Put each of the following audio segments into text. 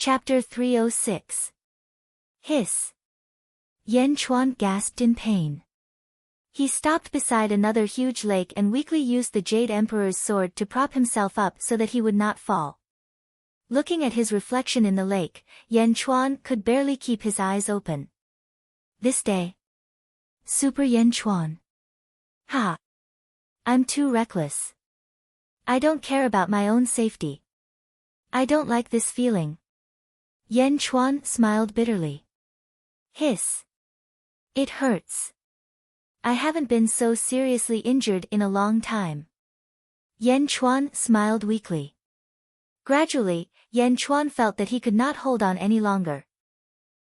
Chapter 306. Hiss. Yan Chuan gasped in pain. He stopped beside another huge lake and weakly used the Jade Emperor's sword to prop himself up so that he would not fall. Looking at his reflection in the lake, Yan Chuan could barely keep his eyes open. This day. Super Yan Chuan. Ha! I'm too reckless. I don't care about my own safety. I don't like this feeling. Yan Chuan smiled bitterly. Hiss. It hurts. I haven't been so seriously injured in a long time. Yan Chuan smiled weakly. Gradually, Yan Chuan felt that he could not hold on any longer.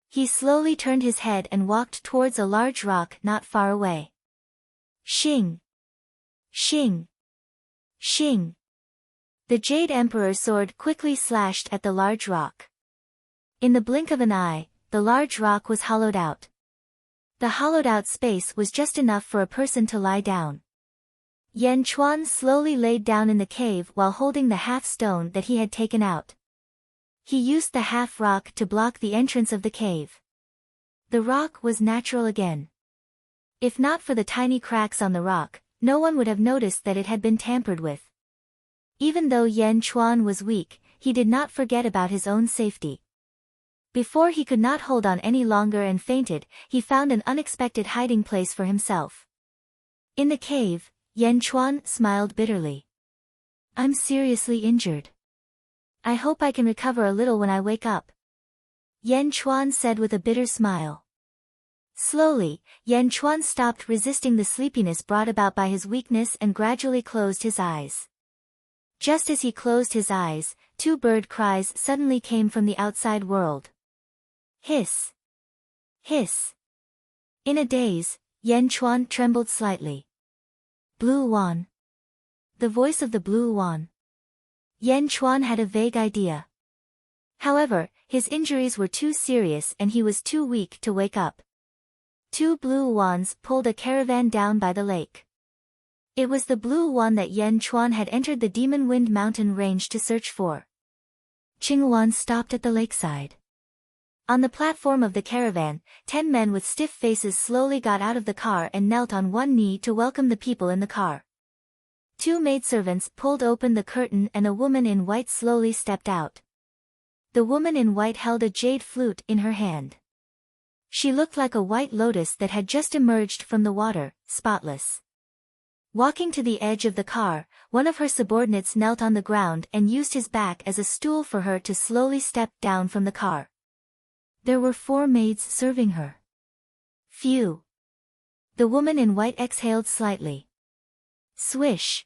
He slowly turned his head and walked towards a large rock not far away. Shing! Shing! Shing! The Jade Emperor's sword quickly slashed at the large rock. In the blink of an eye, the large rock was hollowed out. The hollowed-out space was just enough for a person to lie down. Yan Chuan slowly laid down in the cave while holding the half-stone that he had taken out. He used the half-rock to block the entrance of the cave. The rock was natural again. If not for the tiny cracks on the rock, no one would have noticed that it had been tampered with. Even though Yan Chuan was weak, he did not forget about his own safety. Before he could not hold on any longer and fainted, he found an unexpected hiding place for himself. In the cave, Yan Chuan smiled bitterly. I'm seriously injured. I hope I can recover a little when I wake up. Yan Chuan said with a bitter smile. Slowly, Yan Chuan stopped resisting the sleepiness brought about by his weakness and gradually closed his eyes. Just as he closed his eyes, two bird cries suddenly came from the outside world. Hiss! Hiss! In a daze, Yan Chuan trembled slightly. Blue Wan. The voice of the Blue Wan. Yan Chuan had a vague idea. However, his injuries were too serious and he was too weak to wake up. Two Blue Wans pulled a caravan down by the lake. It was the Blue Wan that Yan Chuan had entered the Demon Wind Mountain range to search for. Qing Wan stopped at the lakeside. On the platform of the caravan, 10 men with stiff faces slowly got out of the car and knelt on one knee to welcome the people in the car. Two maidservants pulled open the curtain and a woman in white slowly stepped out. The woman in white held a jade flute in her hand. She looked like a white lotus that had just emerged from the water, spotless. Walking to the edge of the car, one of her subordinates knelt on the ground and used his back as a stool for her to slowly step down from the car. There were 4 maids serving her. Phew! The woman in white exhaled slightly. Swish!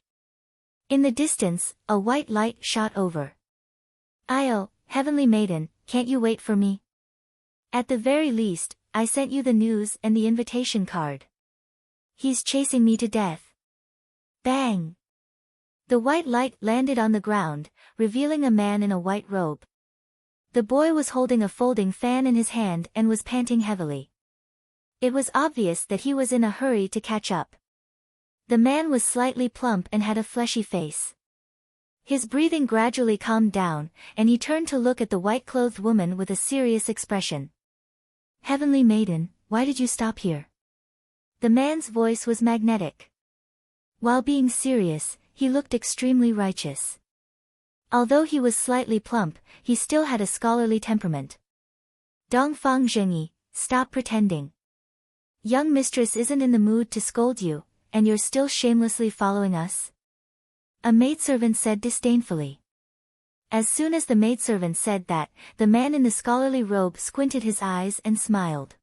In the distance, a white light shot over. Io, heavenly maiden, can't you wait for me? At the very least, I sent you the news and the invitation card. He's chasing me to death. Bang! The white light landed on the ground, revealing a man in a white robe. The boy was holding a folding fan in his hand and was panting heavily. It was obvious that he was in a hurry to catch up. The man was slightly plump and had a fleshy face. His breathing gradually calmed down, and he turned to look at the white-clothed woman with a serious expression. Heavenly maiden, why did you stop here? The man's voice was magnetic. While being serious, he looked extremely righteous. Although he was slightly plump, he still had a scholarly temperament. Dongfang Zhengyi, stop pretending. Young mistress isn't in the mood to scold you, and you're still shamelessly following us? A maidservant said disdainfully. As soon as the maidservant said that, the man in the scholarly robe squinted his eyes and smiled.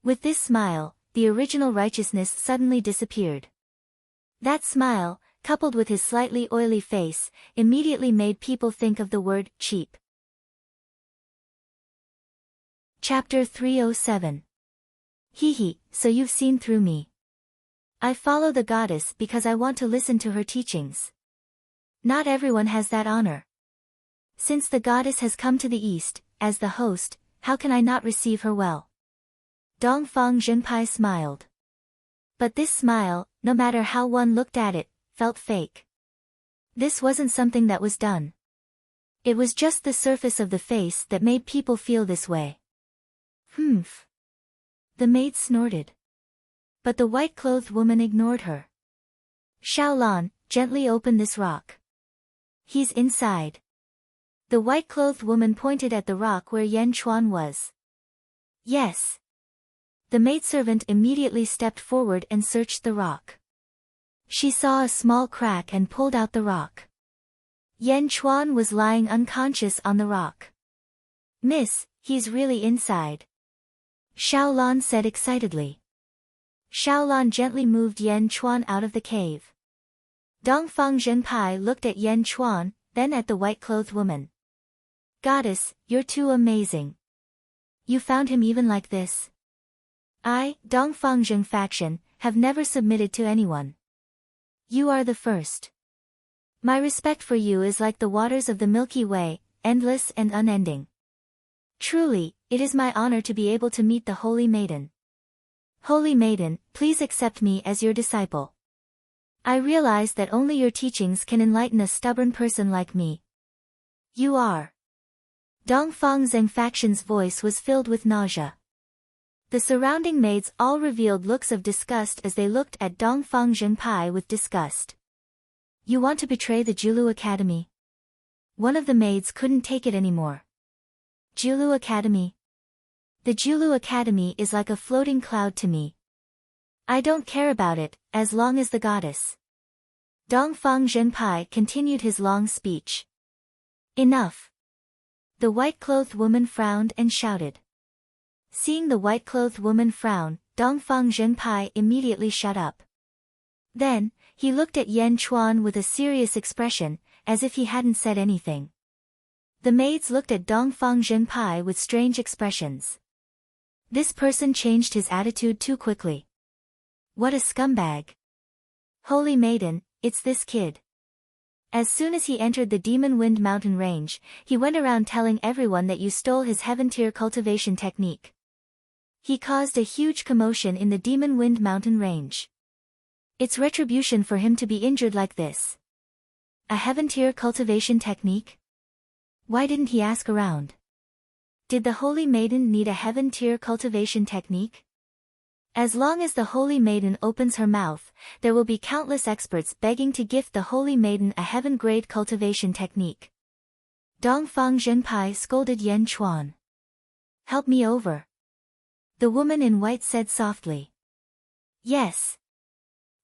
With this smile, the original righteousness suddenly disappeared. That smile, coupled with his slightly oily face, immediately made people think of the word cheap. Chapter 307. Hee, so you've seen through me. I follow the goddess because I want to listen to her teachings. Not everyone has that honor. Since the goddess has come to the east, as the host, how can I not receive her well? Dongfang Zhenpai smiled. But this smile, no matter how one looked at it, felt fake. This wasn't something that was done. It was just the surface of the face that made people feel this way. Humph. The maid snorted. But the white-clothed woman ignored her. Xiaolan, gently open this rock. He's inside. The white-clothed woman pointed at the rock where Yan Chuan was. Yes. The maidservant immediately stepped forward and searched the rock. She saw a small crack and pulled out the rock. Yan Chuan was lying unconscious on the rock. Miss, he's really inside. Xiaolan said excitedly. Xiaolan gently moved Yan Chuan out of the cave. Dongfang Zhenpai looked at Yan Chuan, then at the white-clothed woman. Goddess, you're too amazing. You found him even like this? I, Dongfang Zheng faction, have never submitted to anyone. You are the first. My respect for you is like the waters of the Milky Way, endless and unending. Truly, it is my honor to be able to meet the Holy Maiden. Holy Maiden, please accept me as your disciple. I realize that only your teachings can enlighten a stubborn person like me. You are. Dongfang Zheng faction's voice was filled with nausea. The surrounding maids all revealed looks of disgust as they looked at Dongfang Zhenpai with disgust. You want to betray the Julu Academy? One of the maids couldn't take it anymore. Julu Academy? The Julu Academy is like a floating cloud to me. I don't care about it, as long as the goddess. Dongfang Zhenpai continued his long speech. Enough. The white-clothed woman frowned and shouted. Seeing the white-clothed woman frown, Dongfang Zhenpai immediately shut up. Then, he looked at Yan Chuan with a serious expression, as if he hadn't said anything. The maids looked at Dongfang Zhenpai with strange expressions. This person changed his attitude too quickly. What a scumbag. Holy Maiden, it's this kid. As soon as he entered the Demon Wind Mountain range, he went around telling everyone that you stole his heaven tier cultivation technique. He caused a huge commotion in the Demon Wind Mountain range. It's retribution for him to be injured like this. A heaven tier cultivation technique? Why didn't he ask around? Did the Holy Maiden need a heaven tier cultivation technique? As long as the Holy Maiden opens her mouth, there will be countless experts begging to gift the Holy Maiden a heaven-grade cultivation technique. Dongfang Zhenpai scolded Yan Chuan. Help me over. The woman in white said softly. Yes.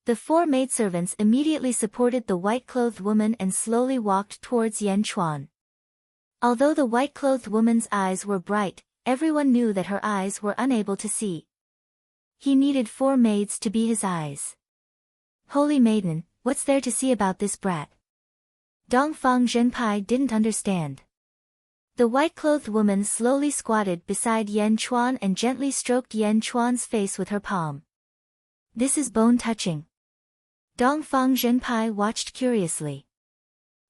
The four maidservants immediately supported the white-clothed woman and slowly walked towards Yan Chuan. Although the white-clothed woman's eyes were bright, everyone knew that her eyes were unable to see. He needed 4 maids to be his eyes. Holy Maiden, what's there to see about this brat? Dongfang Zhenpai didn't understand. The white-clothed woman slowly squatted beside Yan Chuan and gently stroked Yan Chuan's face with her palm. This is bone-touching. Dongfang Zhenpai watched curiously.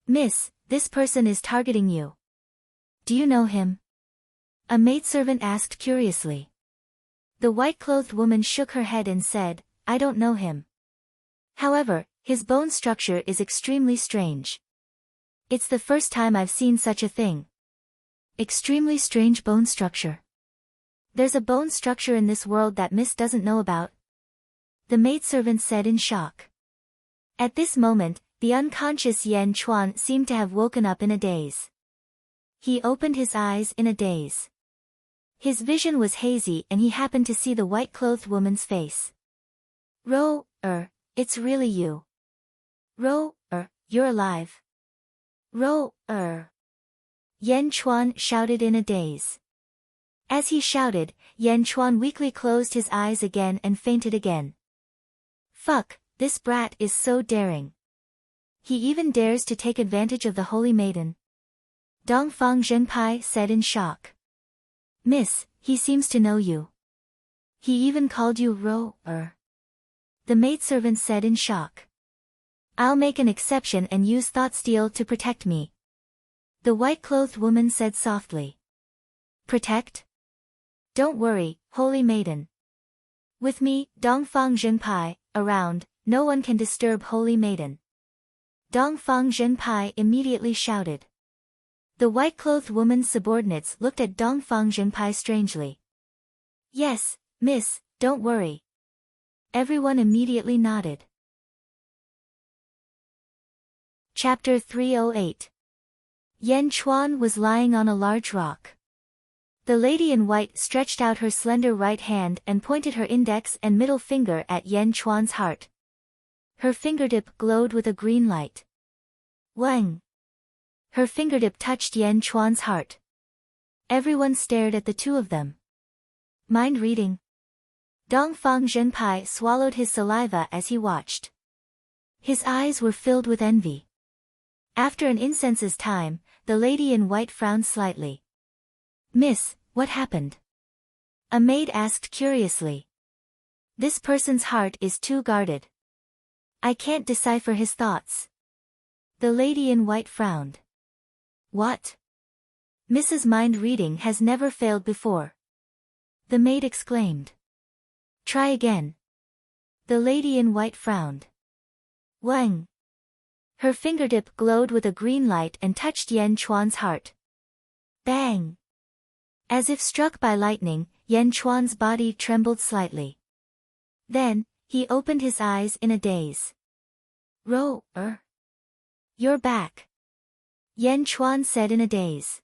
Miss, this person is targeting you. Do you know him? A maidservant asked curiously. The white-clothed woman shook her head and said, I don't know him. However, his bone structure is extremely strange. It's the first time I've seen such a thing. Extremely strange bone structure. There's a bone structure in this world that Miss doesn't know about. The maidservant said in shock. At this moment, the unconscious Yan Chuan seemed to have woken up in a daze. He opened his eyes in a daze. His vision was hazy and he happened to see the white-clothed woman's face. It's really you. You're alive. Yan Chuan shouted in a daze. As he shouted, Yan Chuan weakly closed his eyes again and fainted again. Fuck, this brat is so daring. He even dares to take advantage of the Holy Maiden. Dongfang Zhenpai said in shock. Miss, he seems to know you. He even called you The maidservant said in shock. I'll make an exception and use thought steel to protect me. The white-clothed woman said softly. Protect? Don't worry, Holy Maiden. With me, Dongfang Zhenpai, around, no one can disturb Holy Maiden. Dongfang Zhenpai immediately shouted. The white-clothed woman's subordinates looked at Dongfang Zhenpai strangely. Yes, miss, don't worry. Everyone immediately nodded. Chapter 308. Yan Chuan was lying on a large rock. The lady in white stretched out her slender right hand and pointed her index and middle finger at Yan Chuan's heart. Her fingertip glowed with a green light. Wang! Her fingertip touched Yan Chuan's heart. Everyone stared at the two of them. Mind reading? Dongfang Zhenpai swallowed his saliva as he watched. His eyes were filled with envy. After an incense's time, the lady in white frowned slightly. Miss, what happened? A maid asked curiously. This person's heart is too guarded. I can't decipher his thoughts. The lady in white frowned. What? Mrs. Mind reading has never failed before. The maid exclaimed. Try again. The lady in white frowned. Wang! Her fingertip glowed with a green light and touched Yan Chuan's heart. Bang! As if struck by lightning, Yan Chuan's body trembled slightly. Then, he opened his eyes in a daze. You're back. Yan Chuan said in a daze.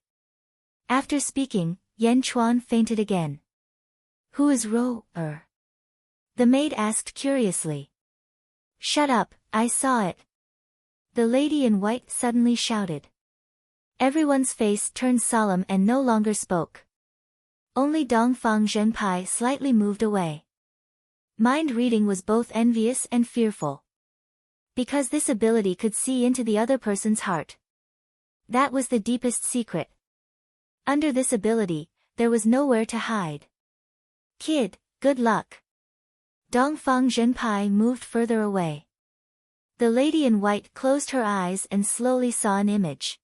After speaking, Yan Chuan fainted again. Who is The maid asked curiously. Shut up, I saw it. The lady in white suddenly shouted. Everyone's face turned solemn and no longer spoke. Only Dongfang Zhenpai slightly moved away. Mind reading was both envious and fearful. Because this ability could see into the other person's heart. That was the deepest secret. Under this ability, there was nowhere to hide. Kid, good luck. Dongfang Zhenpai moved further away. The lady in white closed her eyes and slowly saw an image.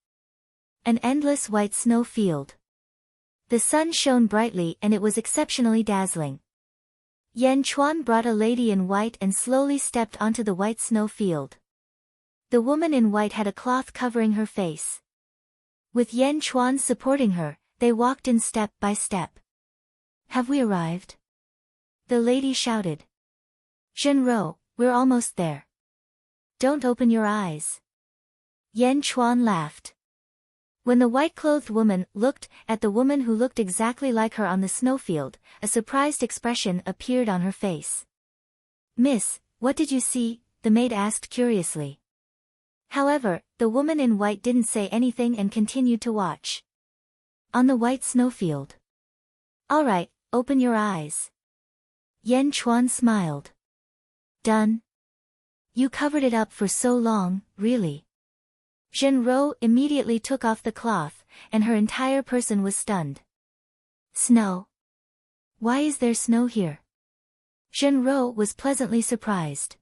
An endless white snow field. The sun shone brightly and it was exceptionally dazzling. Yan Chuan brought a lady in white and slowly stepped onto the white snow field. The woman in white had a cloth covering her face. With Yan Chuan supporting her, they walked in step by step. Have we arrived? The lady shouted. Zhenrou, we're almost there. Don't open your eyes. Yan Chuan laughed. When the white-clothed woman looked at the woman who looked exactly like her on the snowfield, a surprised expression appeared on her face. Miss, what did you see? The maid asked curiously. However, the woman in white didn't say anything and continued to watch. On the white snowfield. All right, open your eyes. Yan Chuan smiled. Done. You covered it up for so long, really. Zhenrou immediately took off the cloth, and her entire person was stunned. Snow? Why is there snow here? Zhenrou was pleasantly surprised.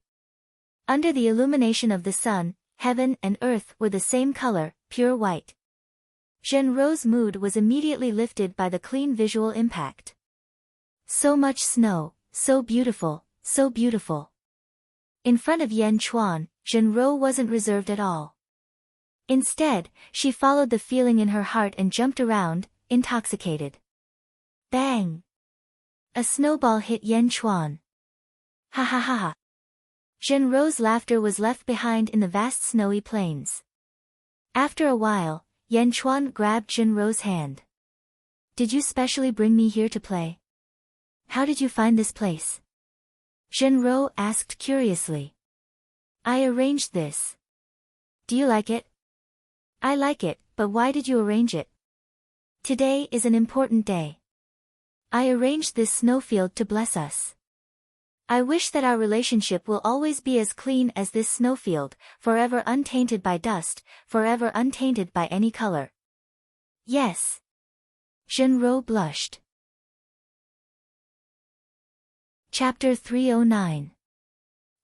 Under the illumination of the sun, heaven and earth were the same color, pure white. Zhenrou's mood was immediately lifted by the clean visual impact. So much snow, so beautiful, so beautiful. In front of Yan Chuan, Zhenrou wasn't reserved at all. Instead, she followed the feeling in her heart and jumped around, intoxicated. Bang! A snowball hit Yan Chuan. Ha ha ha ha. Zhenrou's laughter was left behind in the vast snowy plains. After a while, Yan Chuan grabbed Zhenrou's hand. Did you specially bring me here to play? How did you find this place? Zhenrou asked curiously. I arranged this. Do you like it? I like it, but why did you arrange it? Today is an important day. I arranged this snowfield to bless us. I wish that our relationship will always be as clean as this snowfield, forever untainted by dust, forever untainted by any color. Yes. Zhenrou blushed. Chapter 309.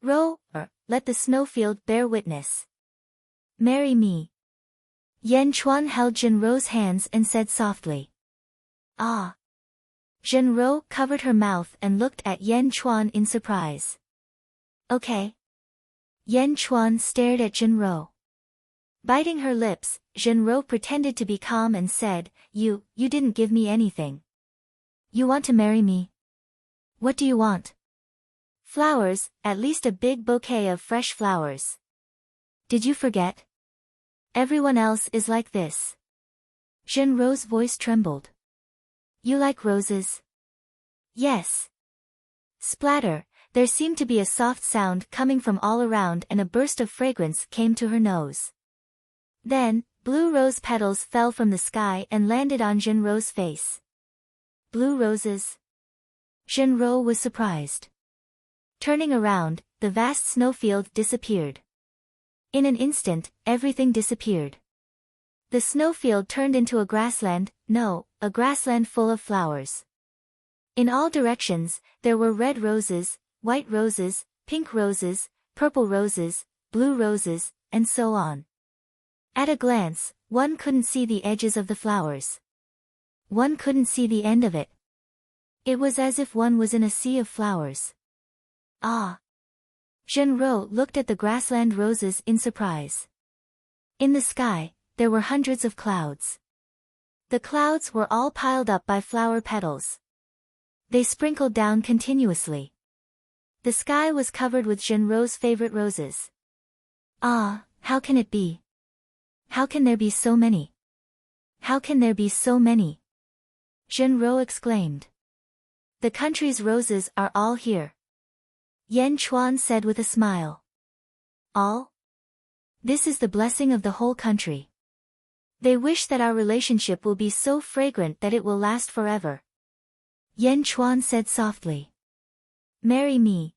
Let the snowfield bear witness. Marry me. Yan Chuan held Zhenrou's hands and said softly. Ah. Zhenrou covered her mouth and looked at Yan Chuan in surprise. Okay. Yan Chuan stared at Zhenrou. Biting her lips, Jinro pretended to be calm and said, You didn't give me anything. You want to marry me? What do you want? Flowers, at least a big bouquet of fresh flowers. Did you forget? Everyone else is like this. Jinro's voice trembled. You like roses? Yes. Splatter, there seemed to be a soft sound coming from all around and a burst of fragrance came to her nose. Then, blue rose petals fell from the sky and landed on Jinro's face. Blue roses? Jinro was surprised. Turning around, the vast snowfield disappeared. In an instant, everything disappeared. The snowfield turned into a grassland, a grassland full of flowers. In all directions, there were red roses, white roses, pink roses, purple roses, blue roses, and so on. At a glance, one couldn't see the edges of the flowers. One couldn't see the end of it. It was as if one was in a sea of flowers. Ah! Jinro looked at the grassland roses in surprise. In the sky, there were hundreds of clouds. The clouds were all piled up by flower petals. They sprinkled down continuously. The sky was covered with Jinro's favorite roses. Ah, how can it be? How can there be so many? How can there be so many? Jinro exclaimed. The country's roses are all here. Yan Chuan said with a smile. All? This is the blessing of the whole country. They wish that our relationship will be so fragrant that it will last forever. Yan Chuan said softly. Marry me.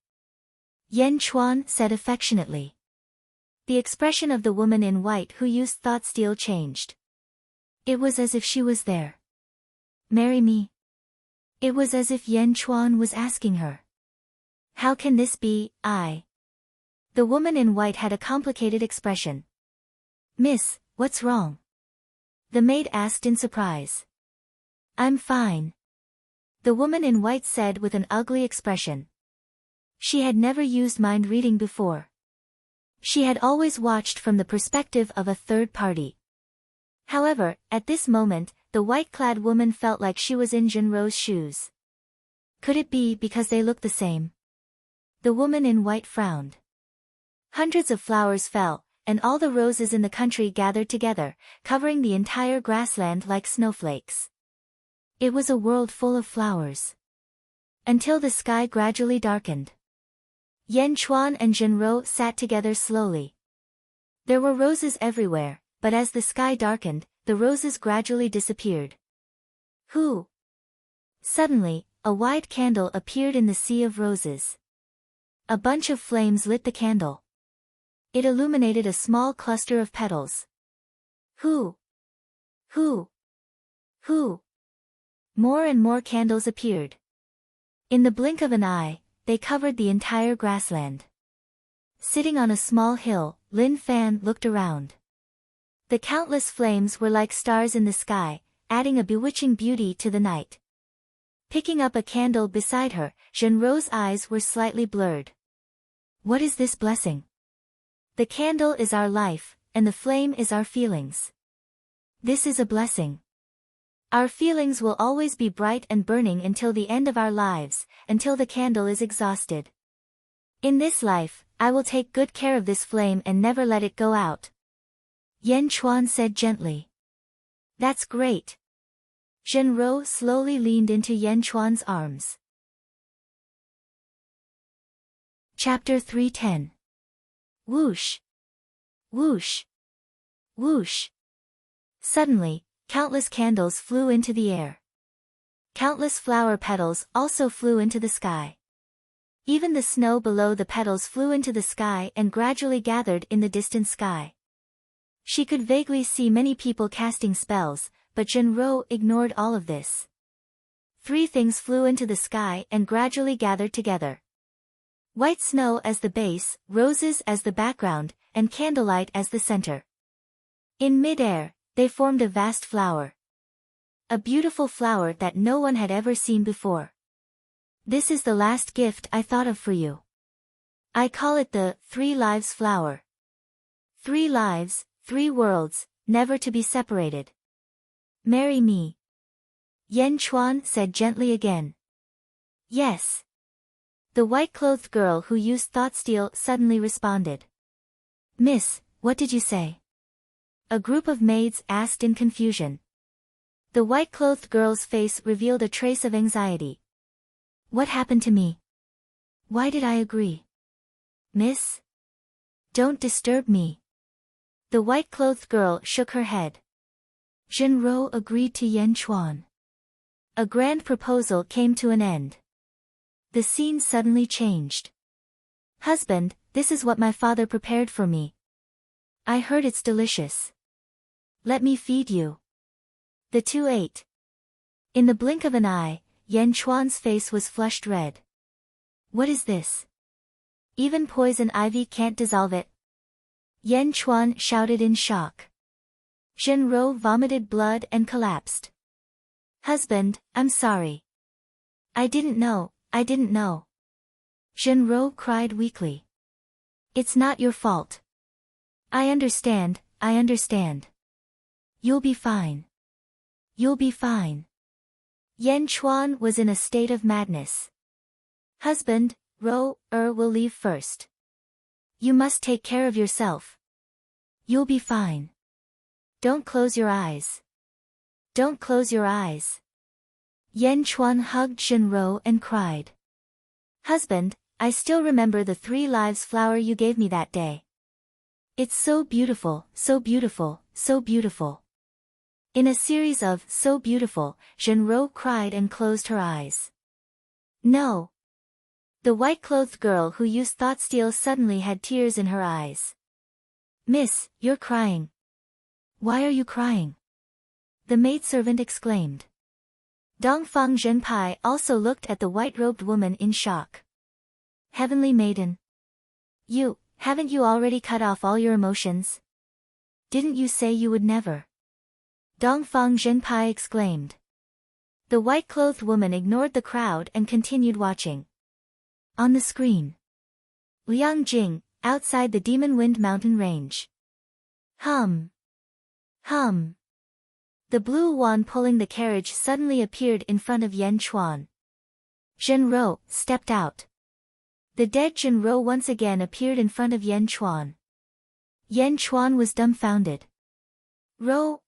Yan Chuan said affectionately. The expression of the woman in white who used thought steal changed. It was as if she was there. Marry me. It was as if Yan Chuan was asking her. How can this be, I? The woman in white had a complicated expression. Miss, what's wrong? The maid asked in surprise. I'm fine. The woman in white said with an ugly expression. She had never used mind reading before. She had always watched from the perspective of a third party. However, at this moment, the white-clad woman felt like she was in Jinro's shoes. Could it be because they looked the same? The woman in white frowned. Hundreds of flowers fell, and all the roses in the country gathered together, covering the entire grassland like snowflakes. It was a world full of flowers. Until the sky gradually darkened. Yan Chuan and Jinro sat together slowly. There were roses everywhere, but as the sky darkened, the roses gradually disappeared. Who? Suddenly, a white candle appeared in the sea of roses. A bunch of flames lit the candle. It illuminated a small cluster of petals. Who? Who? Who? More and more candles appeared. In the blink of an eye, they covered the entire grassland. Sitting on a small hill, Lin Fan looked around. The countless flames were like stars in the sky, adding a bewitching beauty to the night. Picking up a candle beside her, Jinro's eyes were slightly blurred. What is this blessing? The candle is our life, and the flame is our feelings. This is a blessing. Our feelings will always be bright and burning until the end of our lives, until the candle is exhausted. In this life, I will take good care of this flame and never let it go out. Yan Chuan said gently. That's great. Jinro slowly leaned into Yan Chuan's arms. Chapter 310. Whoosh! Whoosh! Whoosh! Suddenly, countless candles flew into the air. Countless flower petals also flew into the sky. Even the snow below the petals flew into the sky and gradually gathered in the distant sky. She could vaguely see many people casting spells, but Jinro ignored all of this. 3 things flew into the sky and gradually gathered together. White snow as the base, roses as the background, and candlelight as the center. In mid-air, they formed a vast flower. A beautiful flower that no one had ever seen before. This is the last gift I thought of for you. I call it the 3 lives flower. 3 lives, 3 worlds, never to be separated. Marry me. Yan Chuan said gently again. Yes. The white-clothed girl who used thought steal suddenly responded. Miss, what did you say? A group of maids asked in confusion. The white-clothed girl's face revealed a trace of anxiety. What happened to me? Why did I agree? Miss? Don't disturb me. The white-clothed girl shook her head. Zhenrou agreed to Yan Chuan. A grand proposal came to an end. The scene suddenly changed. Husband, this is what my father prepared for me. I heard it's delicious. Let me feed you. The two ate. In the blink of an eye, Yan Chuan's face was flushed red. What is this? Even poison ivy can't dissolve it. Yan Chuan shouted in shock. Zhenrou vomited blood and collapsed. Husband, I'm sorry. I didn't know. Zhenrou cried weakly. It's not your fault. I understand. You'll be fine. Yan Chuan was in a state of madness. Husband, Ro will leave first. You must take care of yourself. You'll be fine. Don't close your eyes. Yan Chuan hugged Zhenrou and cried. Husband, I still remember the 3 lives flower you gave me that day. It's so beautiful. In a series of so beautiful, Zhenrou cried and closed her eyes. No. The white-clothed girl who used thought steal suddenly had tears in her eyes. Miss, you're crying. Why are you crying? The maidservant exclaimed. Dongfang Zhenpai also looked at the white-robed woman in shock. Heavenly Maiden. Haven't you already cut off all your emotions? Didn't you say you would never? Dongfang Zhenpai exclaimed. The white-clothed woman ignored the crowd and continued watching. On the screen. Liangjing, outside the Demon Wind Mountain Range. Hum. The blue wand pulling the carriage suddenly appeared in front of Yan Chuan. Zhenrou stepped out. The dead Zhenrou once again appeared in front of Yan Chuan. Yan Chuan was dumbfounded. You're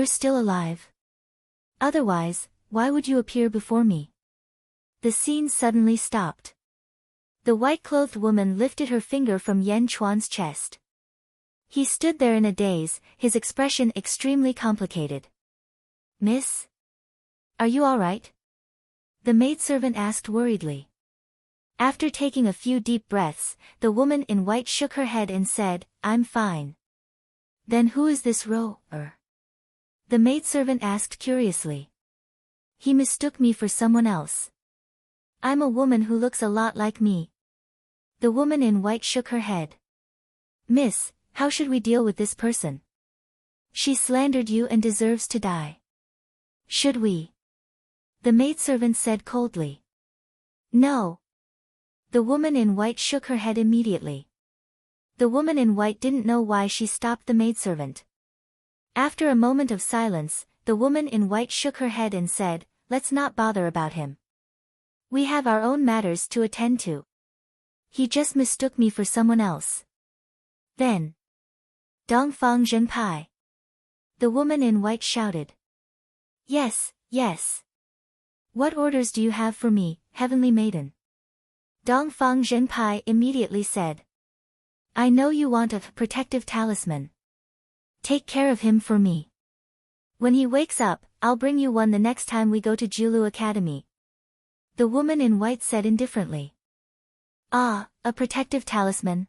still alive. Otherwise, why would you appear before me? The scene suddenly stopped. The white-clothed woman lifted her finger from Yan Chuan's chest. He stood there in a daze, his expression extremely complicated. Miss? Are you all right? The maidservant asked worriedly. After taking a few deep breaths, the woman in white shook her head and said, I'm fine. Then who is this Ro? The maidservant asked curiously. He mistook me for someone else. I'm a woman who looks a lot like me. The woman in white shook her head. Miss, how should we deal with this person? She slandered you and deserves to die. Should we? The maidservant said coldly. No. The woman in white shook her head immediately. The woman in white didn't know why she stopped the maidservant. After a moment of silence, the woman in white shook her head and said, Let's not bother about him. We have our own matters to attend to. He just mistook me for someone else. Then. Dongfang Zhenpai. The woman in white shouted. Yes. What orders do you have for me, Heavenly Maiden? Dongfang Zhenpai immediately said. I know you want a protective talisman. Take care of him for me. When he wakes up, I'll bring you one the next time we go to Julu Academy. The woman in white said indifferently. Ah, a protective talisman.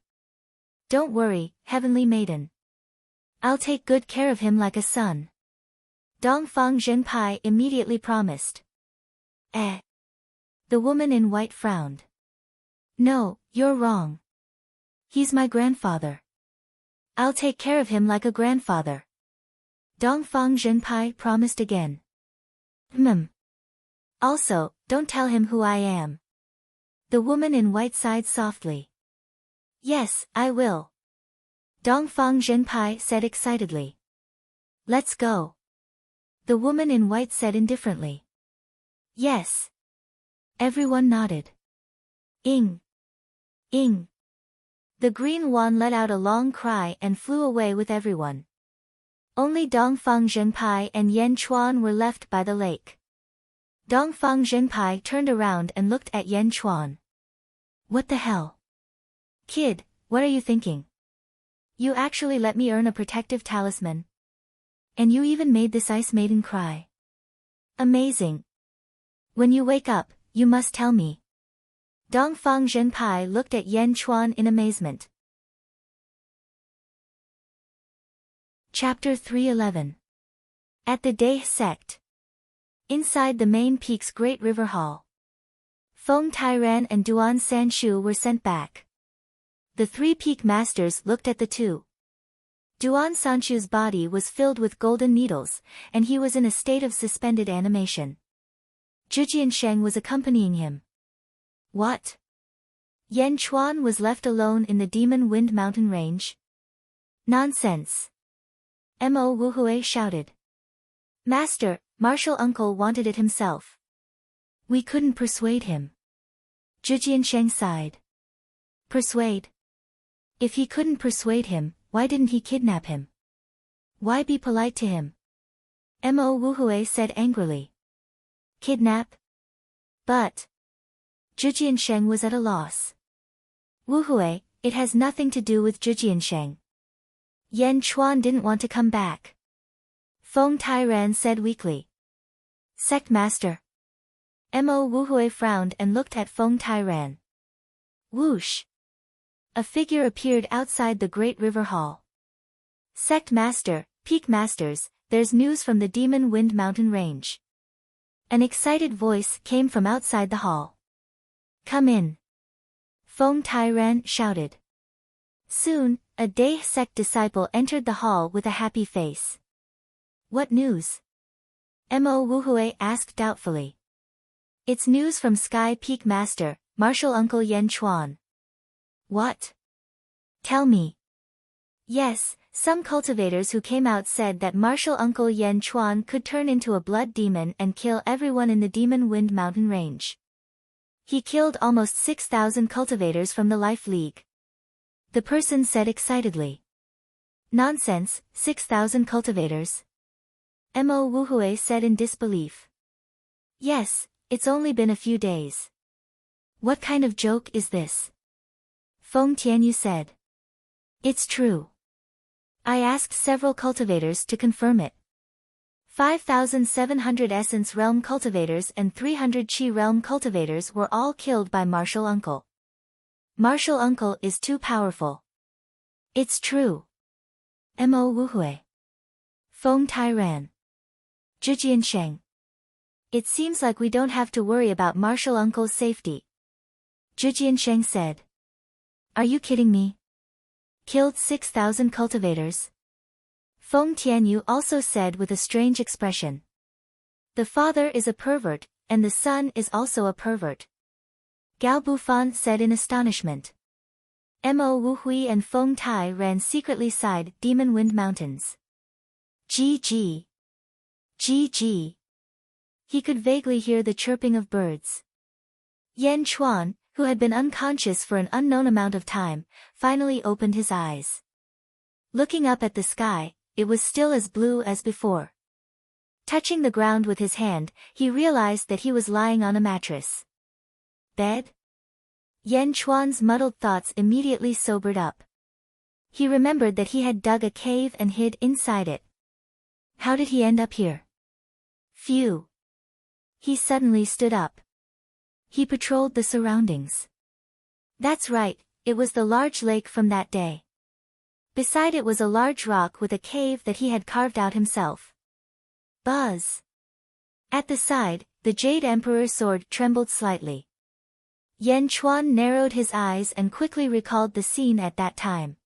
Don't worry, Heavenly Maiden. I'll take good care of him like a son. Dongfang Zhenpai immediately promised. The woman in white frowned. No, you're wrong. He's my grandfather. I'll take care of him like a grandfather. Dongfang Zhenpai promised again. Also, don't tell him who I am. The woman in white sighed softly. Yes, I will. Dongfang Zhenpai said excitedly. Let's go. The woman in white said indifferently. Yes. Everyone nodded. Ing. Ing. The green wand let out a long cry and flew away with everyone. Only Dongfang Zhenpai and Yan Chuan were left by the lake. Dongfang Zhenpai turned around and looked at Yan Chuan. What the hell? Kid, what are you thinking? You actually let me earn a protective talisman. And you even made this ice maiden cry. Amazing. When you wake up, you must tell me. Dongfang Zhenpai looked at Yan Chuan in amazement. Chapter 311. At the Dahe sect. Inside the main peak's great river hall. Feng Tairan and Duan Sanshu were sent back. The three peak masters looked at the two. Duan Sanshu's body was filled with golden needles, and he was in a state of suspended animation. Zhujian Sheng was accompanying him. What? Yan Chuan was left alone in the Demon Wind Mountain range? Nonsense. Mo Wuhui shouted. Master, Martial Uncle wanted it himself. We couldn't persuade him. Zhujian Sheng sighed. Persuade? If he couldn't persuade him, why didn't he kidnap him? Why be polite to him? Mo Wuhui said angrily. Kidnap? But. Zhujian Sheng was at a loss. Wuhui, it has nothing to do with Zhujian Sheng. Yan Chuan didn't want to come back. Feng Tairan said weakly. Sect Master. Mo Wuhui frowned and looked at Feng Tairan. Whoosh. A figure appeared outside the great river hall. Sect Master, Peak Masters, there's news from the Demon Wind Mountain range. An excited voice came from outside the hall. Come in. Feng Tairan shouted. Soon, a Dahe sect disciple entered the hall with a happy face. What news? Mo Wuhui asked doubtfully. It's news from Sky Peak Master, Martial Uncle Yan Chuan. What? Tell me. Yes, some cultivators who came out said that Martial Uncle Yan Chuan could turn into a blood demon and kill everyone in the Demon Wind Mountain range. He killed almost 6,000 cultivators from the Life League. The person said excitedly. Nonsense, 6,000 cultivators. Mo Wuhui said in disbelief. Yes, it's only been a few days. What kind of joke is this? Feng Tianyu said. It's true. I asked several cultivators to confirm it. 5,700 Essence Realm cultivators and 300 Qi Realm cultivators were all killed by Martial Uncle. Martial Uncle is too powerful. It's true. Mo Wuhui. Feng Tairan. Zhujian Sheng. It seems like we don't have to worry about Martial Uncle's safety. Zhujian Sheng said. Are you kidding me? Killed 6,000 cultivators? Feng Tianyu also said with a strange expression. The father is a pervert, and the son is also a pervert. Gao Bufan said in astonishment. Mo Wuhui and Feng Tairan secretly sighed Demon Wind Mountains. GG. GG. He could vaguely hear the chirping of birds. Yan Chuan, who had been unconscious for an unknown amount of time, finally opened his eyes. Looking up at the sky, it was still as blue as before. Touching the ground with his hand, he realized that he was lying on a mattress. Bed? Yan Chuan's muddled thoughts immediately sobered up. He remembered that he had dug a cave and hid inside it. How did he end up here? Phew. He suddenly stood up. He patrolled the surroundings. That's right, it was the large lake from that day. Beside it was a large rock with a cave that he had carved out himself. Buzz. At the side, the Jade Emperor's sword trembled slightly. Yan Chuan narrowed his eyes and quickly recalled the scene at that time.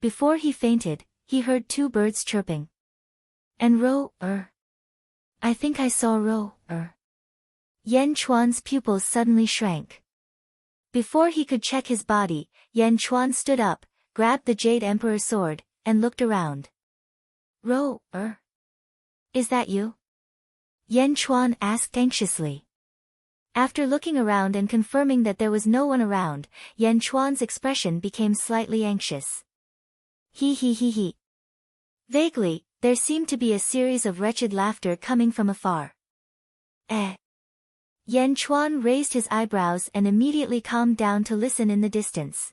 Before he fainted, he heard two birds chirping. And Ro-er. I think I saw Ro-er. Yan Chuan's pupils suddenly shrank. Before he could check his body, Yan Chuan stood up, grabbed the Jade Emperor's sword, and looked around. Is that you? Yan Chuan asked anxiously. After looking around and confirming that there was no one around, Yan Chuan's expression became slightly anxious. He. Vaguely, there seemed to be a series of wretched laughter coming from afar. Yan Chuan raised his eyebrows and immediately calmed down to listen in the distance.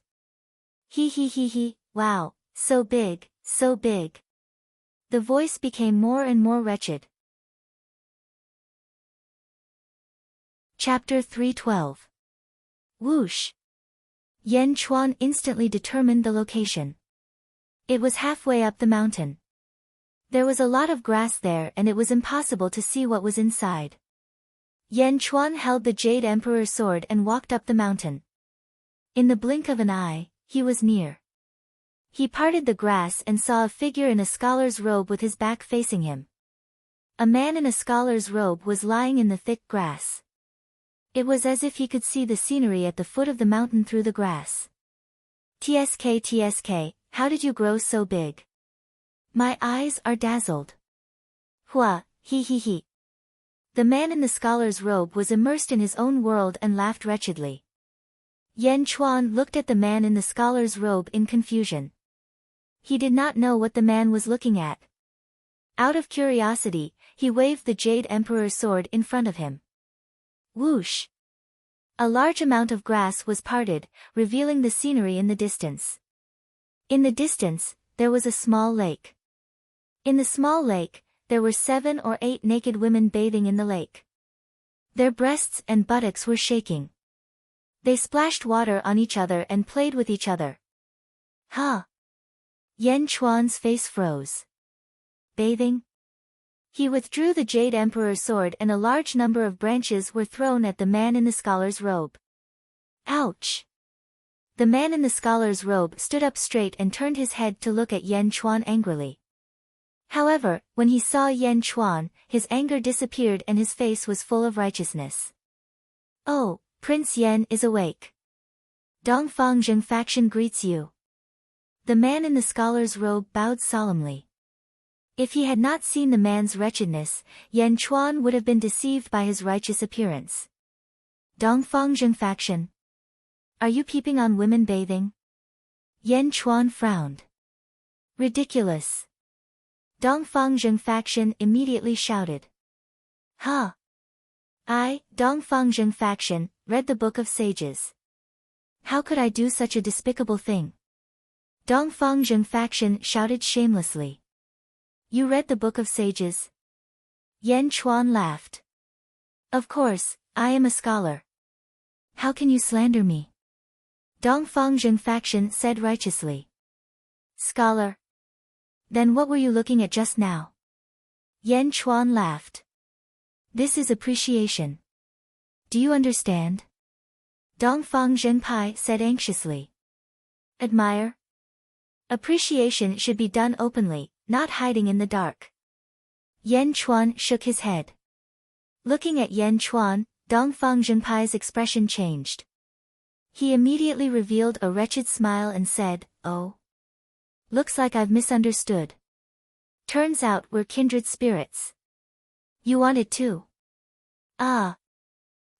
He, wow, so big, so big. The voice became more and more wretched. Chapter 312. Whoosh. Yan Chuan instantly determined the location. It was halfway up the mountain. There was a lot of grass there and it was impossible to see what was inside. Yan Chuan held the Jade Emperor's sword and walked up the mountain. In the blink of an eye, he was near. He parted the grass and saw a figure in a scholar's robe with his back facing him. A man in a scholar's robe was lying in the thick grass. It was as if he could see the scenery at the foot of the mountain through the grass. TSK, how did you grow so big? My eyes are dazzled. Hua, he. The man in the scholar's robe was immersed in his own world and laughed wretchedly. Yan Chuan looked at the man in the scholar's robe in confusion. He did not know what the man was looking at. Out of curiosity, he waved the Jade Emperor's sword in front of him. Whoosh! A large amount of grass was parted, revealing the scenery in the distance. In the distance, there was a small lake. In the small lake, there were 7 or 8 naked women bathing in the lake. Their breasts and buttocks were shaking. They splashed water on each other and played with each other. Yan Chuan's face froze. Bathing? He withdrew the Jade Emperor's sword and a large number of branches were thrown at the man in the scholar's robe. Ouch! The man in the scholar's robe stood up straight and turned his head to look at Yan Chuan angrily. However, when he saw Yan Chuan, his anger disappeared and his face was full of righteousness. Oh, Prince Yan is awake. Dongfang Zheng faction greets you. The man in the scholar's robe bowed solemnly. If he had not seen the man's wretchedness, Yan Chuan would have been deceived by his righteous appearance. Dongfang Zheng faction. Are you peeping on women bathing? Yan Chuan frowned. Ridiculous. Dongfang Zheng faction immediately shouted. I, Dongfang Zheng faction, read the Book of Sages. How could I do such a despicable thing? Dongfang Zheng faction shouted shamelessly. You read the Book of Sages? Yan Chuan laughed. Of course, I am a scholar. How can you slander me? Dongfang Zheng faction said righteously. Scholar? Then what were you looking at just now? Yan Chuan laughed. This is appreciation. Do you understand? Dongfang Zhenpai said anxiously. Admire? Appreciation should be done openly, not hiding in the dark. Yan Chuan shook his head. Looking at Yan Chuan, Dongfang Zhenpai's expression changed. He immediately revealed a wretched smile and said, Oh. Looks like I've misunderstood. Turns out we're kindred spirits. You want it too? Ah.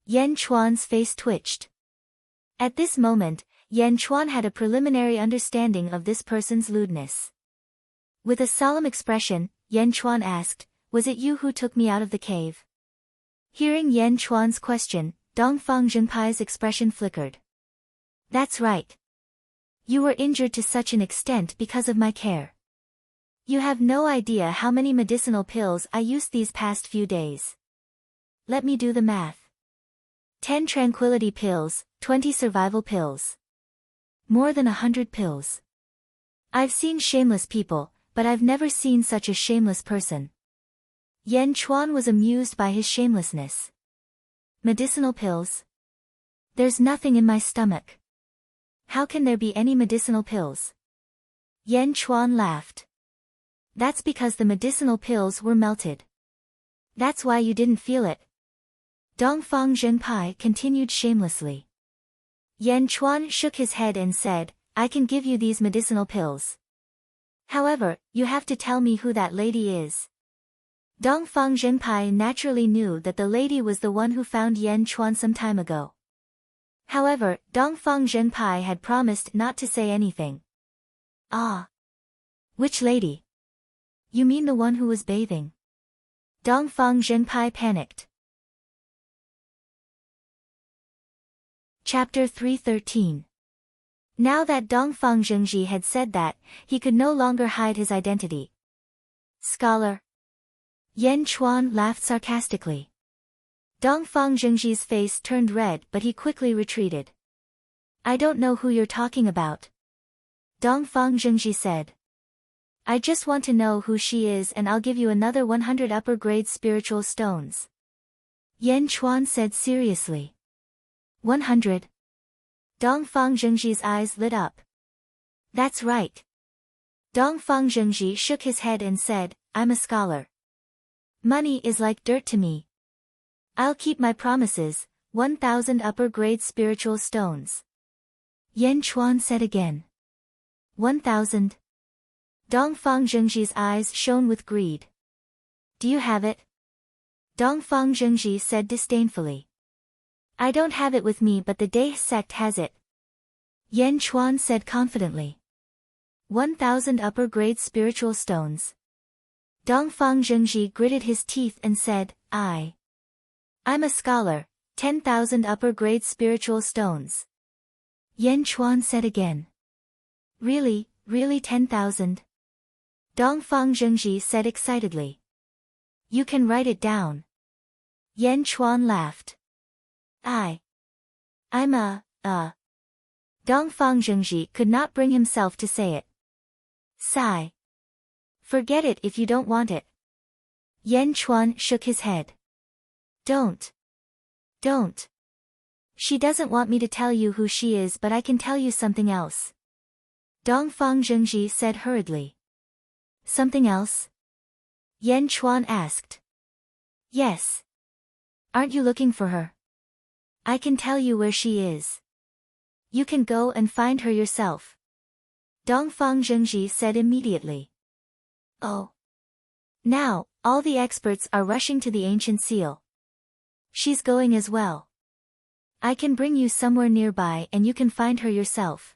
Yan Chuan's face twitched. At this moment, Yan Chuan had a preliminary understanding of this person's lewdness. With a solemn expression, Yan Chuan asked, Was it you who took me out of the cave? Hearing Yan Chuan's question, Dongfang Zhenpai's expression flickered. That's right. You were injured to such an extent because of my care. You have no idea how many medicinal pills I used these past few days. Let me do the math. 10 tranquility pills, 20 survival pills. More than 100 pills. I've seen shameless people, but I've never seen such a shameless person. Yan Chuan was amused by his shamelessness. Medicinal pills? There's nothing in my stomach. How can there be any medicinal pills? Yan Chuan laughed. That's because the medicinal pills were melted. That's why you didn't feel it. Dongfang Zhenpai continued shamelessly. Yan Chuan shook his head and said, I can give you these medicinal pills. However, you have to tell me who that lady is. Dongfang Zhenpai naturally knew that the lady was the one who found Yan Chuan some time ago. However, Dongfang Zhenpai had promised not to say anything. Ah. Which lady? You mean the one who was bathing? Dongfang Zhenpai panicked. Chapter 313. Now that Dongfang Zhengji had said that, he could no longer hide his identity. Scholar. Yan Chuan laughed sarcastically. Dongfang Zhengji's face turned red but he quickly retreated. I don't know who you're talking about. Dongfang Zhengji said. I just want to know who she is and I'll give you another 100 upper-grade spiritual stones. Yan Chuan said seriously. 100. Dongfang Zhengji's eyes lit up. That's right. Dongfang Zhengji shook his head and said, I'm a scholar. Money is like dirt to me. I'll keep my promises, 1,000 upper-grade spiritual stones. Yan Chuan said again. 1,000. Dongfang Zhengji's eyes shone with greed. Do you have it? Dongfang Zhengji said disdainfully. I don't have it with me but the Dai sect has it. Yan Chuan said confidently. 1,000 upper-grade spiritual stones. Dongfang Zhengji gritted his teeth and said, I'm a scholar, 10,000 upper-grade spiritual stones. Yan Chuan said again. Really 10,000? Dongfang Zhengji said excitedly. You can write it down. Yan Chuan laughed. I'm Dongfang Zhengji could not bring himself to say it. Sigh. Forget it if you don't want it. Yan Chuan shook his head. Don't. She doesn't want me to tell you who she is but I can tell you something else. Dongfang Zhengji said hurriedly. Something else? Yan Chuan asked. Yes. Aren't you looking for her? I can tell you where she is. You can go and find her yourself. Dongfang Zhengji said immediately. Oh. Now, all the experts are rushing to the ancient seal. She's going as well. I can bring you somewhere nearby and you can find her yourself.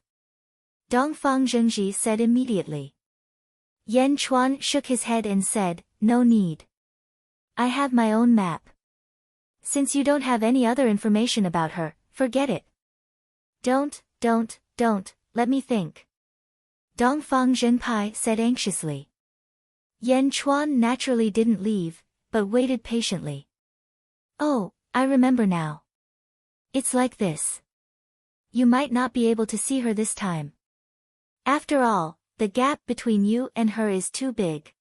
Dongfang Zhengji said immediately. Yan Chuan shook his head and said, no need. I have my own map. Since you don't have any other information about her, forget it. Don't, let me think. Dongfang Zhenpai said anxiously. Yan Chuan naturally didn't leave, but waited patiently. Oh, I remember now. It's like this. You might not be able to see her this time. After all, the gap between you and her is too big.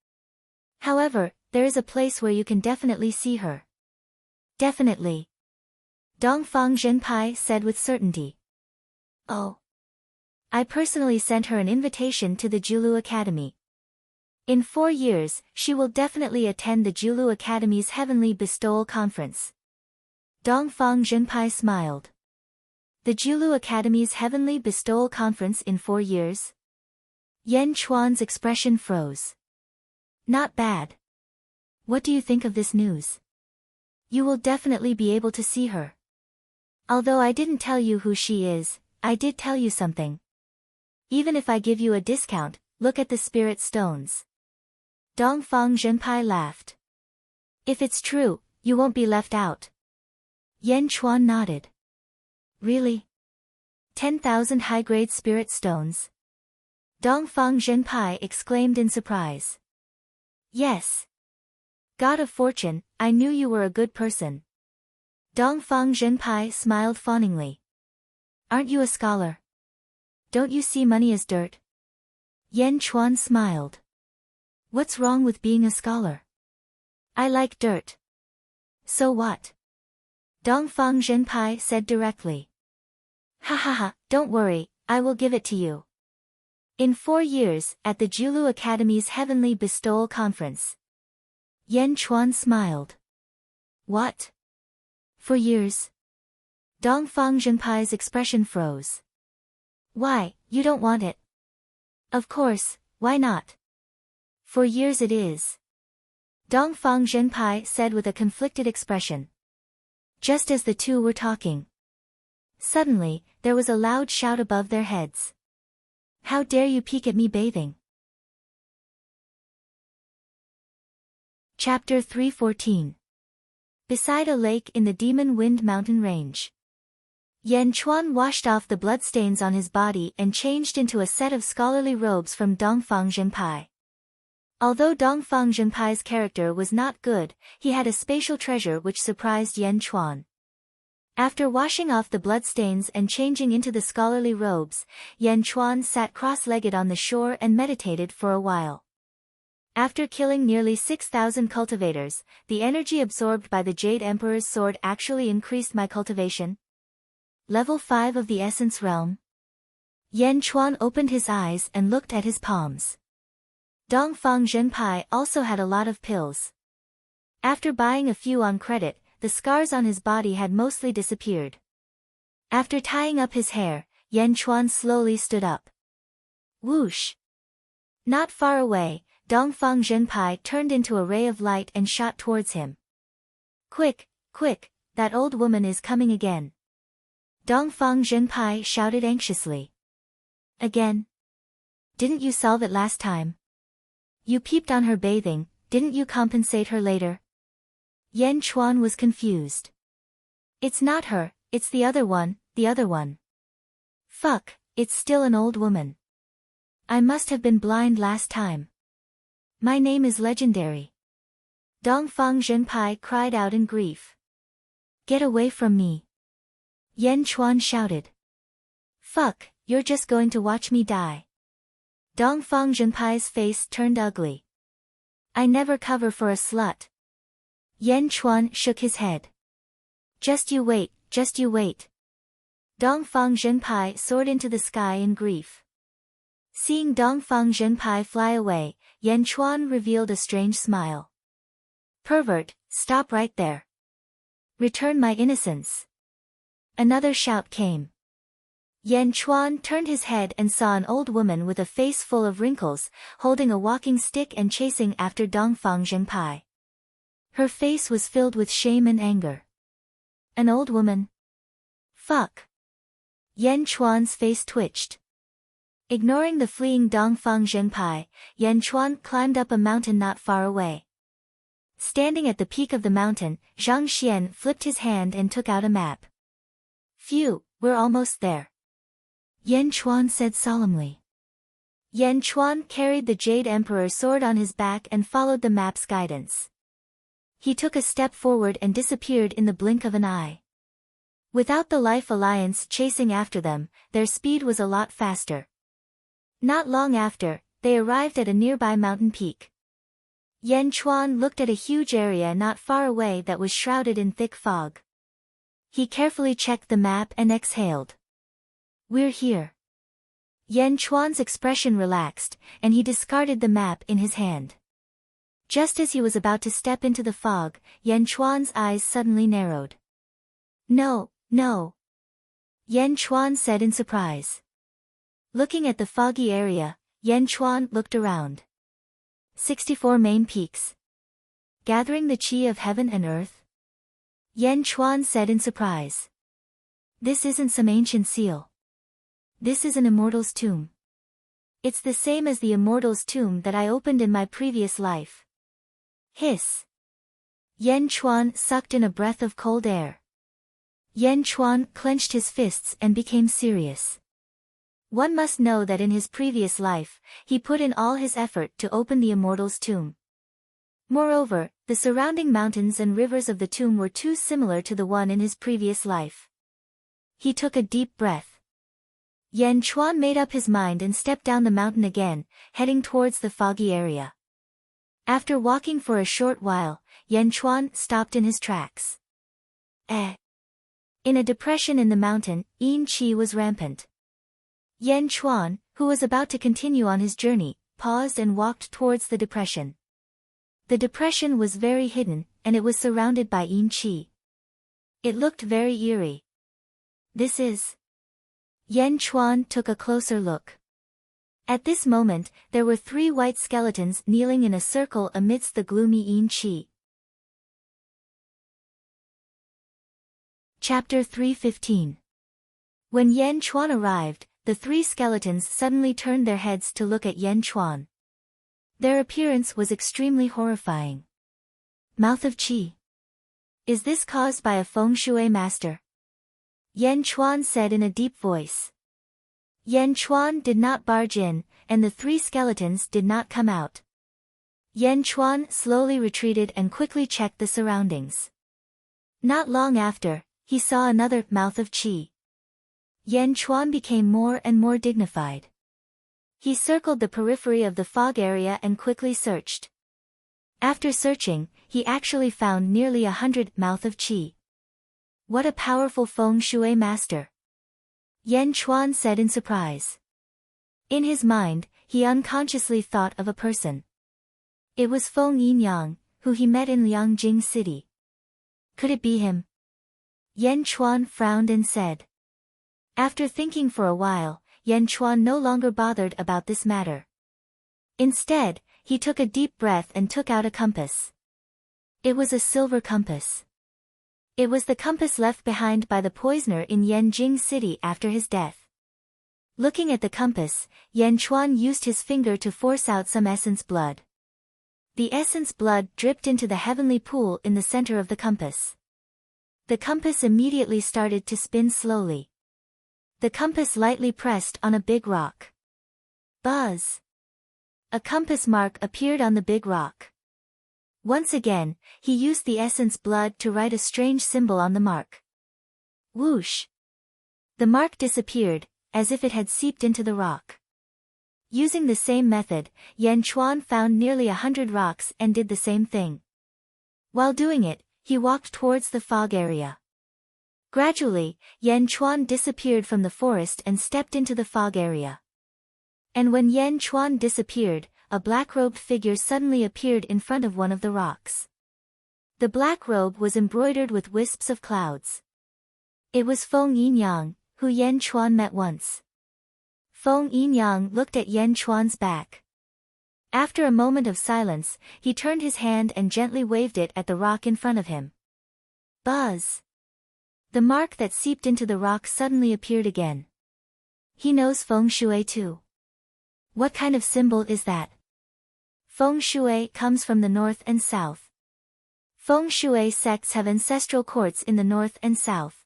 However, there is a place where you can definitely see her. Definitely. Dongfang Zhenpai said with certainty. Oh. I personally sent her an invitation to the Julu Academy. In 4 years, she will definitely attend the Julu Academy's Heavenly Bestowal Conference. Dongfang Zhenpai smiled. The Julu Academy's Heavenly Bestowal Conference in 4 years? Yan Chuan's expression froze. Not bad. What do you think of this news? You will definitely be able to see her. Although I didn't tell you who she is, I did tell you something. Even if I give you a discount, look at the spirit stones. Dongfang Zhenpai laughed. If it's true, you won't be left out. Yan Chuan nodded. Really? 10,000 high-grade spirit stones? Dongfang Zhenpai exclaimed in surprise. Yes. God of fortune, I knew you were a good person. Dongfang Zhenpai smiled fawningly. Aren't you a scholar? Don't you see money as dirt? Yan Chuan smiled. What's wrong with being a scholar? I like dirt. So what? Dongfang Zhenpai said directly. Ha, don't worry, I will give it to you. In 4 years, at the Julu Academy's Heavenly Bestowal Conference. Yan Chuan smiled. What? 4 years? Dongfang Zhenpai's expression froze. Why, you don't want it? Of course, why not? For years it is. Dongfang Zhenpai said with a conflicted expression. Just as the two were talking. Suddenly, there was a loud shout above their heads. How dare you peek at me bathing? Chapter 314. Beside a lake in the Demon Wind Mountain Range. Yan Chuan washed off the bloodstains on his body and changed into a set of scholarly robes from Dongfang Zhenpai. Although Dongfang Zhenpai's character was not good, he had a spatial treasure which surprised Yan Chuan. After washing off the bloodstains and changing into the scholarly robes, Yan Chuan sat cross-legged on the shore and meditated for a while. After killing nearly 6,000 cultivators, the energy absorbed by the Jade Emperor's sword actually increased my cultivation. Level 5 of the Essence Realm. Yan Chuan opened his eyes and looked at his palms. Dongfang Zhenpai also had a lot of pills. After buying a few on credit, the scars on his body had mostly disappeared. After tying up his hair, Yan Chuan slowly stood up. Whoosh! Not far away, Dongfang Zhenpai turned into a ray of light and shot towards him. Quick, quick, that old woman is coming again. Dongfang Zhenpai shouted anxiously. Again? Didn't you solve it last time? You peeped on her bathing, didn't you compensate her later? Yan Chuan was confused. It's not her, it's the other one, the other one. Fuck, it's still an old woman. I must have been blind last time. My name is legendary. Dongfang Zhenpai cried out in grief. Get away from me. Yan Chuan shouted. Fuck, you're just going to watch me die. Dongfang Zhenpai's face turned ugly. I never cover for a slut. Yan Chuan shook his head. Just you wait, just you wait. Dongfang Zhenpai soared into the sky in grief. Seeing Dongfang Zhenpai fly away, Yan Chuan revealed a strange smile. Pervert, stop right there. Return my innocence. Another shout came. Yan Chuan turned his head and saw an old woman with a face full of wrinkles, holding a walking stick and chasing after Dongfang Zhenpai. Her face was filled with shame and anger. An old woman? Fuck. Yan Chuan's face twitched. Ignoring the fleeing Dongfang Zhenpai, Yan Chuan climbed up a mountain not far away. Standing at the peak of the mountain, Zhang Xian flipped his hand and took out a map. Phew, we're almost there. Yan Chuan said solemnly. Yan Chuan carried the Jade Emperor's sword on his back and followed the map's guidance. He took a step forward and disappeared in the blink of an eye. Without the Life Alliance chasing after them, their speed was a lot faster. Not long after, they arrived at a nearby mountain peak. Yan Chuan looked at a huge area not far away that was shrouded in thick fog. He carefully checked the map and exhaled. We're here. Yan Chuan's expression relaxed, and he discarded the map in his hand. Just as he was about to step into the fog, Yan Chuan's eyes suddenly narrowed. No, no. Yan Chuan said in surprise. Looking at the foggy area, Yan Chuan looked around. 64 main peaks. Gathering the chi of heaven and earth? Yan Chuan said in surprise. This isn't some ancient seal. This is an immortal's tomb. It's the same as the immortal's tomb that I opened in my previous life. Hiss. Yan Chuan sucked in a breath of cold air. Yan Chuan clenched his fists and became serious. One must know that in his previous life, he put in all his effort to open the immortal's tomb. Moreover, the surrounding mountains and rivers of the tomb were too similar to the one in his previous life. He took a deep breath. Yan Chuan made up his mind and stepped down the mountain again, heading towards the foggy area. After walking for a short while, Yan Chuan stopped in his tracks. In a depression in the mountain, Yin Qi was rampant. Yan Chuan, who was about to continue on his journey, paused and walked towards the depression. The depression was very hidden, and it was surrounded by Yin Qi. It looked very eerie. This is... Yan Chuan took a closer look. At this moment, there were 3 white skeletons kneeling in a circle amidst the gloomy yin qi. Chapter 3:15. When Yan Chuan arrived, the 3 skeletons suddenly turned their heads to look at Yan Chuan. Their appearance was extremely horrifying. Mouth of qi. Is this caused by a feng shui master? Yan Chuan said in a deep voice. Yan Chuan did not barge in, and the 3 skeletons did not come out. Yan Chuan slowly retreated and quickly checked the surroundings. Not long after, he saw another mouth of qi. Yan Chuan became more and more dignified. He circled the periphery of the fog area and quickly searched. After searching, he actually found nearly 100 mouth of qi. What a powerful feng shui master! Yan Chuan said in surprise. In his mind, he unconsciously thought of a person. It was Feng Yinyang, who he met in Liangjing City. Could it be him? Yan Chuan frowned and said. After thinking for a while, Yan Chuan no longer bothered about this matter. Instead, he took a deep breath and took out a compass. It was a silver compass. It was the compass left behind by the poisoner in Yanjing City after his death. Looking at the compass, Yan Chuan used his finger to force out some essence blood. The essence blood dripped into the heavenly pool in the center of the compass. The compass immediately started to spin slowly. The compass lightly pressed on a big rock. Buzz! A compass mark appeared on the big rock. Once again, he used the essence blood to write a strange symbol on the mark. Whoosh! The mark disappeared, as if it had seeped into the rock. Using the same method, Yan Chuan found nearly 100 rocks and did the same thing. While doing it, he walked towards the fog area. Gradually, Yan Chuan disappeared from the forest and stepped into the fog area. And when Yan Chuan disappeared, a black-robed figure suddenly appeared in front of one of the rocks. The black robe was embroidered with wisps of clouds. It was Feng Yinyang, who Yan Chuan met once. Feng Yinyang looked at Yan Chuan's back. After a moment of silence, he turned his hand and gently waved it at the rock in front of him. Buzz! The mark that seeped into the rock suddenly appeared again. He knows feng shui too. What kind of symbol is that? Feng shui comes from the north and south. Feng shui sects have ancestral courts in the north and south.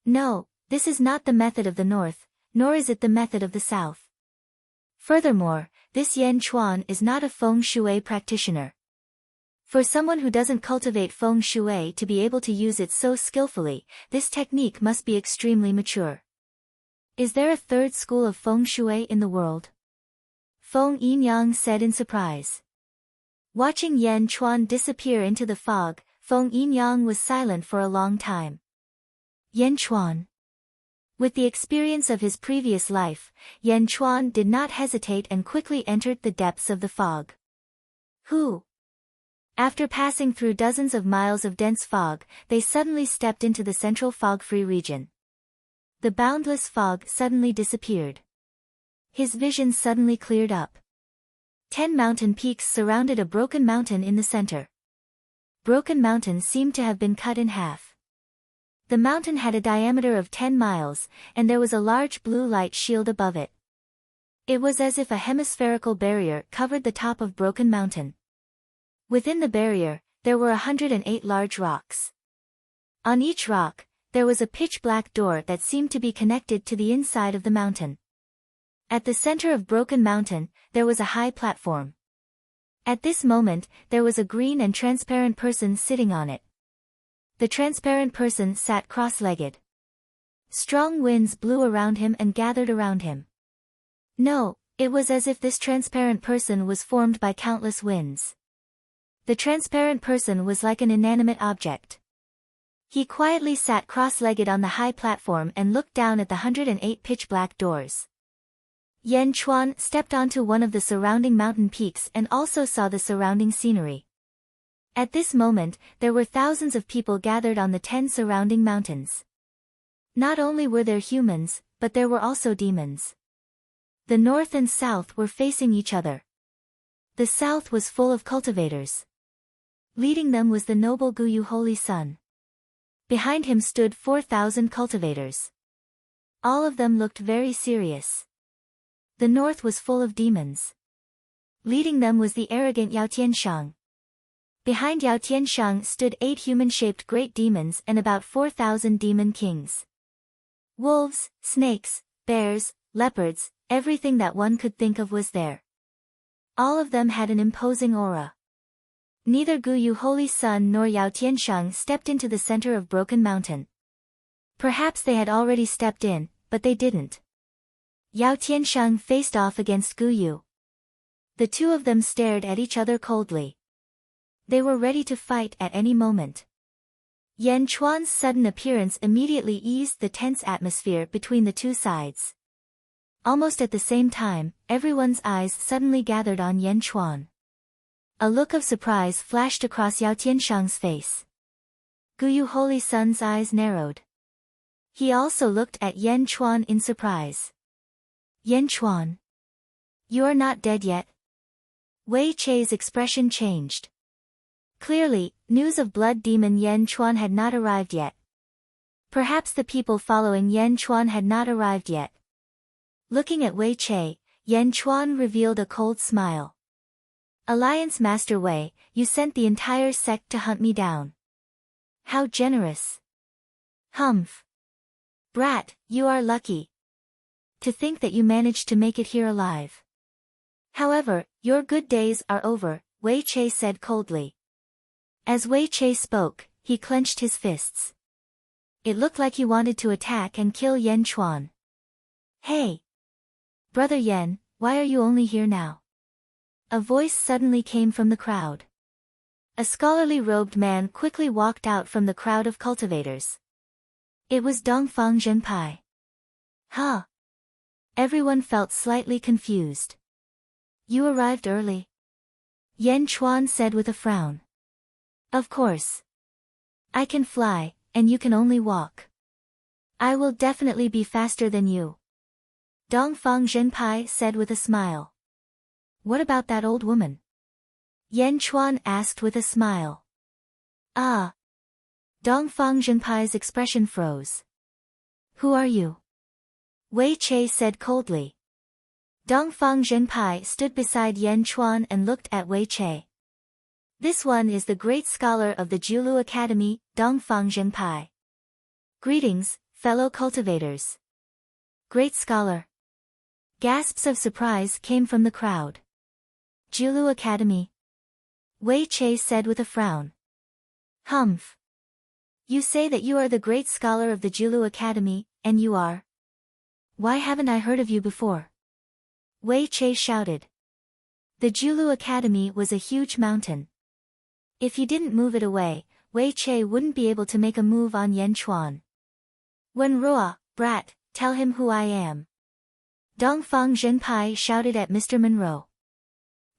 No, this is not the method of the north, nor is it the method of the south. Furthermore, this Yan Chuan is not a feng shui practitioner. For someone who doesn't cultivate feng shui to be able to use it so skillfully, this technique must be extremely mature. Is there a third school of feng shui in the world? Feng Yinyang said in surprise. Watching Yan Chuan disappear into the fog, Feng Yinyang was silent for a long time. Yan Chuan. With the experience of his previous life, Yan Chuan did not hesitate and quickly entered the depths of the fog. Who? After passing through dozens of miles of dense fog, they suddenly stepped into the central fog-free region. The boundless fog suddenly disappeared. His vision suddenly cleared up. 10 mountain peaks surrounded a broken mountain in the center. Broken Mountain seemed to have been cut in half. The mountain had a diameter of 10 miles, and there was a large blue light shield above it. It was as if a hemispherical barrier covered the top of Broken Mountain. Within the barrier, there were 108 large rocks. On each rock, there was a pitch-black door that seemed to be connected to the inside of the mountain. At the center of Broken Mountain, there was a high platform. At this moment, there was a green and transparent person sitting on it. The transparent person sat cross-legged. Strong winds blew around him and gathered around him. No, it was as if this transparent person was formed by countless winds. The transparent person was like an inanimate object. He quietly sat cross-legged on the high platform and looked down at the 108 pitch-black doors. Yan Chuan stepped onto one of the surrounding mountain peaks and also saw the surrounding scenery. At this moment, there were thousands of people gathered on the 10 surrounding mountains. Not only were there humans, but there were also demons. The north and south were facing each other. The south was full of cultivators. Leading them was the noble Guyu Holy Sun. Behind him stood 4,000 cultivators. All of them looked very serious. The north was full of demons. Leading them was the arrogant Yao Tianshang. Behind Yao Tianshang stood 8 human-shaped great demons and about 4,000 demon kings. Wolves, snakes, bears, leopards, everything that one could think of was there. All of them had an imposing aura. Neither Guyu Holy Sun nor Yao Tianshang stepped into the center of Broken Mountain. Perhaps they had already stepped in, but they didn't. Yao Tianshang faced off against Guyu. The two of them stared at each other coldly. They were ready to fight at any moment. Yan Chuan's sudden appearance immediately eased the tense atmosphere between the two sides. Almost at the same time, everyone's eyes suddenly gathered on Yan Chuan. A look of surprise flashed across Yao Tianshang's face. Guyu Holy Sun's eyes narrowed. He also looked at Yan Chuan in surprise. Yan Chuan. You are not dead yet? Wei Chei's expression changed. Clearly, news of blood demon Yan Chuan had not arrived yet. Perhaps the people following Yan Chuan had not arrived yet. Looking at Wei Chei, Yan Chuan revealed a cold smile. Alliance Master Wei, you sent the entire sect to hunt me down. How generous. Humph. Brat, you are lucky. To think that you managed to make it here alive. However, your good days are over, Wei Chei said coldly. As Wei Chei spoke, he clenched his fists. It looked like he wanted to attack and kill Yan Chuan. Hey! Brother Yan, why are you only here now? A voice suddenly came from the crowd. A scholarly robed man quickly walked out from the crowd of cultivators. It was Dongfang Zhenpai. Huh? Everyone felt slightly confused. You arrived early? Yan Chuan said with a frown. Of course. I can fly, and you can only walk. I will definitely be faster than you. Dongfang Zhenpai said with a smile. What about that old woman? Yan Chuan asked with a smile. Ah. Dongfang Zhenpai's expression froze. Who are you? Wei Chei said coldly. Dongfang Zhenpai stood beside Yan Chuan and looked at Wei Chei. This one is the great scholar of the Jiulu Academy, Dongfang Zhenpai. Greetings, fellow cultivators. Great scholar. Gasps of surprise came from the crowd. Jiulu Academy. Wei Chei said with a frown. Humph. You say that you are the great scholar of the Jiulu Academy, and you are? Why haven't I heard of you before? Wei Chei shouted. The Jiulu Academy was a huge mountain. If he didn't move it away, Wei Chei wouldn't be able to make a move on Yan Chuan. When Roa, brat, tell him who I am. Dongfang Zhenpai shouted at Mr. Monroe.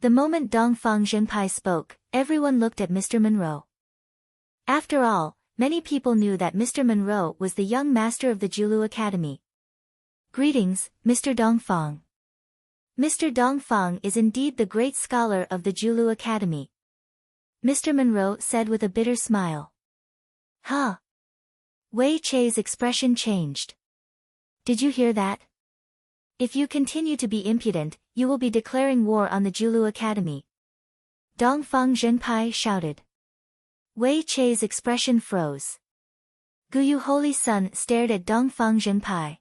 The moment Dongfang Zhenpai spoke, everyone looked at Mr. Monroe. After all, many people knew that Mr. Monroe was the young master of the Jiulu Academy. Greetings, Mr. Dongfang. Mr. Dongfang is indeed the great scholar of the Jiulu Academy. Mr. Monroe said with a bitter smile. Huh? Wei Chei's expression changed. Did you hear that? If you continue to be impudent, you will be declaring war on the Jiulu Academy. Dongfang Zhenpai shouted. Wei Chei's expression froze. Guyu Holy Sun stared at Dongfang Zhenpai.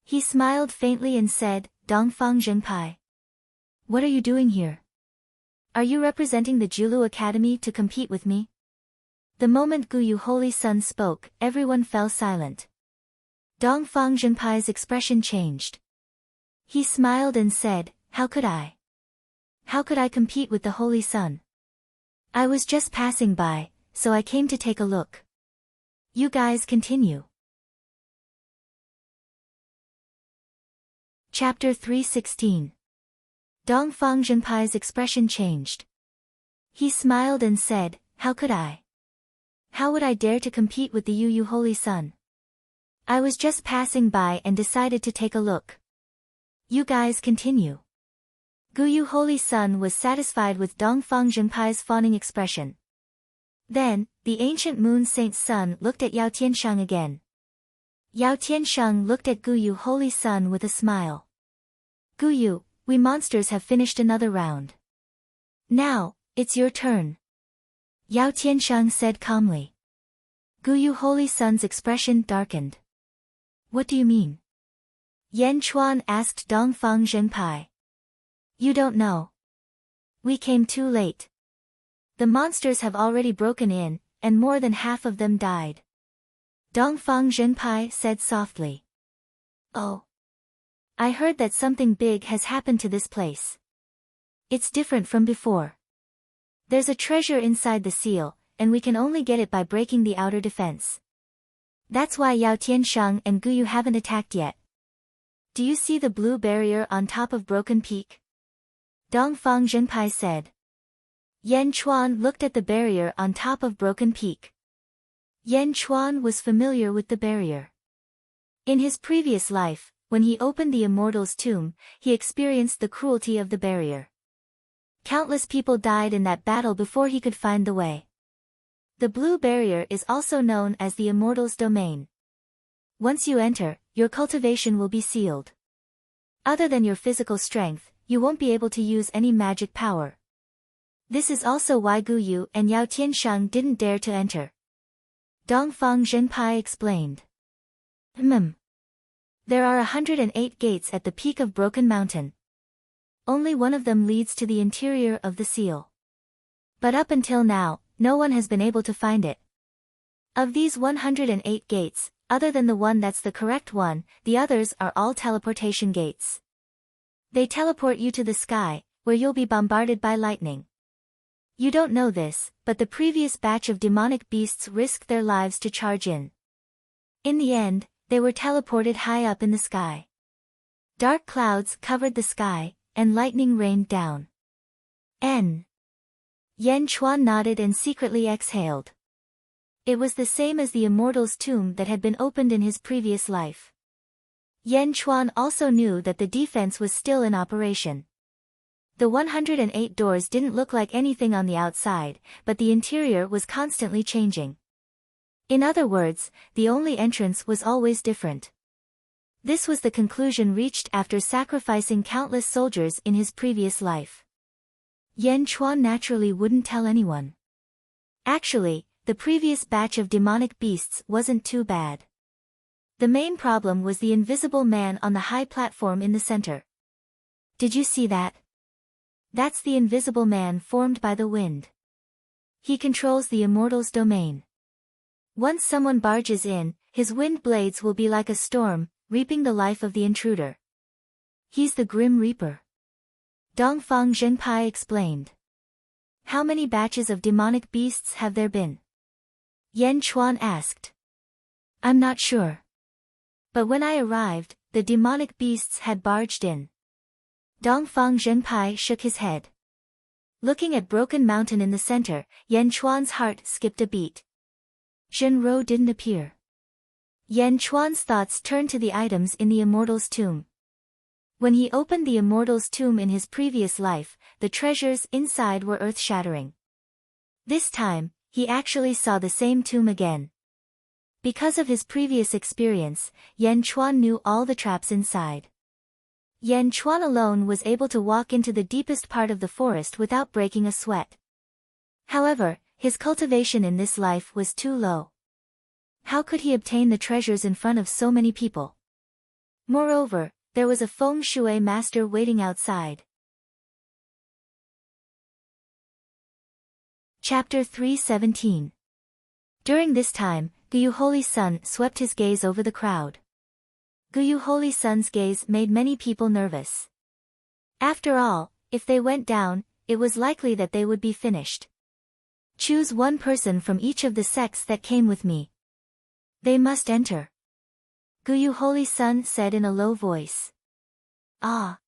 He smiled faintly and said, Dongfang Zhenpai. What are you doing here? Are you representing the Jiulu Academy to compete with me? The moment Guyu Holy Sun spoke, everyone fell silent. Dongfang Zhenpai's expression changed. He smiled and said, How could I? How could I compete with the Holy Sun? I was just passing by, so I came to take a look. You guys continue. Chapter 316. Dongfang Zhenpai's expression changed. He smiled and said, How could I? How would I dare to compete with the Yu Holy Sun? I was just passing by and decided to take a look. You guys continue. Guyu Holy Sun was satisfied with Dongfang Zhenpai's fawning expression. Then, the ancient moon Saint Sun looked at Yao Tiansheng again. Yao Tiansheng looked at Guyu Holy Sun with a smile. Guyu, we monsters have finished another round. Now, it's your turn. Yao Tiansheng said calmly. Guyu Holy Sun's expression darkened. What do you mean? Yan Chuan asked Dongfang Zhenpai. You don't know. We came too late. The monsters have already broken in, and more than half of them died. Dongfang Zhenpai said softly. Oh. I heard that something big has happened to this place. It's different from before. There's a treasure inside the seal, and we can only get it by breaking the outer defense. That's why Yao Tiansheng and Guyu haven't attacked yet. Do you see the blue barrier on top of Broken Peak? Dongfang Zhenpai said. Yan Chuan looked at the barrier on top of Broken Peak. Yan Chuan was familiar with the barrier. In his previous life, when he opened the Immortal's tomb, he experienced the cruelty of the barrier. Countless people died in that battle before he could find the way. The blue barrier is also known as the Immortal's domain. Once you enter, your cultivation will be sealed. Other than your physical strength, you won't be able to use any magic power. This is also why Guyu and Yao Tiansheng didn't dare to enter. Dongfang Zhenpai explained. There are 108 gates at the peak of Broken Mountain. Only one of them leads to the interior of the seal. But up until now, no one has been able to find it. Of these 108 gates, other than the one that's the correct one, the others are all teleportation gates. They teleport you to the sky, where you'll be bombarded by lightning. You don't know this, but the previous batch of demonic beasts risked their lives to charge in. In the end, they were teleported high up in the sky. Dark clouds covered the sky, and lightning rained down. Yan Chuan nodded and secretly exhaled. It was the same as the Immortal's tomb that had been opened in his previous life. Yan Chuan also knew that the defense was still in operation. The 108 doors didn't look like anything on the outside, but the interior was constantly changing. In other words, the only entrance was always different. This was the conclusion reached after sacrificing countless soldiers in his previous life. Yan Chuan naturally wouldn't tell anyone. Actually, the previous batch of demonic beasts wasn't too bad. The main problem was the invisible man on the high platform in the center. Did you see that? That's the invisible man formed by the wind. He controls the Immortal's domain. Once someone barges in, his wind blades will be like a storm, reaping the life of the intruder. He's the Grim Reaper. Dongfang Zhenpai explained. How many batches of demonic beasts have there been? Yan Chuan asked. I'm not sure. But when I arrived, the demonic beasts had barged in. Dongfang Zhenpai shook his head. Looking at Broken Mountain in the center, Yan Chuan's heart skipped a beat. Zhenrou didn't appear. Yan Chuan's thoughts turned to the items in the Immortal's tomb. When he opened the Immortal's tomb in his previous life, the treasures inside were earth-shattering. This time, he actually saw the same tomb again. Because of his previous experience, Yan Chuan knew all the traps inside. Yan Chuan alone was able to walk into the deepest part of the forest without breaking a sweat. However, his cultivation in this life was too low. How could he obtain the treasures in front of so many people? Moreover, there was a feng shui master waiting outside. Chapter 317. During this time, Guyu Holy Sun swept his gaze over the crowd. Guyu Holy Sun's gaze made many people nervous. After all, if they went down, it was likely that they would be finished. Choose one person from each of the sects that came with me. They must enter. Guyu Holy Sun said in a low voice. Ah!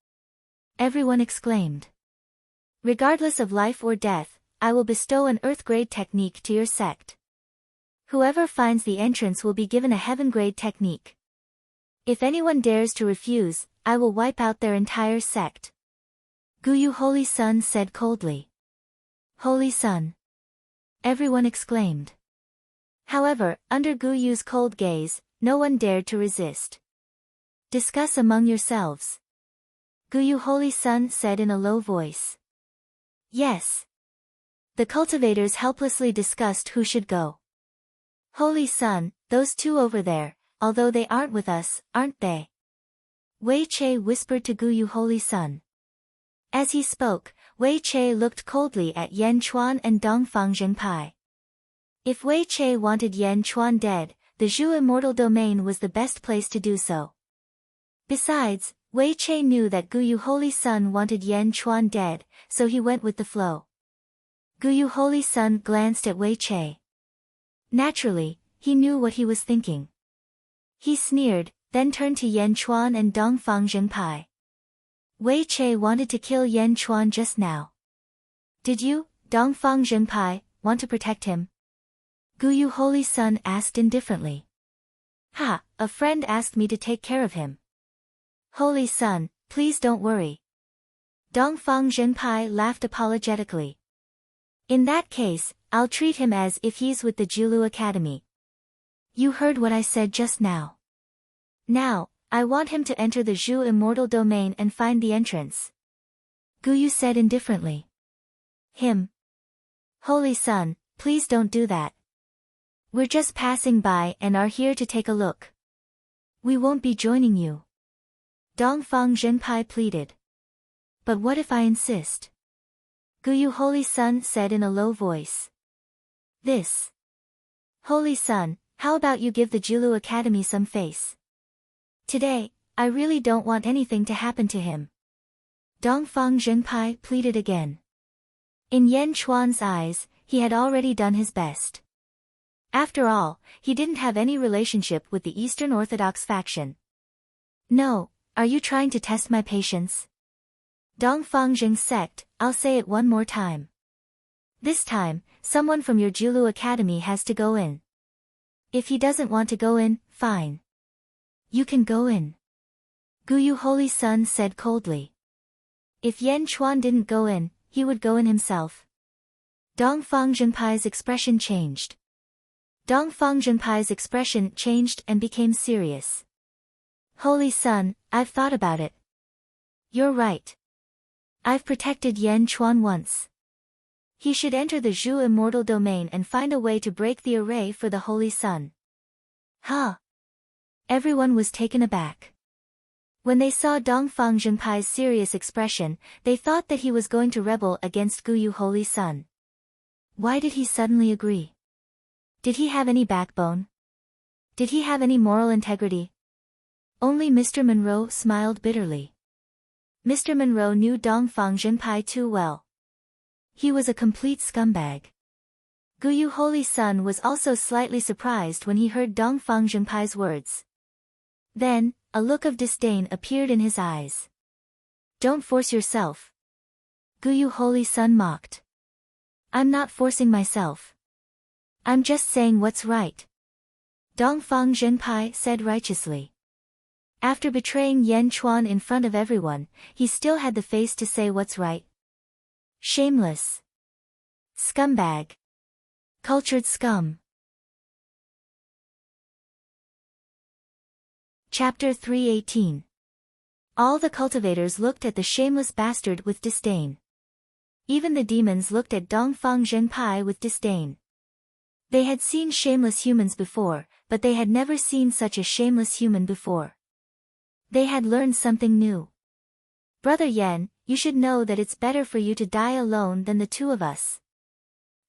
Everyone exclaimed. Regardless of life or death, I will bestow an earth-grade technique to your sect. Whoever finds the entrance will be given a heaven-grade technique. If anyone dares to refuse, I will wipe out their entire sect. Guyu Holy Sun said coldly. Holy Sun! Everyone exclaimed. However, under Guyu's cold gaze, no one dared to resist. Discuss among yourselves. Guyu Holy Sun said in a low voice. Yes. The cultivators helplessly discussed who should go. Holy Sun, those two over there, although they aren't with us, aren't they? Wei Che whispered to Guyu Holy Sun. As he spoke, Wei Che looked coldly at Yan Chuan and Dongfang Zhengpai. If Wei Che wanted Yan Chuan dead, the Zhu Immortal domain was the best place to do so. Besides, Wei Che knew that Guyu Holy Sun wanted Yan Chuan dead, so he went with the flow. Guyu Holy Sun glanced at Wei Che. Naturally, he knew what he was thinking. He sneered, then turned to Yan Chuan and Dongfang Zhengpai. Wei Che wanted to kill Yan Chuan just now. Did you, Dongfang Zhengpai, want to protect him? Guyu Holy Sun asked indifferently. Ha, a friend asked me to take care of him. Holy Sun, please don't worry. Dongfang Zhengpai laughed apologetically. In that case, I'll treat him as if he's with the Jiulu Academy. You heard what I said just now. Now, I want him to enter the Zhu Immortal domain and find the entrance. Guyu said indifferently. Him. Holy Sun, please don't do that. We're just passing by and are here to take a look. We won't be joining you. Dongfang Zhengpai pleaded. But what if I insist? Guyu Holy Sun said in a low voice. This. Holy Sun, how about you give the Jiulu Academy some face? Today, I really don't want anything to happen to him. Dongfang Zhengpai pleaded again. In Yan Chuan's eyes, he had already done his best. After all, he didn't have any relationship with the Eastern Orthodox faction. No, are you trying to test my patience? Dongfang Zheng sect, I'll say it one more time. This time, someone from your Jiulu Academy has to go in. If he doesn't want to go in, fine. You can go in. Guyu Holy Sun said coldly. If Yan Chuan didn't go in, he would go in himself. Dongfang Zhengpai's expression changed. Dongfang Zhengpai's expression changed and became serious. Holy Sun, I've thought about it. You're right. I've protected Yan Chuan once. He should enter the Zhu Immortal domain and find a way to break the array for the Holy Sun. Huh? Everyone was taken aback. When they saw Dongfang Zhengpai's serious expression, they thought that he was going to rebel against Guyu Holy Sun. Why did he suddenly agree? Did he have any backbone? Did he have any moral integrity? Only Mr. Monroe smiled bitterly. Mr. Monroe knew Dongfang Zhengpai too well. He was a complete scumbag. Guyu Holy Sun was also slightly surprised when he heard Dongfang Zhengpai's words. Then, a look of disdain appeared in his eyes. Don't force yourself. Guyu Holy Sun mocked. I'm not forcing myself. I'm just saying what's right. Dongfang Zhengpai said righteously. After betraying Yan Chuan in front of everyone, he still had the face to say what's right. Shameless. Scumbag. Cultured scum. Chapter 318. All the cultivators looked at the shameless bastard with disdain. Even the demons looked at Dongfang Zhengpai with disdain. They had seen shameless humans before, but they had never seen such a shameless human before. They had learned something new. Brother Yan, you should know that it's better for you to die alone than the two of us.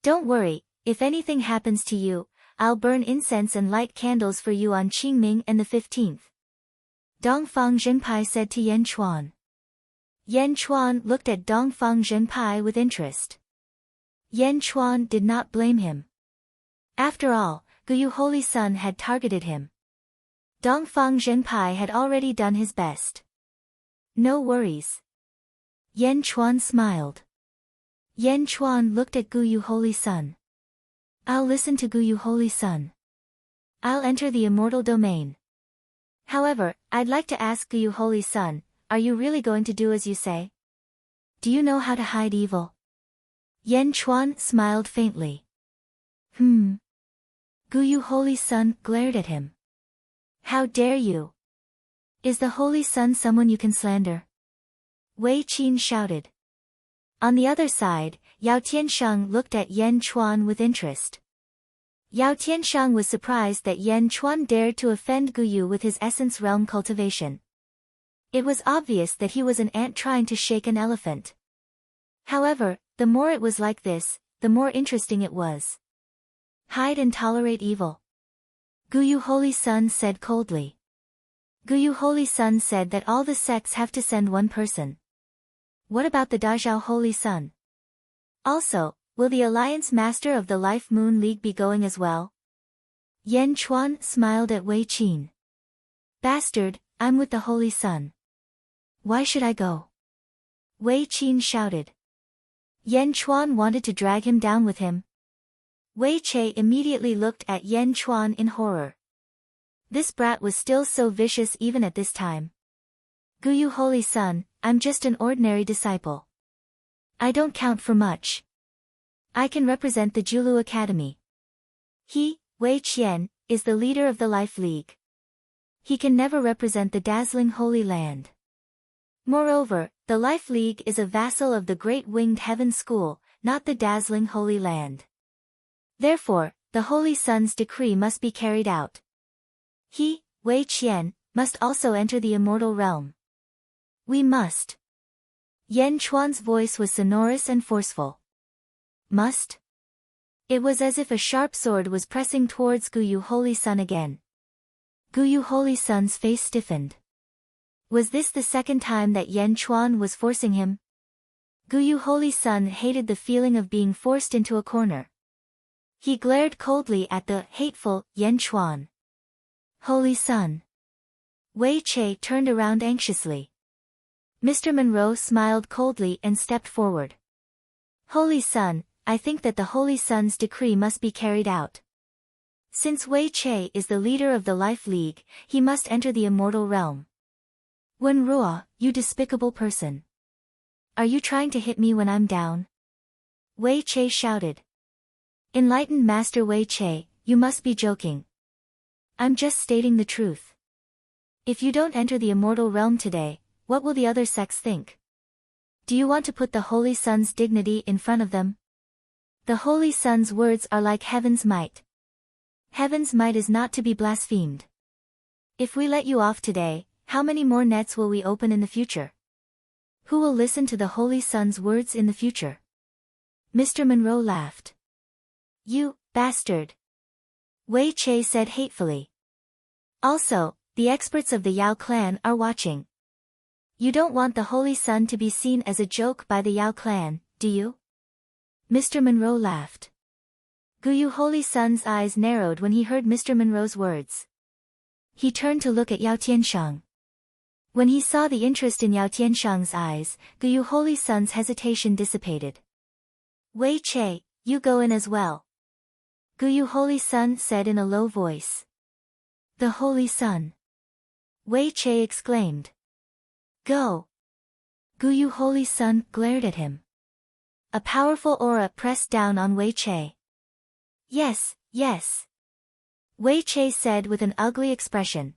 Don't worry, if anything happens to you, I'll burn incense and light candles for you on Qingming and the 15th. Dongfang Zhengpai said to Yan Chuan. Yan Chuan looked at Dongfang Zhengpai with interest. Yan Chuan did not blame him. After all, Guyu Holy Sun had targeted him. Dongfang Zhengpai had already done his best. No worries. Yan Chuan smiled. Yan Chuan looked at Guyu Holy Sun. I'll listen to Guyu Holy Sun. I'll enter the immortal domain. However, I'd like to ask Guyu Holy Sun, are you really going to do as you say? Do you know how to hide evil? Yan Chuan smiled faintly. Guyu Holy Sun glared at him. How dare you? Is the Holy Sun someone you can slander? Wei Qin shouted. On the other side, Yao Tiansheng looked at Yan Chuan with interest. Yao Tiansheng was surprised that Yan Chuan dared to offend Guyu with his essence realm cultivation. It was obvious that he was an ant trying to shake an elephant. However, the more it was like this, the more interesting it was. Hide and tolerate evil. Guyu Holy Sun said coldly. Guyu Holy Sun said that all the sects have to send one person. What about the Dazhao Holy Sun? Also, will the Alliance Master of the Life Moon League be going as well? Yan Chuan smiled at Wei Qin. Bastard, I'm with the Holy Sun. Why should I go? Wei Qin shouted. Yan Chuan wanted to drag him down with him. Wei Che immediately looked at Yan Chuan in horror. This brat was still so vicious even at this time. Guyu Holy Sun, I'm just an ordinary disciple. I don't count for much. I can represent the Julu Academy. He, Wei Qian, is the leader of the Life League. He can never represent the dazzling Holy Land. Moreover, the Life League is a vassal of the Great Winged Heaven School, not the dazzling Holy Land. Therefore, the Holy Sun's decree must be carried out. He, Wei Qian, must also enter the immortal realm. We must. Yan Chuan's voice was sonorous and forceful. Must? It was as if a sharp sword was pressing towards Guyu Holy Sun again. Guyu Holy Sun's face stiffened. Was this the second time that Yan Chuan was forcing him? Guyu Holy Sun hated the feeling of being forced into a corner. He glared coldly at the hateful Yan Chuan. Holy Sun. Wei Che turned around anxiously. Mr. Monroe smiled coldly and stepped forward. Holy Sun, I think that the Holy Sun's decree must be carried out. Since Wei Che is the leader of the Life League, he must enter the immortal realm. Wen Ruo, you despicable person. Are you trying to hit me when I'm down? Wei Che shouted. Enlightened Master Wei Che, you must be joking. I'm just stating the truth. If you don't enter the immortal realm today, what will the other sects think? Do you want to put the Holy Sun's dignity in front of them? The Holy Sun's words are like heaven's might. Heaven's might is not to be blasphemed. If we let you off today, how many more nets will we open in the future? Who will listen to the Holy Sun's words in the future? Mr. Monroe laughed. You, bastard. Wei Che said hatefully. Also, the experts of the Yao clan are watching. You don't want the Holy Sun to be seen as a joke by the Yao clan, do you? Mr. Monroe laughed. Guyu Holy Sun's eyes narrowed when he heard Mr. Monroe's words. He turned to look at Yao Tiansheng. When he saw the interest in Yao Tiansheng's eyes, Guyu Holy Sun's hesitation dissipated. Wei Che, you go in as well. Guyu Holy Sun said in a low voice. The Holy Sun. Wei Che exclaimed. Go. Guyu Holy Sun glared at him. A powerful aura pressed down on Wei Che. Yes, yes. Wei Che said with an ugly expression.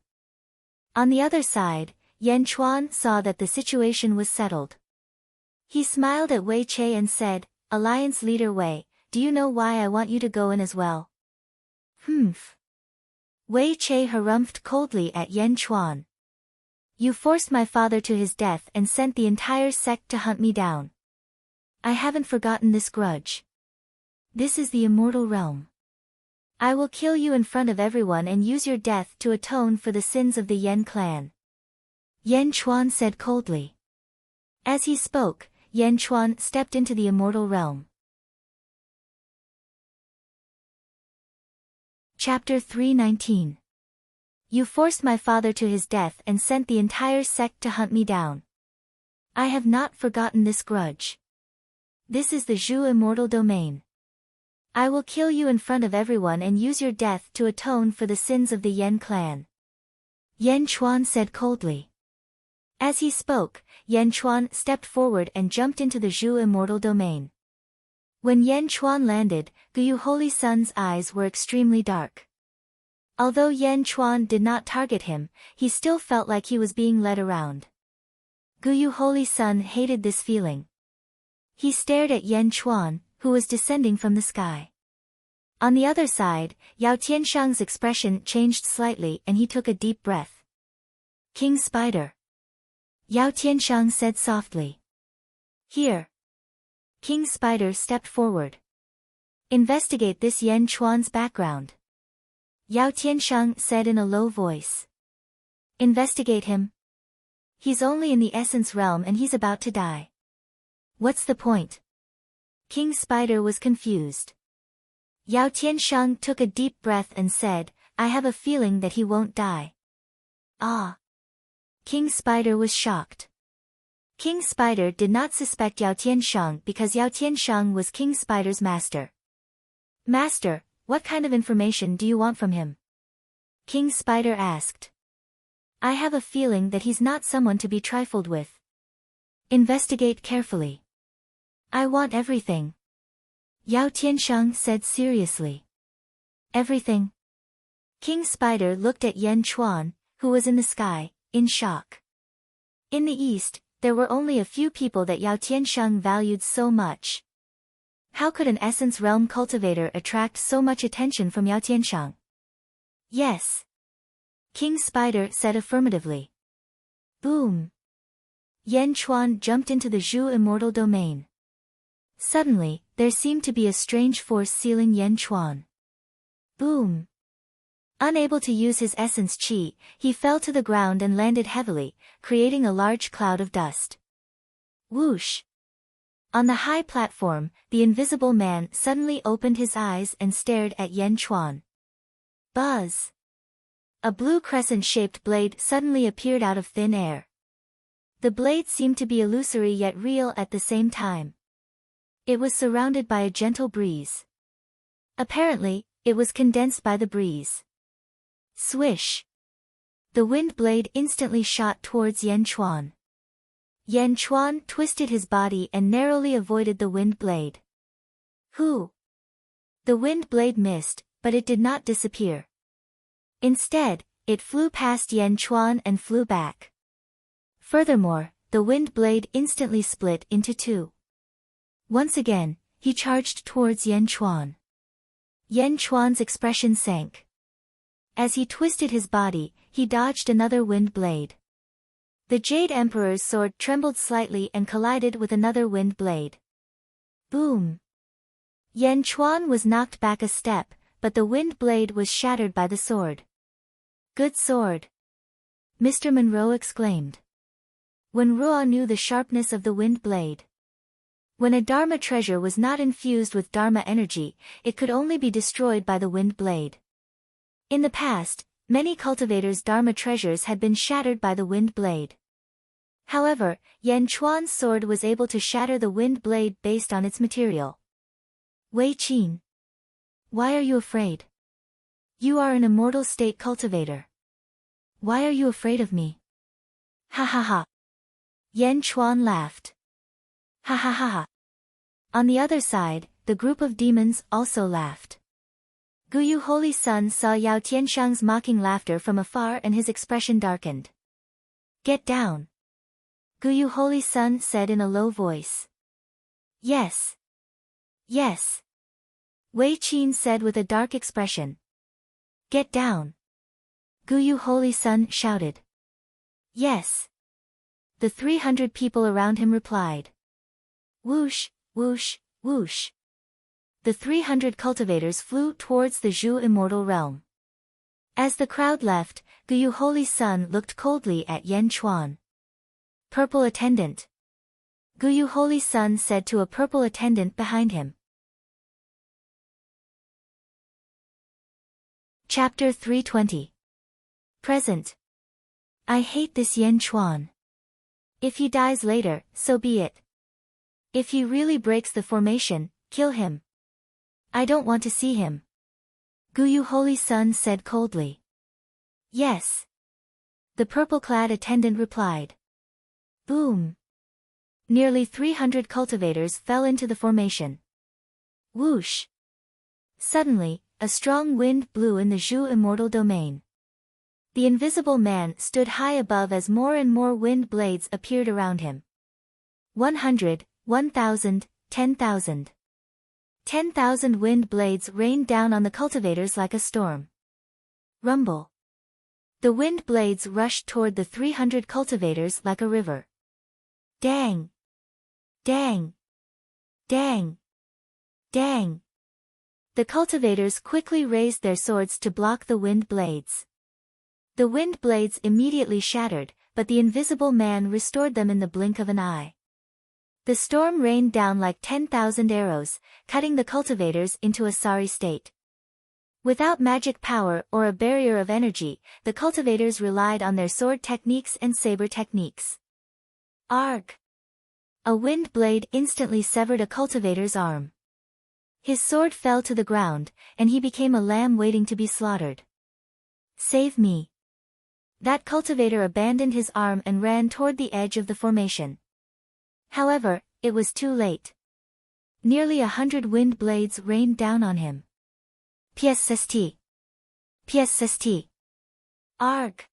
On the other side, Yan Chuan saw that the situation was settled. He smiled at Wei Che and said, Alliance Leader Wei, do you know why I want you to go in as well? Humph. Wei Che harumphed coldly at Yan Chuan. You forced my father to his death and sent the entire sect to hunt me down. I haven't forgotten this grudge. This is the immortal realm. I will kill you in front of everyone and use your death to atone for the sins of the Yan clan. Yan Chuan said coldly. As he spoke, Yan Chuan stepped into the immortal realm. Chapter 319. You forced my father to his death and sent the entire sect to hunt me down. I have not forgotten this grudge. This is the Zhu immortal domain. I will kill you in front of everyone and use your death to atone for the sins of the Yan clan. Yan Chuan said coldly. As he spoke, Yan Chuan stepped forward and jumped into the Zhu Immortal domain. When Yan Chuan landed, Guyu Holy Sun's eyes were extremely dark. Although Yan Chuan did not target him, he still felt like he was being led around. Guyu Holy Sun hated this feeling. He stared at Yan Chuan, who was descending from the sky. On the other side, Yao Tianshang's expression changed slightly and he took a deep breath. King Spider. Yao Tianshang said softly. Here. King Spider stepped forward. Investigate this Yan Chuan's background. Yao Tianshang said in a low voice. Investigate him? He's only in the essence realm and he's about to die. What's the point? King Spider was confused. Yao Tianshang took a deep breath and said, I have a feeling that he won't die. Ah. King Spider was shocked. King Spider did not suspect Yao Tianshang because Yao Tianshang was King Spider's master. Master, what kind of information do you want from him? King Spider asked. I have a feeling that he's not someone to be trifled with. Investigate carefully. I want everything. Yao Tianshang said seriously. Everything? King Spider looked at Yan Chuan, who was in the sky, in shock. In the east, there were only a few people that Yao Tianshang valued so much. How could an essence realm cultivator attract so much attention from Yao Tianshang? Yes. King Spider said affirmatively. Boom. Yan Chuan jumped into the Zhu Immortal domain. Suddenly, there seemed to be a strange force sealing Yan Chuan. Boom. Unable to use his essence qi, he fell to the ground and landed heavily, creating a large cloud of dust. Whoosh. On the high platform, the invisible man suddenly opened his eyes and stared at Yan Chuan. Buzz. A blue crescent-shaped blade suddenly appeared out of thin air. The blade seemed to be illusory yet real at the same time. It was surrounded by a gentle breeze. Apparently, it was condensed by the breeze. Swish. The wind blade instantly shot towards Yan Chuan. Yan Chuan twisted his body and narrowly avoided the wind blade. Whoo! The wind blade missed, but it did not disappear. Instead, it flew past Yan Chuan and flew back. Furthermore, the wind blade instantly split into two. Once again, he charged towards Yan Chuan. Yan Chuan's expression sank. As he twisted his body, he dodged another wind blade. The Jade Emperor's sword trembled slightly and collided with another wind blade. Boom! Yan Chuan was knocked back a step, but the wind blade was shattered by the sword. Good sword! Mr. Monroe exclaimed. When Ruo knew the sharpness of the wind blade. When a Dharma treasure was not infused with Dharma energy, it could only be destroyed by the wind blade. In the past, many cultivators' Dharma treasures had been shattered by the wind blade. However, Yan Chuan's sword was able to shatter the wind blade based on its material. Wei Qin. Why are you afraid? You are an immortal state cultivator. Why are you afraid of me? Ha ha ha. Yan Chuan laughed. Ha ha ha ha. On the other side, the group of demons also laughed. Guyu Holy Sun saw Yao Tianshang's mocking laughter from afar and his expression darkened. Get down. Guyu Holy Sun said in a low voice. Yes. Yes. Wei Qin said with a dark expression. Get down. Guyu Holy Sun shouted. Yes. The 300 people around him replied. Whoosh, whoosh, whoosh. The 300 cultivators flew towards the Zhu Immortal realm. As the crowd left, Guyu Holy Sun looked coldly at Yan Chuan. Purple attendant. Guyu Holy Sun said to a purple attendant behind him. Chapter 320. Present. I hate this Yan Chuan. If he dies later, so be it. If he really breaks the formation, kill him. I don't want to see him. Guyu Holy Sun said coldly. Yes. The purple-clad attendant replied. Boom. Nearly 300 cultivators fell into the formation. Whoosh. Suddenly, a strong wind blew in the Zhu Immortal domain. The invisible man stood high above as more and more wind blades appeared around him. 100, 1,000, 10,000. 10,000 wind blades rained down on the cultivators like a storm. Rumble. The wind blades rushed toward the 300 cultivators like a river. Dang! Dang! Dang! Dang! The cultivators quickly raised their swords to block the wind blades. The wind blades immediately shattered, but the invisible man restored them in the blink of an eye. The storm rained down like 10,000 arrows, cutting the cultivators into a sorry state. Without magic power or a barrier of energy, the cultivators relied on their sword techniques and saber techniques. Arg! A wind blade instantly severed a cultivator's arm. His sword fell to the ground, and he became a lamb waiting to be slaughtered. Save me! That cultivator abandoned his arm and ran toward the edge of the formation. However, it was too late. Nearly 100 wind blades rained down on him. PSST. PSST. Arg!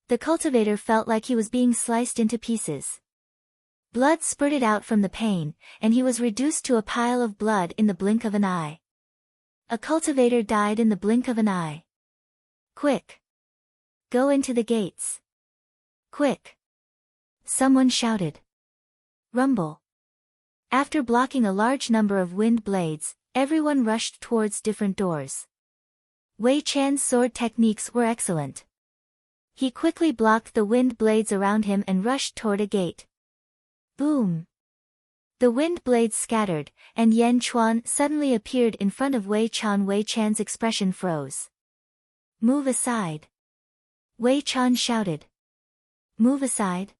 The cultivator felt like he was being sliced into pieces. Blood spurted out from the pain, and he was reduced to a pile of blood in the blink of an eye. A cultivator died in the blink of an eye. Quick! Go into the gates. Quick! Someone shouted. Rumble. After blocking a large number of wind blades, everyone rushed towards different doors. Wei Chan's sword techniques were excellent. He quickly blocked the wind blades around him and rushed toward a gate. Boom! The wind blades scattered, and Yan Chuan suddenly appeared in front of Wei Chan. Wei Chan's expression froze. Move aside. Wei Chan shouted. Move aside?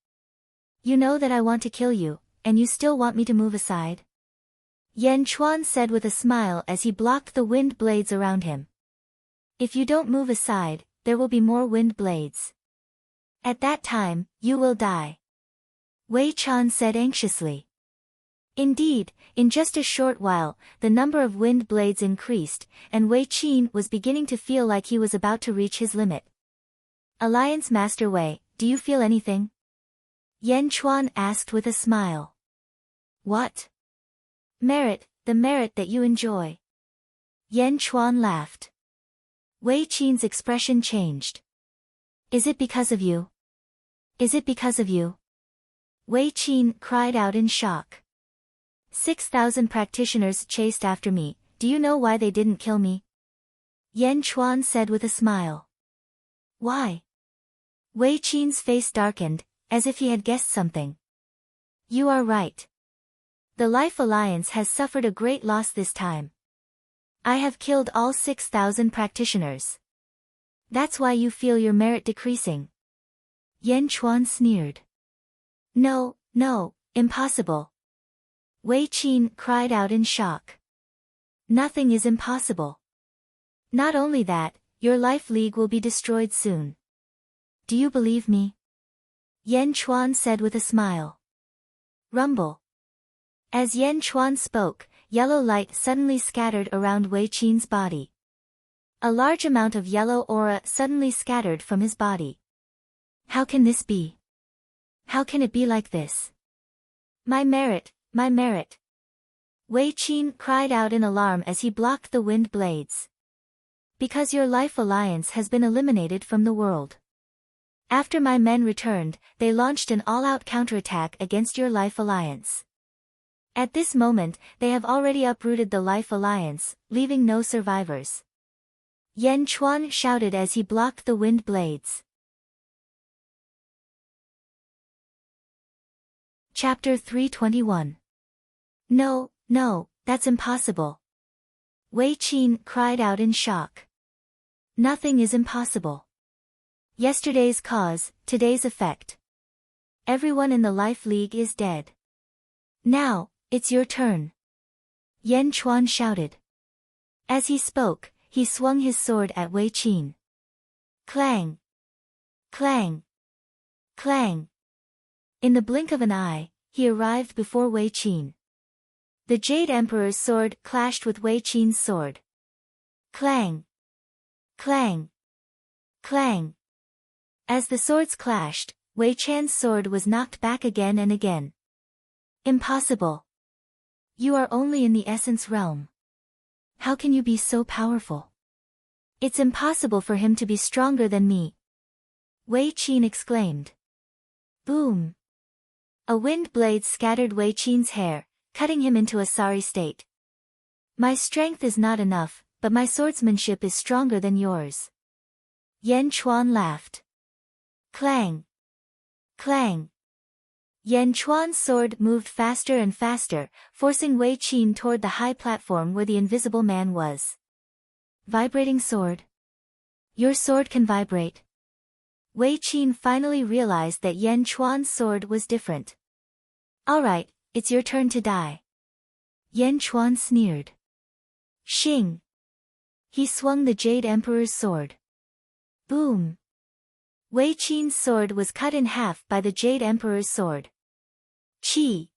You know that I want to kill you, and you still want me to move aside? Yan Chuan said with a smile as he blocked the wind blades around him. If you don't move aside, there will be more wind blades. At that time, you will die. Wei Chan said anxiously. Indeed, in just a short while, the number of wind blades increased, and Wei Qin was beginning to feel like he was about to reach his limit. Alliance Master Wei, do you feel anything? Yan Chuan asked with a smile. What? Merit, the merit that you enjoy. Yan Chuan laughed. Wei Qin's expression changed. Is it because of you? Is it because of you? Wei Qin cried out in shock. 6,000 practitioners chased after me, do you know why they didn't kill me? Yan Chuan said with a smile. Why? Wei Qin's face darkened, as if he had guessed something. You are right. The Life Alliance has suffered a great loss this time. I have killed all 6,000 practitioners. That's why you feel your merit decreasing. Yan Chuan sneered. No, no, impossible. Wei Qin cried out in shock. Nothing is impossible. Not only that, your life league will be destroyed soon. Do you believe me? Yan Chuan said with a smile. Rumble. As Yan Chuan spoke, yellow light suddenly scattered around Wei Qin's body. A large amount of yellow aura suddenly scattered from his body. How can this be? How can it be like this? My merit, my merit. Wei Qin cried out in alarm as he blocked the wind blades. Because your Life Alliance has been eliminated from the world. After my men returned, they launched an all-out counterattack against your Life Alliance. At this moment, they have already uprooted the Life Alliance, leaving no survivors. Yan Chuan shouted as he blocked the wind blades. Chapter 321. No, no, that's impossible. Wei Qin cried out in shock. Nothing is impossible. Yesterday's cause, today's effect. Everyone in the Life League is dead. Now, it's your turn. Yan Chuan shouted. As he spoke, he swung his sword at Wei Qin. Clang! Clang! Clang! In the blink of an eye, he arrived before Wei Qin. The Jade Emperor's sword clashed with Wei Qin's sword. Clang! Clang! Clang! As the swords clashed, Wei Chan's sword was knocked back again and again. Impossible! You are only in the essence realm. How can you be so powerful? It's impossible for him to be stronger than me. Wei Qin exclaimed. Boom! A wind blade scattered Wei Qin's hair, cutting him into a sorry state. My strength is not enough, but my swordsmanship is stronger than yours. Yan Chuan laughed. Clang! Clang! Yan Chuan's sword moved faster and faster, forcing Wei Qin toward the high platform where the invisible man was. Vibrating sword. Your sword can vibrate. Wei Qin finally realized that Yan Chuan's sword was different. Alright, it's your turn to die. Yan Chuan sneered. Xing! He swung the Jade Emperor's sword. Boom! Wei Qin's sword was cut in half by the Jade Emperor's sword. Chi!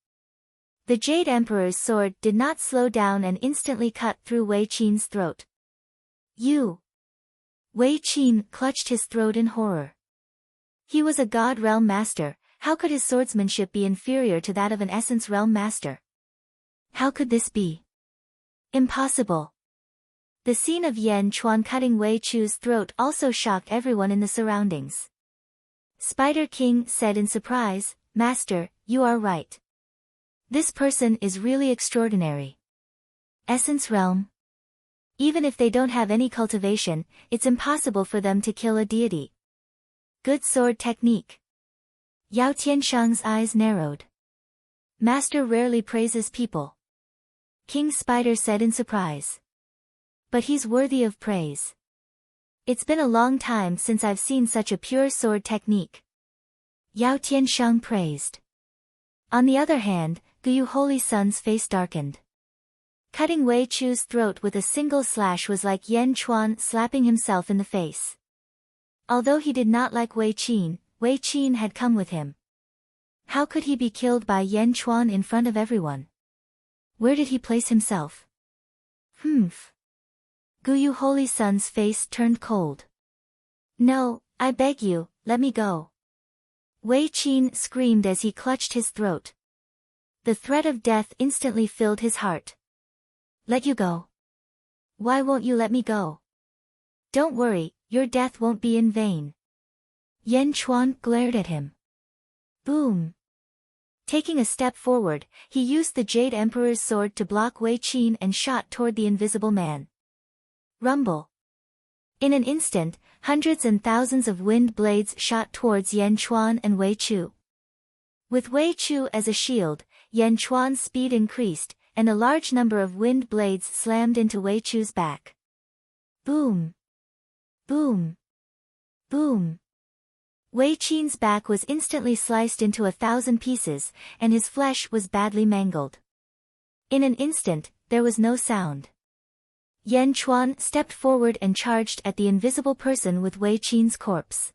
The Jade Emperor's sword did not slow down and instantly cut through Wei Qin's throat. You! Wei Qin clutched his throat in horror. He was a God Realm Master, how could his swordsmanship be inferior to that of an Essence Realm Master? How could this be? Impossible. The scene of Yan Chuan cutting Wei Chu's throat also shocked everyone in the surroundings. Spider King said in surprise, Master, you are right. This person is really extraordinary. Essence Realm. Even if they don't have any cultivation, it's impossible for them to kill a deity. Good sword technique. Yao Tianshang's eyes narrowed. Master rarely praises people. King Spider said in surprise. But he's worthy of praise. It's been a long time since I've seen such a pure sword technique. Yao Tianshang praised. On the other hand, Guyu Holy Sun's face darkened. Cutting Wei Chu's throat with a single slash was like Yan Chuan slapping himself in the face. Although he did not like Wei Qin had come with him. How could he be killed by Yan Chuan in front of everyone? Where did he place himself? Humph. Guyu Holy Sun's face turned cold. No, I beg you, let me go. Wei Qin screamed as he clutched his throat. The threat of death instantly filled his heart. Let you go? Why won't you let me go? Don't worry, your death won't be in vain. Yan Chuan glared at him. Boom! Taking a step forward, he used the Jade Emperor's sword to block Wei Qin and shot toward the invisible man. Rumble! In an instant, hundreds and thousands of wind blades shot towards Yan Chuan and Wei Chu. With Wei Chu as a shield, Yan Chuan's speed increased, and a large number of wind blades slammed into Wei Chu's back. Boom! Boom! Boom! Wei Qin's back was instantly sliced into 1,000 pieces, and his flesh was badly mangled. In an instant, there was no sound. Yan Chuan stepped forward and charged at the invisible person with Wei Qin's corpse.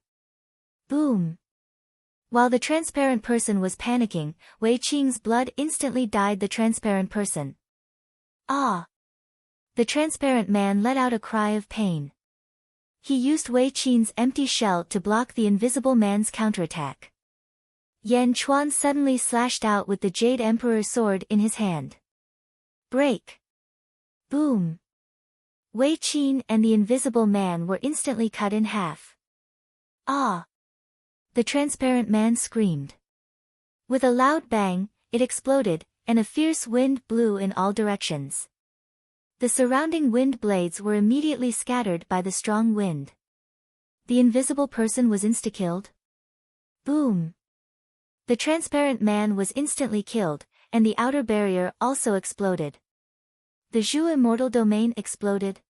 Boom! While the transparent person was panicking, Wei Qin's blood instantly dyed the transparent person. Ah! The transparent man let out a cry of pain. He used Wei Qin's empty shell to block the invisible man's counterattack. Yan Chuan suddenly slashed out with the Jade Emperor's sword in his hand. Break! Boom! Wei Qin and the invisible man were instantly cut in half. Ah! The transparent man screamed. With a loud bang, it exploded, and a fierce wind blew in all directions. The surrounding wind blades were immediately scattered by the strong wind. The invisible person was insta-killed. Boom! The transparent man was instantly killed, and the outer barrier also exploded. The Zhu Immortal domain exploded.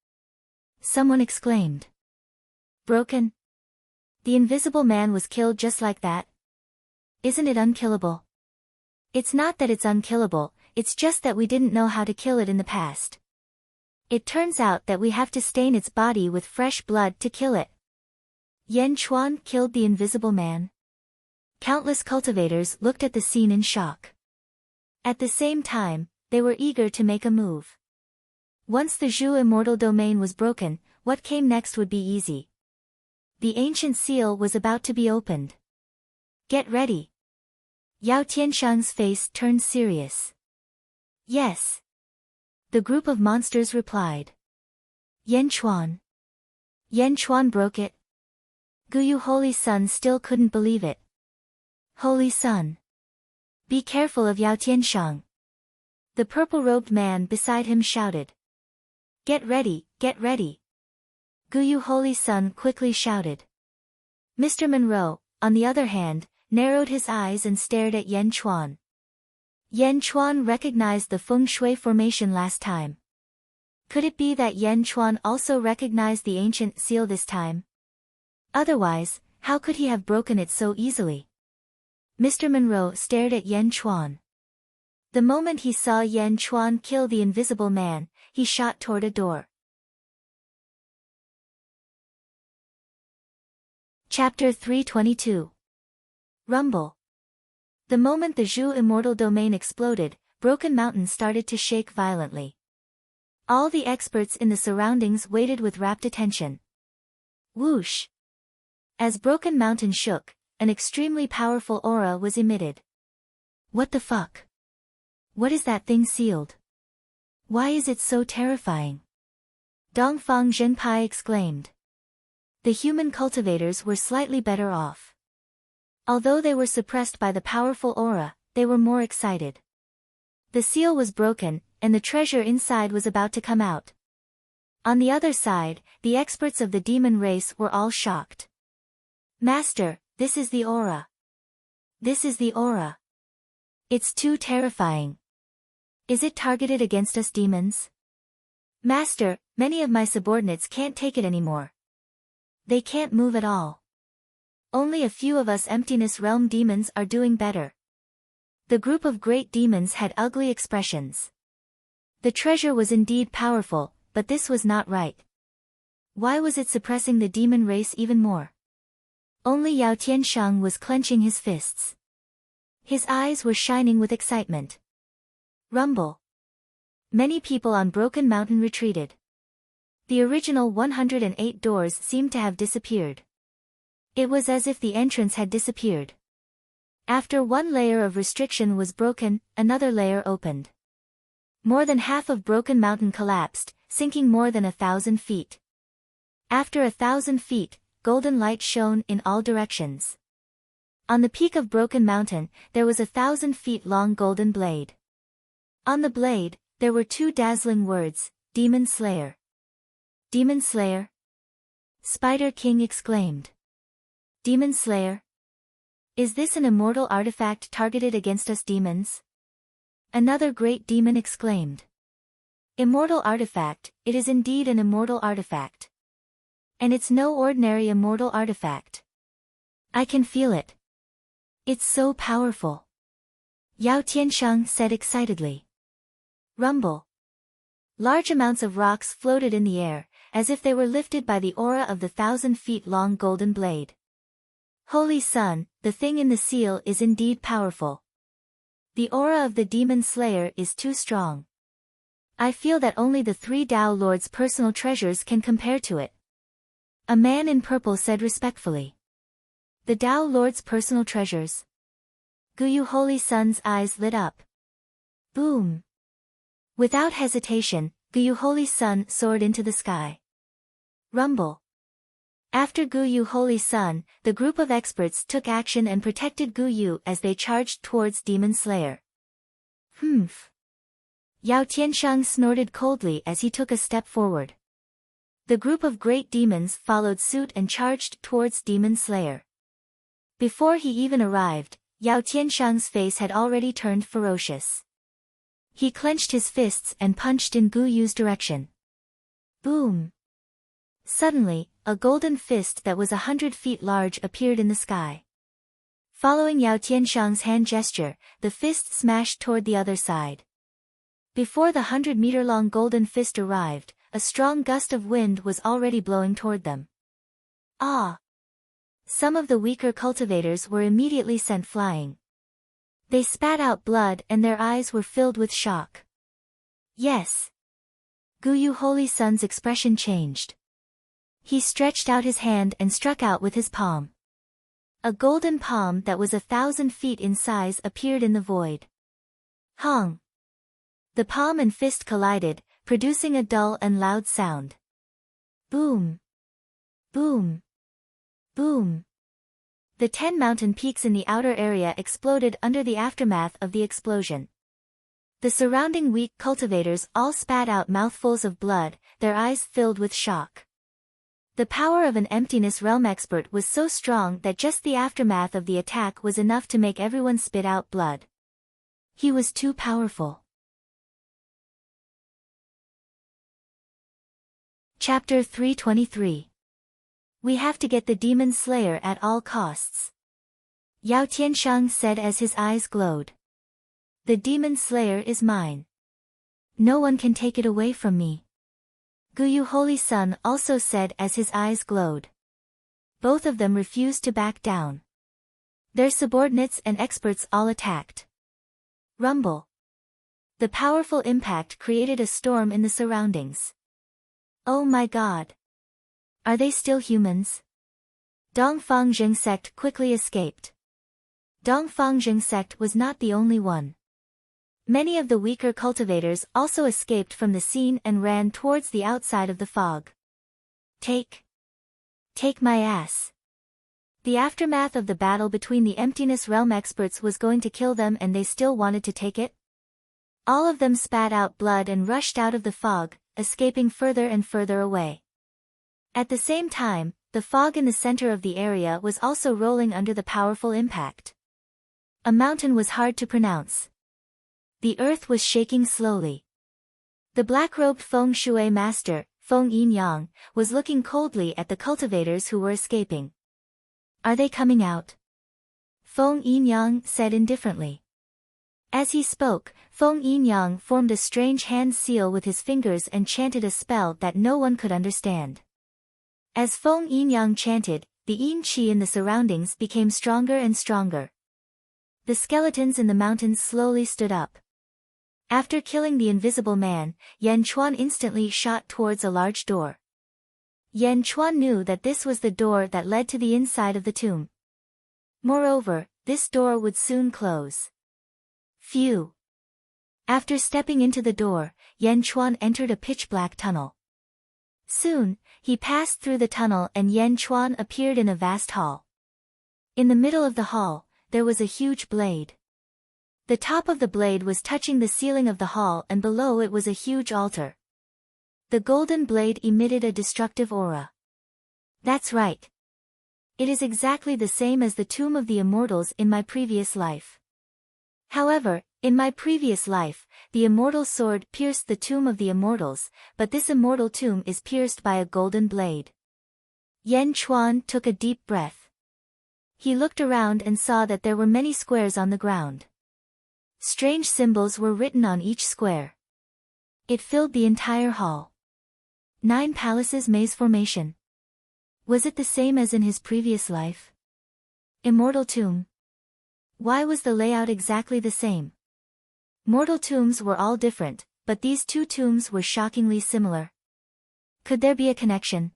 Someone exclaimed. Broken? The invisible man was killed just like that? Isn't it unkillable? It's not that it's unkillable, it's just that we didn't know how to kill it in the past. It turns out that we have to stain its body with fresh blood to kill it. Yan Chuan killed the invisible man. Countless cultivators looked at the scene in shock. At the same time, they were eager to make a move. Once the Zhu Immortal domain was broken, what came next would be easy. The ancient seal was about to be opened. Get ready. Yao Tianshang's face turned serious. Yes. The group of monsters replied. Yan Chuan. Yan Chuan broke it. Guyu Holy Sun still couldn't believe it. Holy Sun. Be careful of Yao Tianshang. The purple-robed man beside him shouted. Get ready, get ready. Guyu Holy Sun quickly shouted. Mr. Monroe, on the other hand, narrowed his eyes and stared at Yan Chuan. Yan Chuan recognized the feng shui formation last time. Could it be that Yan Chuan also recognized the ancient seal this time? Otherwise, how could he have broken it so easily? Mr. Monroe stared at Yan Chuan. The moment he saw Yan Chuan kill the invisible man, he shot toward a door. Chapter 322. Rumble. The moment the Zhu Immortal domain exploded, Broken Mountain started to shake violently. All the experts in the surroundings waited with rapt attention. Whoosh! As Broken Mountain shook, an extremely powerful aura was emitted. What the fuck? What is that thing sealed? Why is it so terrifying? Dongfang Zhenpai exclaimed. The human cultivators were slightly better off. Although they were suppressed by the powerful aura, they were more excited. The seal was broken, and the treasure inside was about to come out. On the other side, the experts of the demon race were all shocked. Master, this is the aura. This is the aura. It's too terrifying. Is it targeted against us demons? Master, many of my subordinates can't take it anymore. They can't move at all. Only a few of us Emptiness Realm demons are doing better. The group of great demons had ugly expressions. The treasure was indeed powerful, but this was not right. Why was it suppressing the demon race even more? Only Yao Tianshang was clenching his fists. His eyes were shining with excitement. Rumble. Many people on Broken Mountain retreated. The original 108 doors seemed to have disappeared. It was as if the entrance had disappeared. After one layer of restriction was broken, another layer opened. More than half of Broken Mountain collapsed, sinking more than 1,000 feet. After 1,000 feet, golden light shone in all directions. On the peak of Broken Mountain, there was 1,000 feet long golden blade. On the blade, there were two dazzling words, Demon Slayer. Demon Slayer? Spider King exclaimed. Demon Slayer? Is this an immortal artifact targeted against us demons? Another great demon exclaimed. Immortal artifact, it is indeed an immortal artifact. And it's no ordinary immortal artifact. I can feel it. It's so powerful. Yao Tianshang said excitedly. Rumble. Large amounts of rocks floated in the air, as if they were lifted by the aura of the 1,000 feet long golden blade. Holy Sun, the thing in the seal is indeed powerful. The aura of the Demon Slayer is too strong. I feel that only the three Tao Lord's personal treasures can compare to it. A man in purple said respectfully. The Tao Lord's personal treasures. Guyu Holy Sun's eyes lit up. Boom. Without hesitation, Guyu Holy Sun soared into the sky. Rumble. After Guyu Holy Sun, the group of experts took action and protected Guyu as they charged towards Demon Slayer. Humph. Yao Tianshang snorted coldly as he took a step forward. The group of great demons followed suit and charged towards Demon Slayer. Before he even arrived, Yao Tianshang's face had already turned ferocious. He clenched his fists and punched in Guyu's direction. Boom. Suddenly, a golden fist that was 100 feet large appeared in the sky. Following Yao Tianshang's hand gesture, the fist smashed toward the other side. Before the 100-meter-long golden fist arrived, a strong gust of wind was already blowing toward them. Ah! Some of the weaker cultivators were immediately sent flying. They spat out blood and their eyes were filled with shock. Yes. Guyu Holy Sun's expression changed. He stretched out his hand and struck out with his palm. A golden palm that was 1,000 feet in size appeared in the void. Hong! The palm and fist collided, producing a dull and loud sound. Boom! Boom! Boom! The 10 mountain peaks in the outer area exploded under the aftermath of the explosion. The surrounding weak cultivators all spat out mouthfuls of blood, their eyes filled with shock. The power of an emptiness realm expert was so strong that just the aftermath of the attack was enough to make everyone spit out blood. He was too powerful. Chapter 323. We have to get the demon slayer at all costs. Yao Tianshang said as his eyes glowed. The demon slayer is mine. No one can take it away from me. Guyu Holy Sun also said as his eyes glowed. Both of them refused to back down. Their subordinates and experts all attacked. Rumble. The powerful impact created a storm in the surroundings. Oh my god. Are they still humans? Dongfangjing sect quickly escaped. Dongfangjing sect was not the only one. Many of the weaker cultivators also escaped from the scene and ran towards the outside of the fog. Take my ass. The aftermath of the battle between the Emptiness Realm experts was going to kill them and they still wanted to take it? All of them spat out blood and rushed out of the fog, escaping further and further away. At the same time, the fog in the center of the area was also rolling under the powerful impact. A mountain was hard to pronounce. The earth was shaking slowly. The black-robed feng shui master, Feng Yin-yang, was looking coldly at the cultivators who were escaping. Are they coming out? Feng Yin-yang said indifferently. As he spoke, Feng Yin-yang formed a strange hand seal with his fingers and chanted a spell that no one could understand. As Feng Yin-yang chanted, the yin qi in the surroundings became stronger and stronger. The skeletons in the mountains slowly stood up. After killing the invisible man, Yan Chuan instantly shot towards a large door. Yan Chuan knew that this was the door that led to the inside of the tomb. Moreover, this door would soon close. Phew! After stepping into the door, Yan Chuan entered a pitch-black tunnel. Soon, he passed through the tunnel and Yan Chuan appeared in a vast hall. In the middle of the hall, there was a huge blade. The top of the blade was touching the ceiling of the hall and below it was a huge altar. The golden blade emitted a destructive aura. That's right. It is exactly the same as the tomb of the immortals in my previous life. However, in my previous life, the immortal sword pierced the tomb of the immortals, but this immortal tomb is pierced by a golden blade. Yan Chuan took a deep breath. He looked around and saw that there were many squares on the ground. Strange symbols were written on each square. It filled the entire hall. 9 palaces maze formation. Was it the same as in his previous life? Immortal tomb. Why was the layout exactly the same? Mortal tombs were all different, but these 2 tombs were shockingly similar. Could there be a connection?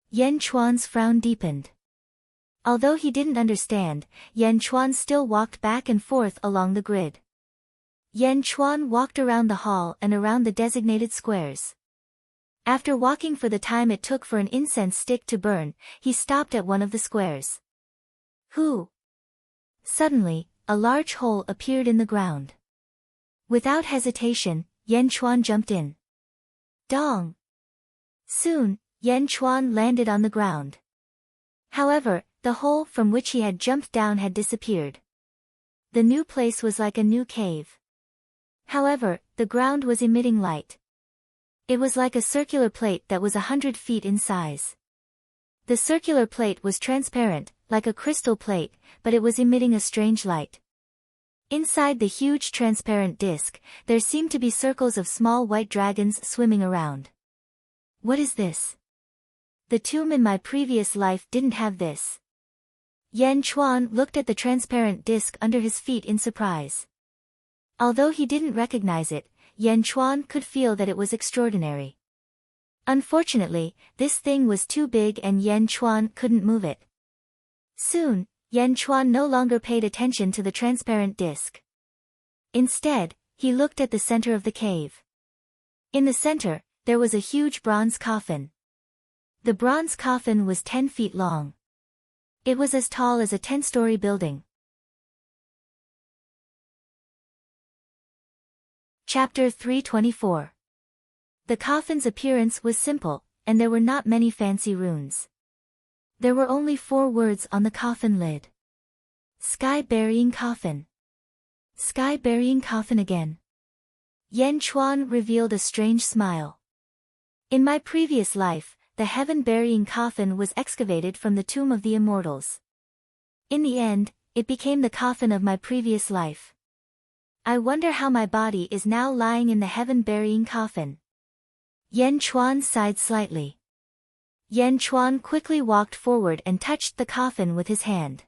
Yan Chuan's frown deepened. Although he didn't understand, Yan Chuan still walked back and forth along the grid. Yan Chuan walked around the hall and around the designated squares. After walking for the time it took for an incense stick to burn, he stopped at one of the squares. Who? Suddenly, a large hole appeared in the ground. Without hesitation, Yan Chuan jumped in. Dong! Soon, Yan Chuan landed on the ground. However, the hole from which he had jumped down had disappeared. The new place was like a new cave. However, the ground was emitting light. It was like a circular plate that was 100 feet in size. The circular plate was transparent, like a crystal plate, but it was emitting a strange light. Inside the huge transparent disc, there seemed to be circles of small white dragons swimming around. What is this? The tomb in my previous life didn't have this. Yan Chuan looked at the transparent disc under his feet in surprise. Although he didn't recognize it, Yan Chuan could feel that it was extraordinary. Unfortunately, this thing was too big and Yan Chuan couldn't move it. Soon, Yan Chuan no longer paid attention to the transparent disc. Instead, he looked at the center of the cave. In the center, there was a huge bronze coffin. The bronze coffin was 10 feet long. It was as tall as a 10-story building. Chapter 324. The coffin's appearance was simple, and there were not many fancy runes. There were only 4 words on the coffin lid. Sky-burying coffin. Sky-burying coffin again. Yan Chuan revealed a strange smile. In my previous life, the heaven-burying coffin was excavated from the tomb of the Immortals. In the end, it became the coffin of my previous life. I wonder how my body is now lying in the heaven-burying coffin. Yan Chuan sighed slightly. Yan Chuan quickly walked forward and touched the coffin with his hand.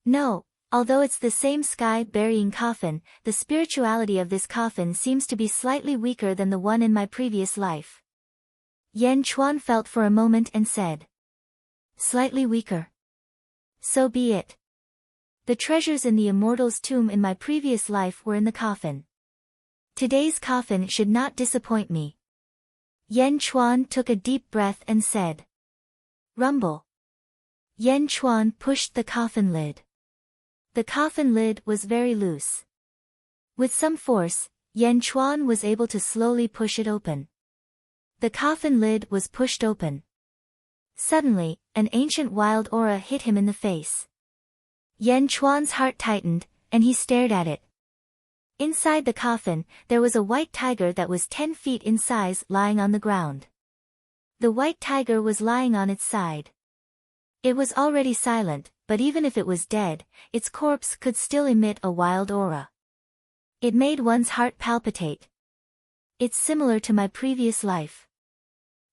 No, although it's the same sky-burying coffin, the spirituality of this coffin seems to be slightly weaker than the one in my previous life. Yan Chuan felt for a moment and said. Slightly weaker. So be it. The treasures in the Immortal's tomb in my previous life were in the coffin. Today's coffin should not disappoint me. Yan Chuan took a deep breath and said. Rumble. Yan Chuan pushed the coffin lid. The coffin lid was very loose. With some force, Yan Chuan was able to slowly push it open. The coffin lid was pushed open. Suddenly, an ancient wild aura hit him in the face. Yan Chuan's heart tightened, and he stared at it. Inside the coffin, there was a white tiger that was 10 feet in size lying on the ground. The white tiger was lying on its side. It was already silent, but even if it was dead, its corpse could still emit a wild aura. It made one's heart palpitate. It's similar to my previous life.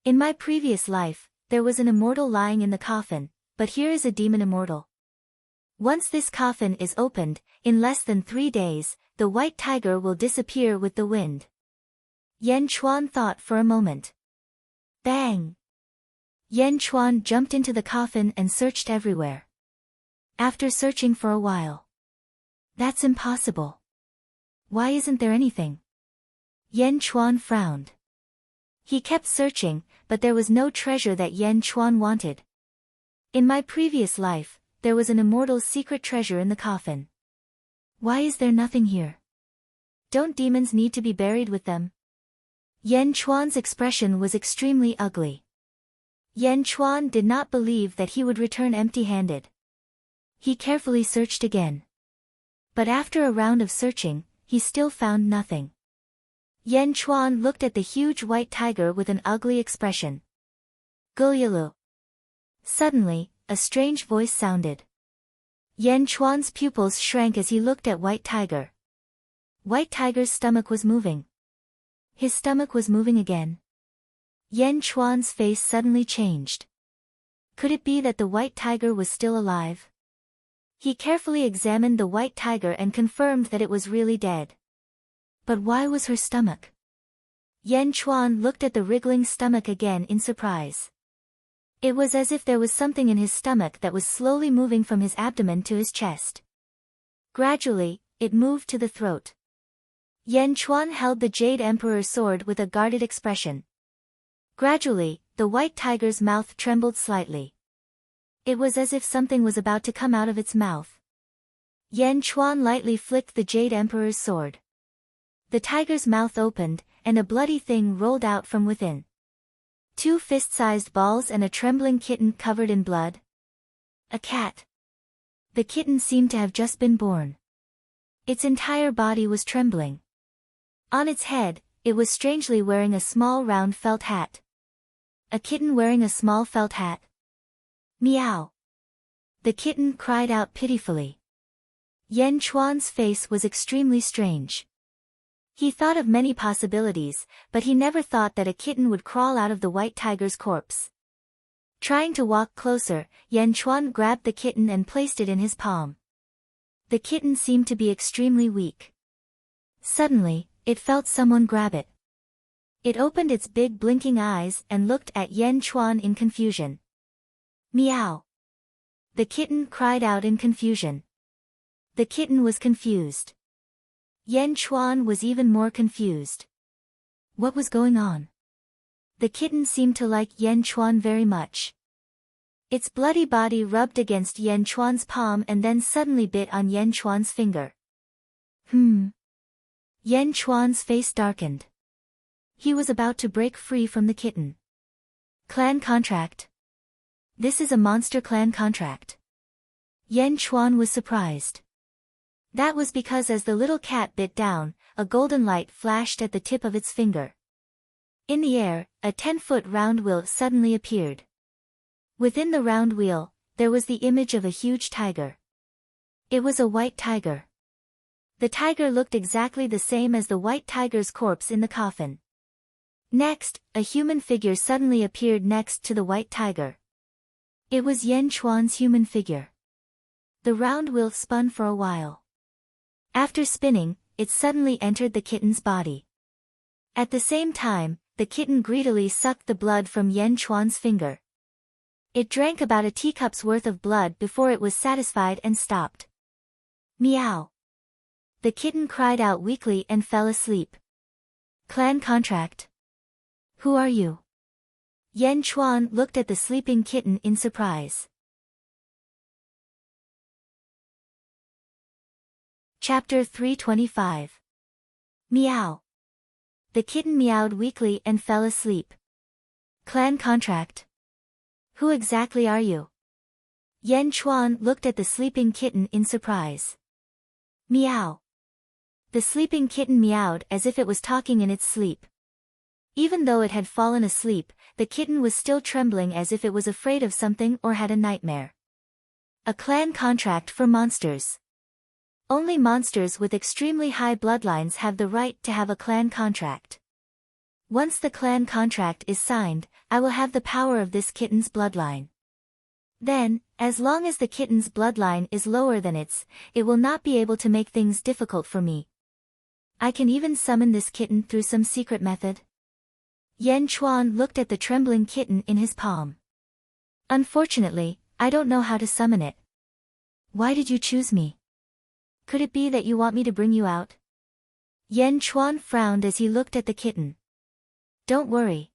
In my previous life, there was an immortal lying in the coffin, but here is a demon immortal. Once this coffin is opened, in less than 3 days, the white tiger will disappear with the wind. Yan Chuan thought for a moment. Bang! Yan Chuan jumped into the coffin and searched everywhere. After searching for a while. That's impossible. Why isn't there anything? Yan Chuan frowned. He kept searching, but there was no treasure that Yan Chuan wanted. In my previous life, there was an immortal's secret treasure in the coffin. Why is there nothing here? Don't demons need to be buried with them? Yan Chuan's expression was extremely ugly. Yan Chuan did not believe that he would return empty-handed. He carefully searched again. But after a round of searching, he still found nothing. Yan Chuan looked at the huge white tiger with an ugly expression. Gulyalu. Suddenly, a strange voice sounded. Yan Chuan's pupils shrank as he looked at White Tiger. White Tiger's stomach was moving. His stomach was moving again. Yan Chuan's face suddenly changed. Could it be that the White Tiger was still alive? He carefully examined the White Tiger and confirmed that it was really dead. But why was her stomach? Yan Chuan looked at the wriggling stomach again in surprise. It was as if there was something in his stomach that was slowly moving from his abdomen to his chest. Gradually, it moved to the throat. Yan Chuan held the Jade Emperor's sword with a guarded expression. Gradually, the White Tiger's mouth trembled slightly. It was as if something was about to come out of its mouth. Yan Chuan lightly flicked the Jade Emperor's sword. The tiger's mouth opened, and a bloody thing rolled out from within. 2 fist-sized balls and a trembling kitten covered in blood. A cat. The kitten seemed to have just been born. Its entire body was trembling. On its head, it was strangely wearing a small round felt hat. A kitten wearing a small felt hat. Meow. The kitten cried out pitifully. Yan Chuan's face was extremely strange. He thought of many possibilities, but he never thought that a kitten would crawl out of the white tiger's corpse. Trying to walk closer, Yan Chuan grabbed the kitten and placed it in his palm. The kitten seemed to be extremely weak. Suddenly, it felt someone grab it. It opened its big blinking eyes and looked at Yan Chuan in confusion. Meow! The kitten cried out in confusion. The kitten was confused. Yan Chuan was even more confused. What was going on? The kitten seemed to like Yan Chuan very much. Its bloody body rubbed against Yan Chuan's palm and then suddenly bit on Yan Chuan's finger. Yan Chuan's face darkened. He was about to break free from the kitten. Clan contract. This is a monster clan contract. Yan Chuan was surprised. That was because as the little cat bit down, a golden light flashed at the tip of its finger. In the air, a 10-foot round wheel suddenly appeared. Within the round wheel, there was the image of a huge tiger. It was a white tiger. The tiger looked exactly the same as the white tiger's corpse in the coffin. Next, a human figure suddenly appeared next to the white tiger. It was Yan Chuan's human figure. The round wheel spun for a while. After spinning, it suddenly entered the kitten's body. At the same time, the kitten greedily sucked the blood from Yan Chuan's finger. It drank about a teacup's worth of blood before it was satisfied and stopped. Meow! The kitten cried out weakly and fell asleep. Clan contract. Who are you? Yan Chuan looked at the sleeping kitten in surprise. Chapter 325. Meow. The kitten meowed weakly and fell asleep. Clan contract. Who exactly are you? Yan Chuan looked at the sleeping kitten in surprise. Meow. The sleeping kitten meowed as if it was talking in its sleep. Even though it had fallen asleep, the kitten was still trembling as if it was afraid of something or had a nightmare. A clan contract for monsters. Only monsters with extremely high bloodlines have the right to have a clan contract. Once the clan contract is signed, I will have the power of this kitten's bloodline. Then, as long as the kitten's bloodline is lower than its, it will not be able to make things difficult for me. I can even summon this kitten through some secret method. Yan Chuan looked at the trembling kitten in his palm. Unfortunately, I don't know how to summon it. Why did you choose me? Could it be that you want me to bring you out? Yan Chuan frowned as he looked at the kitten. Don't worry.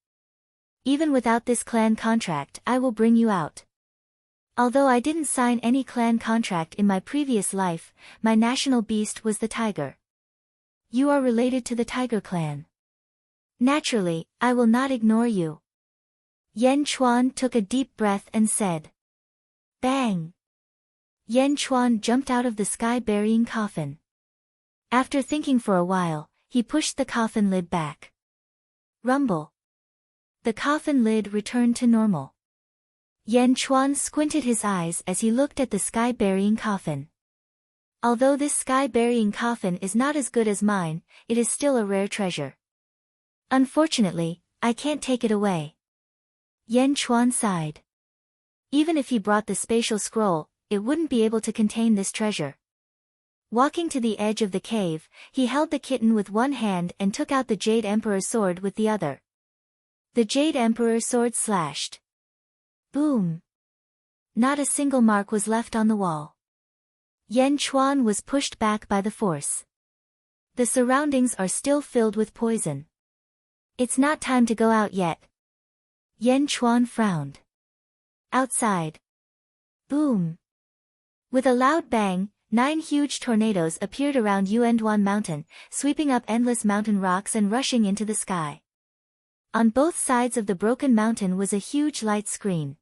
Even without this clan contract, I will bring you out. Although I didn't sign any clan contract in my previous life, my national beast was the tiger. You are related to the tiger clan. Naturally, I will not ignore you. Yan Chuan took a deep breath and said. Bang! Yan Chuan jumped out of the sky-burying coffin. After thinking for a while, he pushed the coffin lid back. Rumble! The coffin lid returned to normal. Yan Chuan squinted his eyes as he looked at the sky-burying coffin. Although this sky-burying coffin is not as good as mine, it is still a rare treasure. Unfortunately, I can't take it away. Yan Chuan sighed. Even if he brought the spatial scroll, it wouldn't be able to contain this treasure. Walking to the edge of the cave, he held the kitten with one hand and took out the Jade Emperor sword with the other. The Jade Emperor sword slashed. Boom! Not a single mark was left on the wall. Yan Chuan was pushed back by the force. The surroundings are still filled with poison. It's not time to go out yet. Yan Chuan frowned. Outside. Boom! With a loud bang, 9 huge tornadoes appeared around Yuanduan Mountain, sweeping up endless mountain rocks and rushing into the sky. On both sides of the broken mountain was a huge light screen.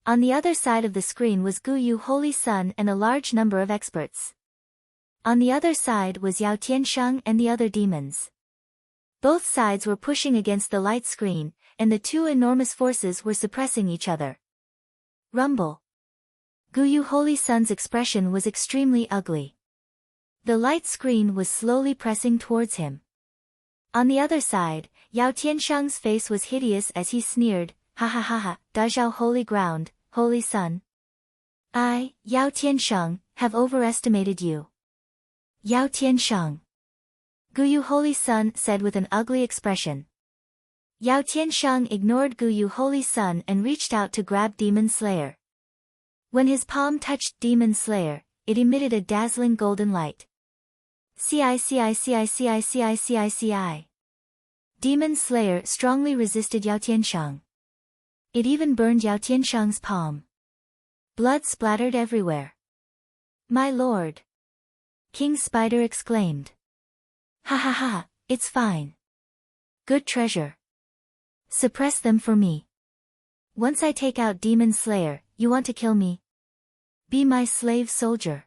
On the other side of the screen was Guyu Holy Sun and a large number of experts. On the other side was Yao Tiansheng and the other demons. Both sides were pushing against the light screen, and the two enormous forces were suppressing each other. Rumble! Guyu Holy Sun's expression was extremely ugly. The light screen was slowly pressing towards him. On the other side, Yao Tianshang's face was hideous as he sneered, "Ha ha ha ha, Dazhao holy ground, holy sun. I, Yao Tianshang, have overestimated you." Yao Tianshang. Guyu holy sun said with an ugly expression. Yao Tianshang ignored Guyu holy sun and reached out to grab Demon Slayer. When his palm touched Demon Slayer, it emitted a dazzling golden light. CI. Demon Slayer strongly resisted Yao Tianshang. It even burned Yao Tianshang's palm. Blood splattered everywhere. "My lord!" King Spider exclaimed. "Ha ha ha, it's fine. Good treasure. Suppress them for me. Once I take out Demon Slayer, you want to kill me? Be my slave soldier."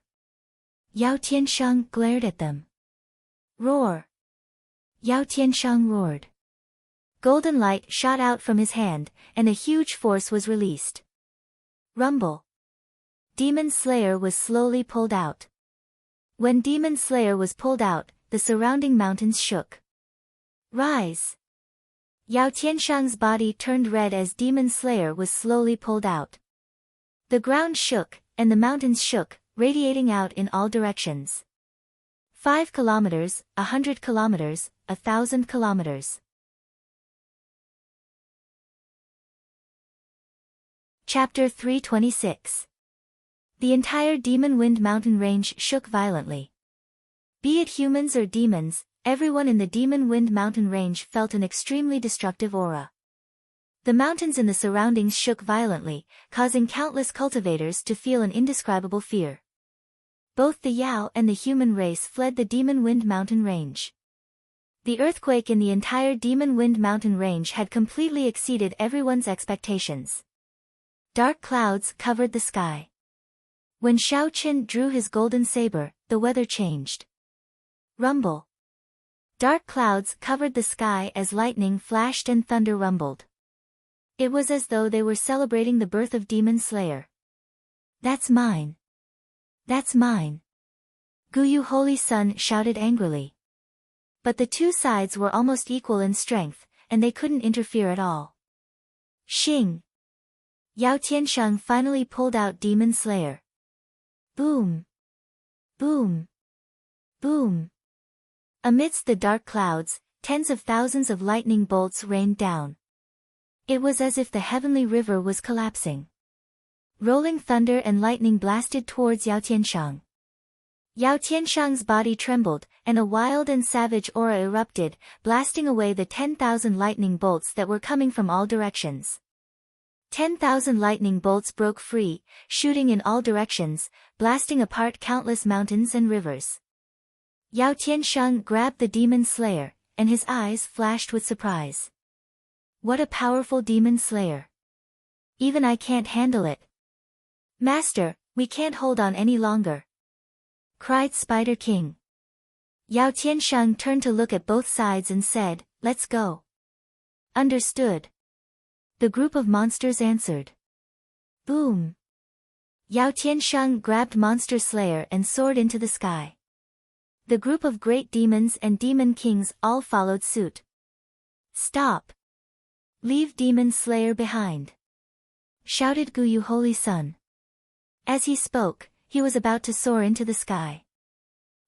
Yao Tianshang glared at them. "Roar!" Yao Tianshang roared. Golden light shot out from his hand, and a huge force was released. Rumble. Demon Slayer was slowly pulled out. When Demon Slayer was pulled out, the surrounding mountains shook. "Rise!" Yao Tianshang's body turned red as Demon Slayer was slowly pulled out. The ground shook, and the mountains shook, radiating out in all directions. 5 kilometers, 100 kilometers, 1,000 kilometers. Chapter 326. The entire Demon Wind mountain range shook violently. Be it humans or demons, everyone in the Demon Wind mountain range felt an extremely destructive aura. The mountains in the surroundings shook violently, causing countless cultivators to feel an indescribable fear. Both the Yao and the human race fled the Demon Wind mountain range. The earthquake in the entire Demon Wind mountain range had completely exceeded everyone's expectations. Dark clouds covered the sky. When Shao Qin drew his golden saber, the weather changed. Rumble. Dark clouds covered the sky as lightning flashed and thunder rumbled. It was as though they were celebrating the birth of Demon Slayer. "That's mine. That's mine." Guyu Holy Sun shouted angrily. But the two sides were almost equal in strength, and they couldn't interfere at all. Xing. Yao Tianshang finally pulled out Demon Slayer. Boom. Boom. Boom. Amidst the dark clouds, tens of thousands of lightning bolts rained down. It was as if the heavenly river was collapsing. Rolling thunder and lightning blasted towards Yao Tianshang. Yao Tianshang's body trembled, and a wild and savage aura erupted, blasting away the 10,000 lightning bolts that were coming from all directions. 10,000 lightning bolts broke free, shooting in all directions, blasting apart countless mountains and rivers. Yao Tianshang grabbed the Demon Slayer, and his eyes flashed with surprise. What a powerful Demon Slayer! Even I can't handle it. "Master, we can't hold on any longer," cried Spider King. Yao Tianshang turned to look at both sides and said, "Let's go." "Understood." The group of monsters answered. Boom. Yao Tianshang grabbed Monster Slayer and soared into the sky. The group of great demons and demon kings all followed suit. "Stop! Leave Demon Slayer behind!" shouted Guyu Holy Sun. As he spoke, he was about to soar into the sky.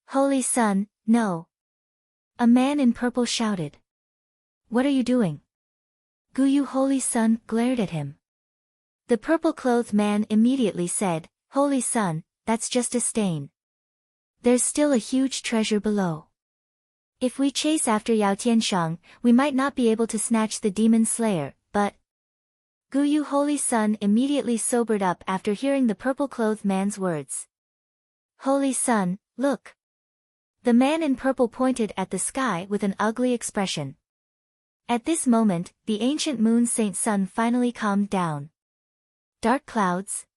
"Holy Sun, no!" A man in purple shouted. "What are you doing?" Guyu Holy Sun glared at him. The purple-clothed man immediately said, "Holy Sun, that's just a stain. There's still a huge treasure below. If we chase after Yao Tianshang, we might not be able to snatch the Demon Slayer, but..." Guyu Holy Sun immediately sobered up after hearing the purple-clothed man's words. "Holy Sun, look!" The man in purple pointed at the sky with an ugly expression. At this moment, the ancient moon Saint Sun finally calmed down. Dark clouds?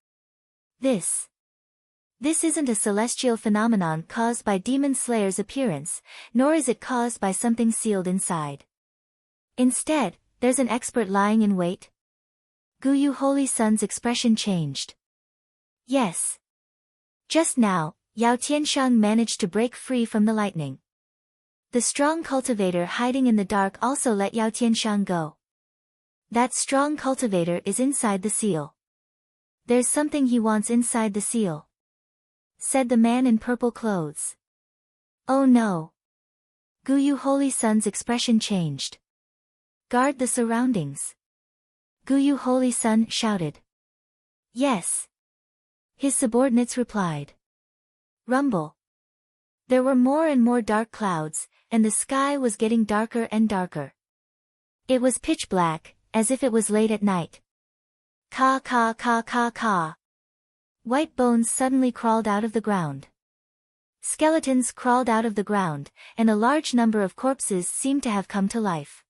This isn't a celestial phenomenon caused by Demon Slayer's appearance, nor is it caused by something sealed inside. Instead, there's an expert lying in wait. Guyu Holy Sun's expression changed. Yes. Just now, Yao Tianshang managed to break free from the lightning. The strong cultivator hiding in the dark also let Yao Tianshang go. That strong cultivator is inside the seal. There's something he wants inside the seal, said the man in purple clothes. Oh no. Guyu Holy Sun's expression changed. Guard the surroundings. Guyu Holy Sun shouted. Yes. His subordinates replied. Rumble. There were more and more dark clouds, and the sky was getting darker and darker. It was pitch black, as if it was late at night. Ka ka ka ka ka. White bones suddenly crawled out of the ground. Skeletons crawled out of the ground, and a large number of corpses seemed to have come to life.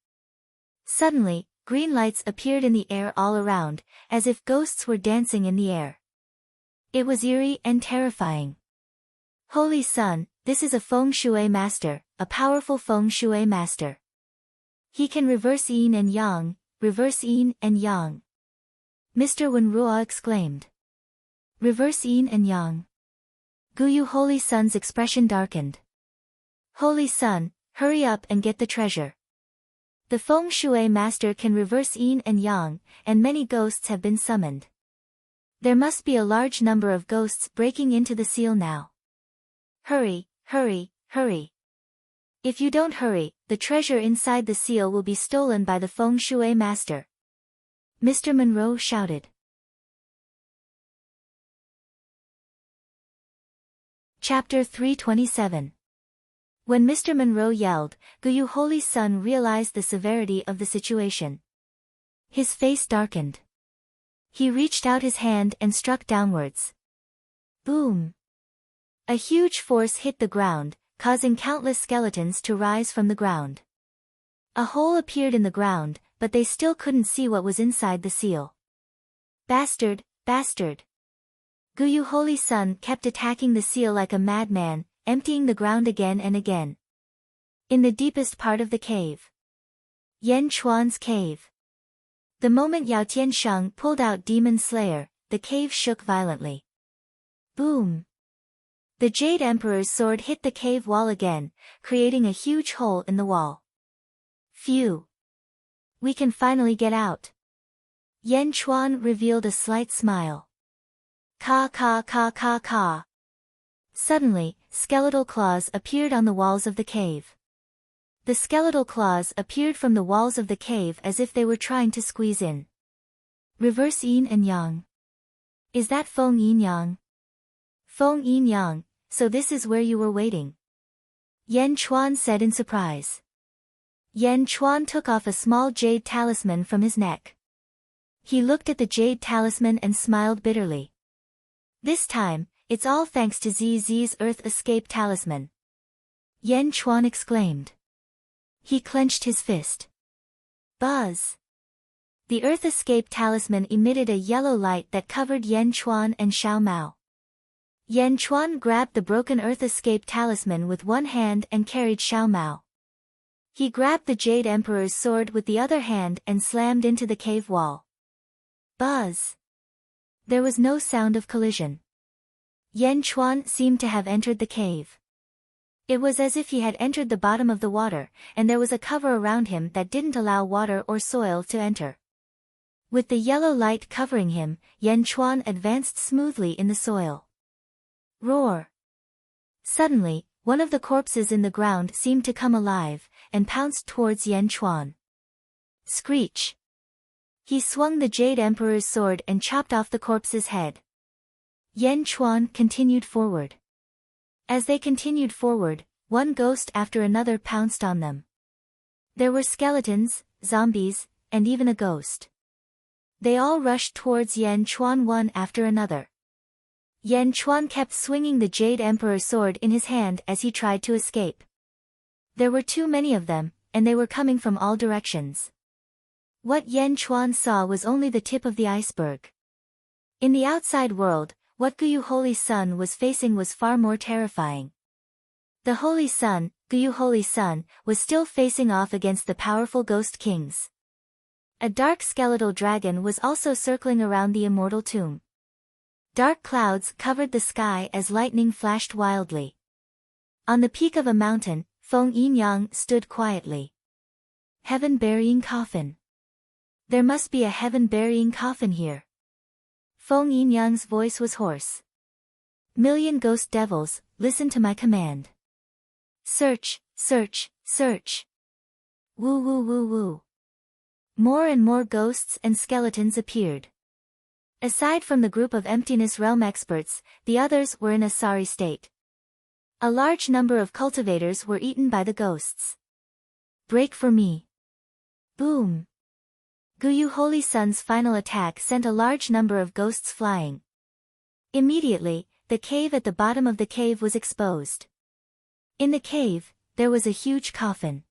Suddenly, green lights appeared in the air all around, as if ghosts were dancing in the air. It was eerie and terrifying. Holy Sun, this is a feng shui master, a powerful feng shui master. He can reverse yin and yang, reverse yin and yang. Mr. Wenruo exclaimed. Reverse yin and yang. Guyu Holy Sun's expression darkened. Holy Sun, hurry up and get the treasure. The feng shui master can reverse yin and yang, and many ghosts have been summoned. There must be a large number of ghosts breaking into the seal now. Hurry, hurry, hurry. If you don't hurry, the treasure inside the seal will be stolen by the feng shui master. Mr. Monroe shouted. Chapter 327. When Mr. Monroe yelled, Guyu Holy Sun realized the severity of the situation. His face darkened. He reached out his hand and struck downwards. Boom! A huge force hit the ground, causing countless skeletons to rise from the ground. A hole appeared in the ground, but they still couldn't see what was inside the seal. Bastard, bastard! Guyu Holy Sun kept attacking the seal like a madman, emptying the ground again and again. In the deepest part of the cave. Yan Chuan's cave. The moment Yao Tianshang pulled out Demon Slayer, the cave shook violently. Boom! The Jade Emperor's sword hit the cave wall again, creating a huge hole in the wall. Phew! We can finally get out. Yan Chuan revealed a slight smile. Ka ka ka ka ka. Suddenly, skeletal claws appeared on the walls of the cave. The skeletal claws appeared from the walls of the cave as if they were trying to squeeze in. Reverse yin and yang. Is that feng yin yang? Feng yin yang, so this is where you were waiting. Yan Chuan said in surprise. Yan Chuan took off a small jade talisman from his neck. He looked at the jade talisman and smiled bitterly. This time, it's all thanks to ZZ's Earth Escape Talisman. Yan Chuan exclaimed. He clenched his fist. Buzz! The Earth Escape Talisman emitted a yellow light that covered Yan Chuan and Xiao Mao. Yan Chuan grabbed the broken Earth Escape Talisman with one hand and carried Xiao Mao. He grabbed the Jade Emperor's sword with the other hand and slammed into the cave wall. Buzz! There was no sound of collision. Yan Chuan seemed to have entered the cave. It was as if he had entered the bottom of the water, and there was a cover around him that didn't allow water or soil to enter. With the yellow light covering him, Yan Chuan advanced smoothly in the soil. Roar! Suddenly, one of the corpses in the ground seemed to come alive, and pounced towards Yan Chuan. Screech! He swung the Jade Emperor's sword and chopped off the corpse's head. Yan Chuan continued forward. As they continued forward, one ghost after another pounced on them. There were skeletons, zombies, and even a ghost. They all rushed towards Yan Chuan one after another. Yan Chuan kept swinging the Jade Emperor sword in his hand as he tried to escape. There were too many of them, and they were coming from all directions. What Yan Chuan saw was only the tip of the iceberg. In the outside world, what Guyu Holy Sun was facing was far more terrifying. The Holy Sun, Guyu Holy Sun, was still facing off against the powerful ghost kings. A dark skeletal dragon was also circling around the immortal tomb. Dark clouds covered the sky as lightning flashed wildly. On the peak of a mountain, Feng Yinyang stood quietly. Heaven-burying coffin. There must be a heaven-burying coffin here. Feng Yinyang's voice was hoarse. Million ghost devils, listen to my command. Search, search, search. Woo woo woo woo. More and more ghosts and skeletons appeared. Aside from the group of Emptiness Realm experts, the others were in a sorry state. A large number of cultivators were eaten by the ghosts. Break for me. Boom. Guyu Holy Sun's final attack sent a large number of ghosts flying. Immediately, the cave at the bottom of the cave was exposed. In the cave, there was a huge coffin.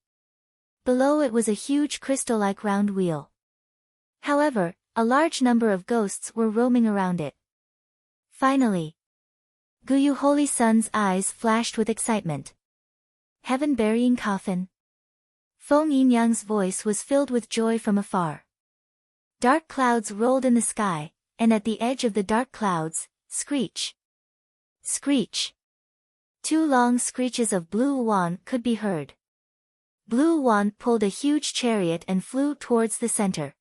Below it was a huge crystal-like round wheel. However, a large number of ghosts were roaming around it. Finally, Guyu Holy Sun's eyes flashed with excitement. Heaven-burying coffin. Feng Yinyang's voice was filled with joy from afar. Dark clouds rolled in the sky, and at the edge of the dark clouds, screech. Screech. Two long screeches of Blue Wan could be heard. Blue Wan pulled a huge chariot and flew towards the center.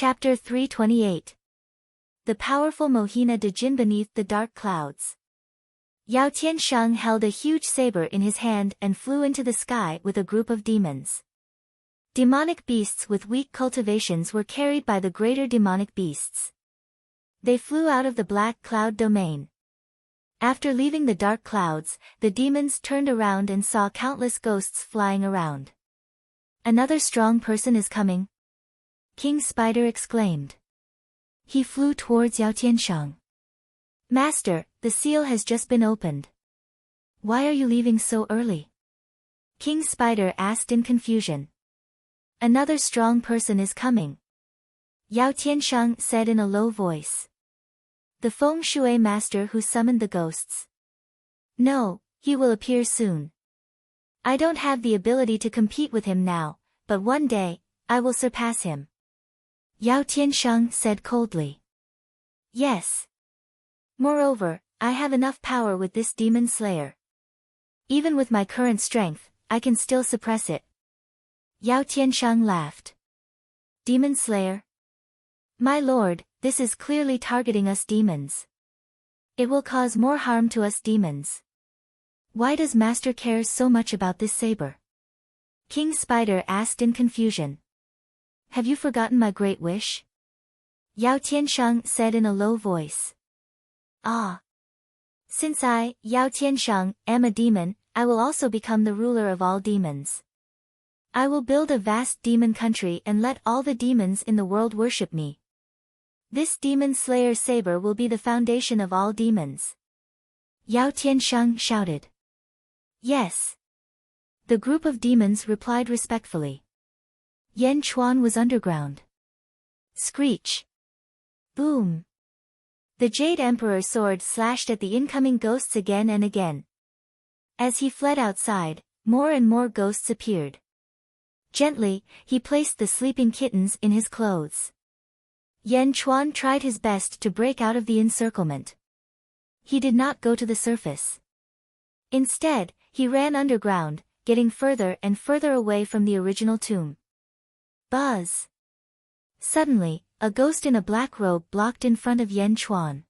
Chapter 328. The powerful Mohina de Jin beneath the dark clouds. Yao Tiansheng held a huge saber in his hand and flew into the sky with a group of demons. Demonic beasts with weak cultivations were carried by the greater demonic beasts. They flew out of the black cloud domain. After leaving the dark clouds, the demons turned around and saw countless ghosts flying around. Another strong person is coming. King Spider exclaimed. He flew towards Yao Tiansheng. Master, the seal has just been opened. Why are you leaving so early? King Spider asked in confusion. Another strong person is coming. Yao Tiansheng said in a low voice. The Feng Shui master who summoned the ghosts. No, he will appear soon. I don't have the ability to compete with him now, but one day, I will surpass him. Yao Tiansheng said coldly. Yes. Moreover, I have enough power with this demon slayer. Even with my current strength, I can still suppress it. Yao Tiansheng laughed. Demon slayer? My lord, this is clearly targeting us demons. It will cause more harm to us demons. Why does Master care so much about this saber? King Spider asked in confusion. Have you forgotten my great wish? Yao Tiansheng said in a low voice. Ah. Since I, Yao Tiansheng, am a demon, I will also become the ruler of all demons. I will build a vast demon country and let all the demons in the world worship me. This demon slayer saber will be the foundation of all demons. Yao Tiansheng shouted. Yes. The group of demons replied respectfully. Yan Chuan was underground. Screech. Boom. The Jade Emperor's sword slashed at the incoming ghosts again and again. As he fled outside, more and more ghosts appeared. Gently, he placed the sleeping kittens in his clothes. Yan Chuan tried his best to break out of the encirclement. He did not go to the surface. Instead, he ran underground, getting further and further away from the original tomb. Buzz! Suddenly, a ghost in a black robe blocked in front of Yan Chuan.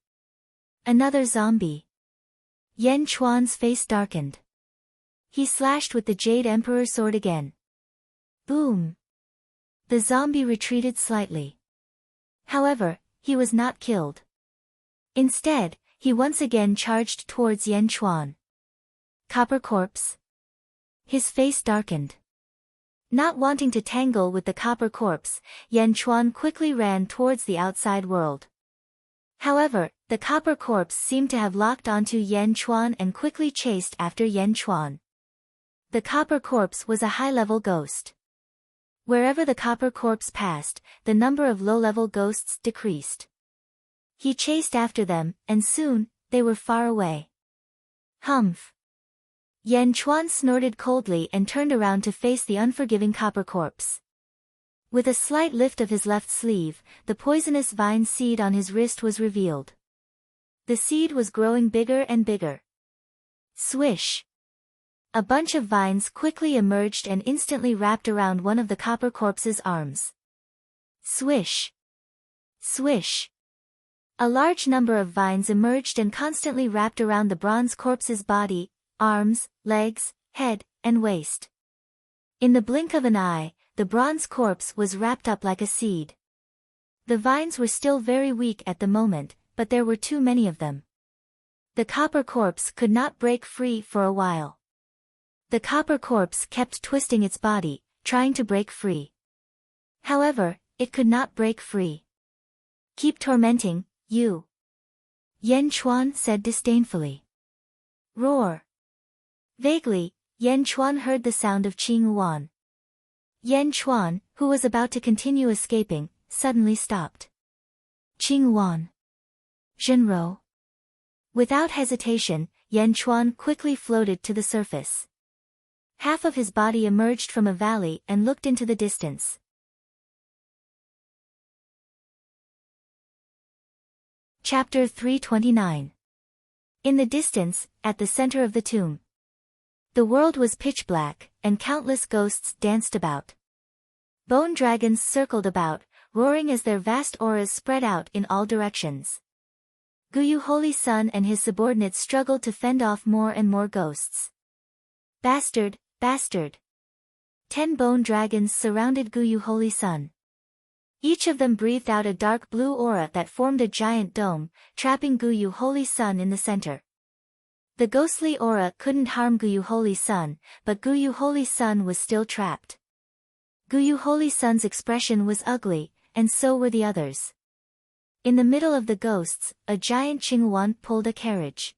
Another zombie. Yan Chuan's face darkened. He slashed with the Jade Emperor's sword again. Boom! The zombie retreated slightly. However, he was not killed. Instead, he once again charged towards Yan Chuan. Copper corpse. His face darkened. Not wanting to tangle with the copper corpse, Yan Chuan quickly ran towards the outside world. However, the copper corpse seemed to have locked onto Yan Chuan and quickly chased after Yan Chuan. The copper corpse was a high-level ghost. Wherever the copper corpse passed, the number of low-level ghosts decreased. He chased after them, and soon, they were far away. Humph! Yan Chuan snorted coldly and turned around to face the unforgiving copper corpse. With a slight lift of his left sleeve, the poisonous vine seed on his wrist was revealed. The seed was growing bigger and bigger. Swish! A bunch of vines quickly emerged and instantly wrapped around one of the copper corpse's arms. Swish! Swish! A large number of vines emerged and constantly wrapped around the bronze corpse's body, arms, legs, head, and waist. In the blink of an eye, the bronze corpse was wrapped up like a seed. The vines were still very weak at the moment, but there were too many of them. The copper corpse could not break free for a while. The copper corpse kept twisting its body, trying to break free. However, it could not break free. "Keep tormenting, you," Yan Chuan said disdainfully. Roar! Vaguely, Yan Chuan heard the sound of Qing Yuan. Yan Chuan, who was about to continue escaping, suddenly stopped. "Qing Yuan. Zhenrou." Without hesitation, Yan Chuan quickly floated to the surface. Half of his body emerged from a valley and looked into the distance. Chapter 329. In the distance, at the center of the tomb. The world was pitch black, and countless ghosts danced about. Bone dragons circled about, roaring as their vast auras spread out in all directions. Guyu Holy Sun and his subordinates struggled to fend off more and more ghosts. "Bastard, bastard!" 10 bone dragons surrounded Guyu Holy Sun. Each of them breathed out a dark blue aura that formed a giant dome, trapping Guyu Holy Sun in the center. The ghostly aura couldn't harm Guyu Holy Sun, but Guyu Holy Sun was still trapped. Guyu Holy Sun's expression was ugly, and so were the others. In the middle of the ghosts, a giant Qingyuan pulled a carriage.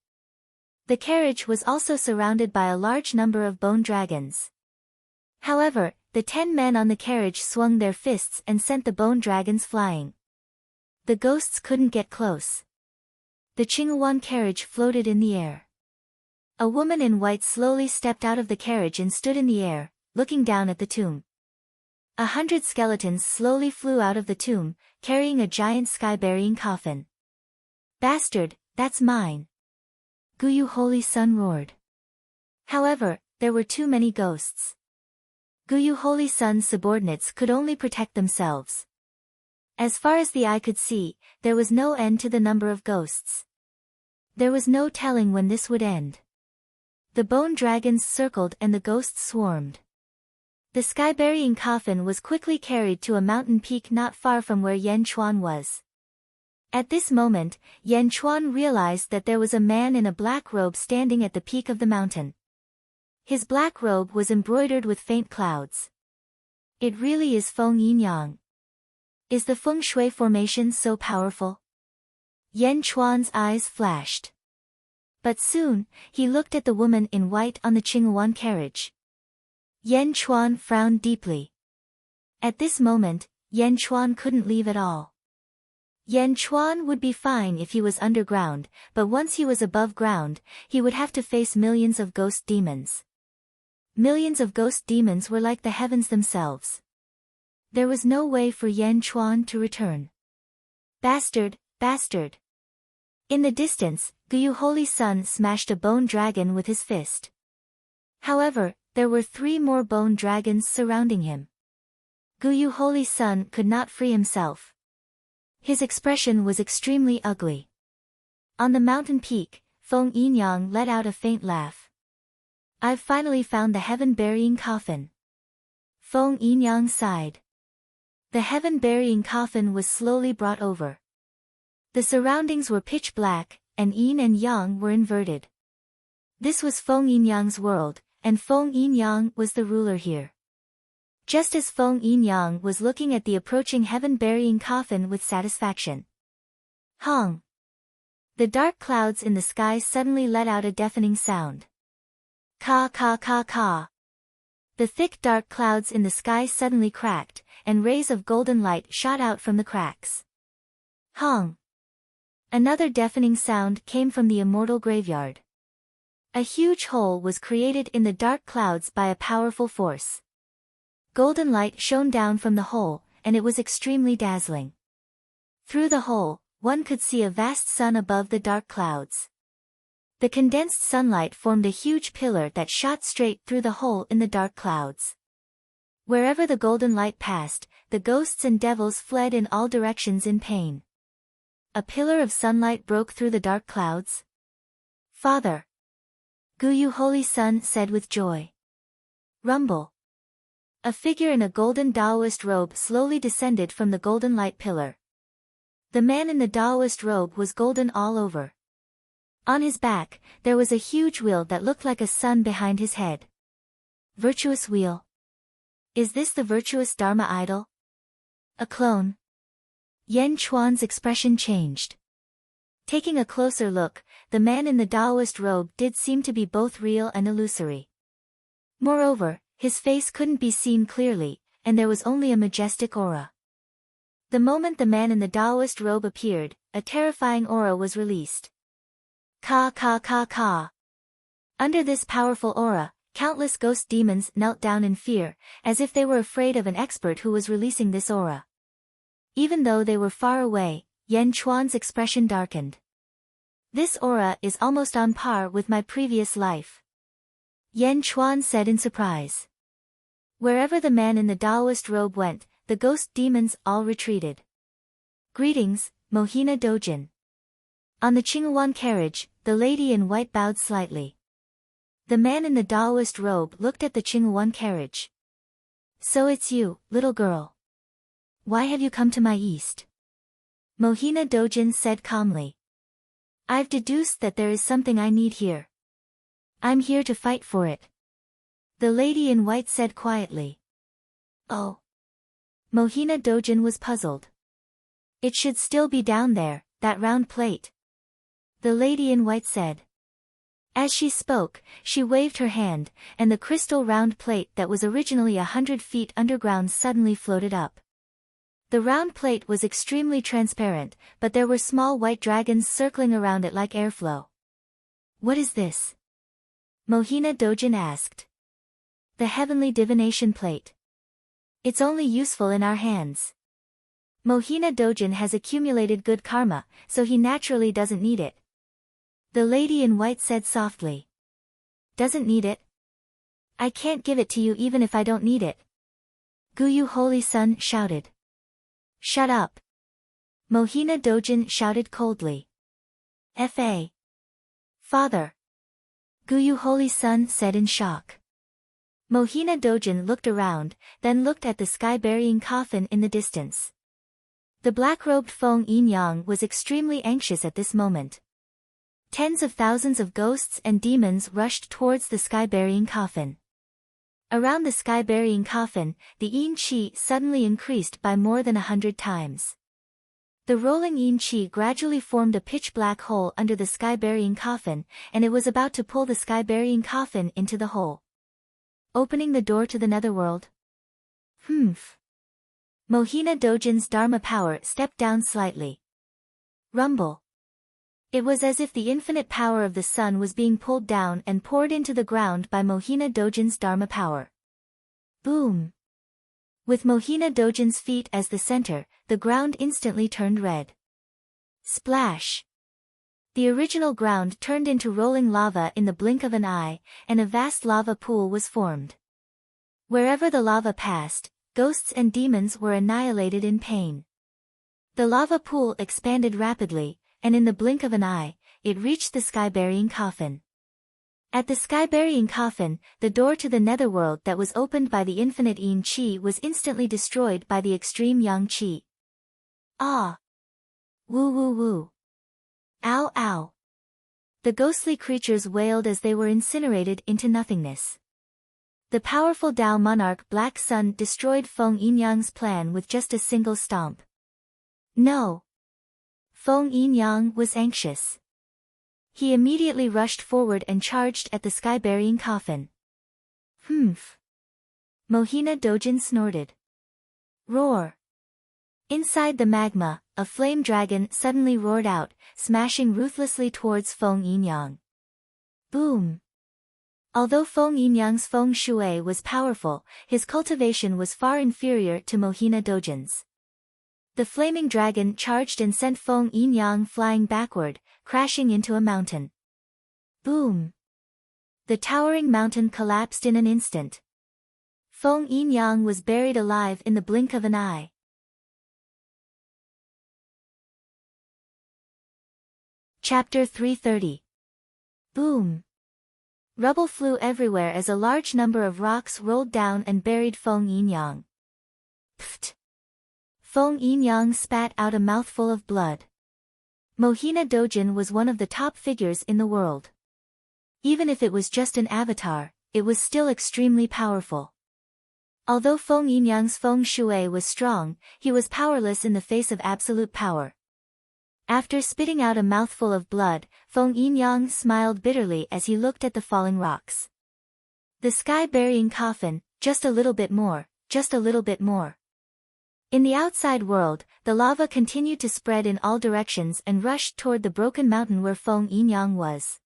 The carriage was also surrounded by a large number of bone dragons. However, the 10 men on the carriage swung their fists and sent the bone dragons flying. The ghosts couldn't get close. The Qingyuan carriage floated in the air. A woman in white slowly stepped out of the carriage and stood in the air, looking down at the tomb. 100 skeletons slowly flew out of the tomb, carrying a giant sky-burying coffin. "Bastard, that's mine!" Guyu Holy Sun roared. However, there were too many ghosts. Guyu Holy Sun's subordinates could only protect themselves. As far as the eye could see, there was no end to the number of ghosts. There was no telling when this would end. The bone dragons circled and the ghosts swarmed. The sky-burying coffin was quickly carried to a mountain peak not far from where Yan Chuan was. At this moment, Yan Chuan realized that there was a man in a black robe standing at the peak of the mountain. His black robe was embroidered with faint clouds. It really is Feng Yin-yang. Is the feng shui formation so powerful? Yan Chuan's eyes flashed. But soon, he looked at the woman in white on the Qingyuan carriage. Yan Chuan frowned deeply. At this moment, Yan Chuan couldn't leave at all. Yan Chuan would be fine if he was underground, but once he was above ground, he would have to face millions of ghost demons. Millions of ghost demons were like the heavens themselves. There was no way for Yan Chuan to return. "Bastard, bastard!" In the distance, Guyu Holy Sun smashed a bone dragon with his fist. However, there were 3 more bone dragons surrounding him. Guyu Holy Sun could not free himself. His expression was extremely ugly. On the mountain peak, Feng Yin-yang let out a faint laugh. "I've finally found the heaven-burying coffin." Feng Yin-yang sighed. The heaven-burying coffin was slowly brought over. The surroundings were pitch black, and yin and yang were inverted. This was Feng Yin-yang's world, and Feng Yin-yang was the ruler here. Just as Feng Yin-yang was looking at the approaching heaven-burying coffin with satisfaction. Hong! The dark clouds in the sky suddenly let out a deafening sound. Ka ka ka ka. The thick dark clouds in the sky suddenly cracked, and rays of golden light shot out from the cracks. Hong! Another deafening sound came from the Immortal graveyard. A huge hole was created in the dark clouds by a powerful force. golden light shone down from the hole, and it was extremely dazzling. Through the hole, one could see a vast sun above the dark clouds. The condensed sunlight formed a huge pillar that shot straight through the hole in the dark clouds. Wherever the golden light passed, the ghosts and devils fled in all directions in pain. A pillar of sunlight broke through the dark clouds. Father! Guyu Holy Sun said with joy. Rumble! A figure in a golden Taoist robe slowly descended from the golden light pillar. The man in the Taoist robe was golden all over. On his back, there was a huge wheel that looked like a sun behind his head. Virtuous wheel. Is this the virtuous Dharma idol? A clone? Yen Chuan's expression changed. Taking a closer look, the man in the Taoist robe did seem to be both real and illusory. Moreover, his face couldn't be seen clearly, and there was only a majestic aura. The moment the man in the Taoist robe appeared, a terrifying aura was released. Ka ka ka ka. Under this powerful aura, countless ghost demons knelt down in fear, as if they were afraid of an expert who was releasing this aura. Even though they were far away, Yen Chuan's expression darkened. This aura is almost on par with my previous life. Yen Chuan said in surprise. Wherever the man in the Taoist robe went, the ghost demons all retreated. Greetings, Mohina Dojin. On the Qingyuan carriage, the lady in white bowed slightly. The man in the Taoist robe looked at the Qingyuan carriage. So it's you, little girl. Why have you come to my east? Mohina Dojin said calmly. I've deduced that there is something I need here. I'm here to fight for it. The lady in white said quietly. Oh. Mohina Dojin was puzzled. It should still be down there, that round plate. The lady in white said. As she spoke, she waved her hand, and the crystal round plate that was originally 100 feet underground suddenly floated up. The round plate was extremely transparent, but there were small white dragons circling around it like airflow. What is this? Mohina Dojin asked. The heavenly divination plate. It's only useful in our hands. Mohina Dojin has accumulated good karma, so he naturally doesn't need it. The lady in white said softly. Doesn't need it? I can't give it to you even if I don't need it. Guyu Holy Sun shouted. Shut up. Mohina Dojin shouted coldly. Fa. Father. Guyu Holy Sun said in shock. Mohina Dojin looked around, then looked at the sky-burying coffin in the distance. The black-robed Feng Yin-yang was extremely anxious at this moment. Tens of thousands of ghosts and demons rushed towards the sky-burying coffin. Around the sky-burying coffin, the yin qi suddenly increased by more than 100 times. The rolling yin qi gradually formed a pitch-black hole under the sky-burying coffin, and it was about to pull the sky-burying coffin into the hole. Opening the door to the netherworld. Humph. Mohina Dojin's Dharma power stepped down slightly. Rumble. It was as if the infinite power of the sun was being pulled down and poured into the ground by Mohina Dojin's Dharma power. Boom! With Mohina Dojin's feet as the center, the ground instantly turned red. Splash! The original ground turned into rolling lava in the blink of an eye, and a vast lava pool was formed. Wherever the lava passed, ghosts and demons were annihilated in pain. The lava pool expanded rapidly, and in the blink of an eye, it reached the sky-burying coffin. At the sky-burying coffin, the door to the netherworld that was opened by the infinite yin qi was instantly destroyed by the extreme yang qi. Ah! Woo woo woo! Ow ow! The ghostly creatures wailed as they were incinerated into nothingness. The powerful Tao monarch Black Sun destroyed Feng Yin-yang's plan with just a single stomp. No! Feng Yin-yang was anxious. He immediately rushed forward and charged at the sky-burying coffin. Humph! Mohina Dojin snorted. Roar! Inside the magma, a flame dragon suddenly roared out, smashing ruthlessly towards Feng Yin-yang. Boom! Although Feng Yinyang's feng shui was powerful, his cultivation was far inferior to Mohina Dojin's. The flaming dragon charged and sent Feng Yinyang flying backward, crashing into a mountain. Boom! The towering mountain collapsed in an instant. Feng Yinyang was buried alive in the blink of an eye. Chapter 330. Boom! Rubble flew everywhere as a large number of rocks rolled down and buried Feng Yinyang. Pfft! Feng Yinyang spat out a mouthful of blood. Mohina Dojin was one of the top figures in the world. Even if it was just an avatar, it was still extremely powerful. Although Feng Yinyang's feng shui was strong, he was powerless in the face of absolute power. After spitting out a mouthful of blood, Feng Yinyang smiled bitterly as he looked at the falling rocks. The sky-burying coffin, just a little bit more, just a little bit more. In the outside world, the lava continued to spread in all directions and rushed toward the broken mountain where Feng Yinyang was.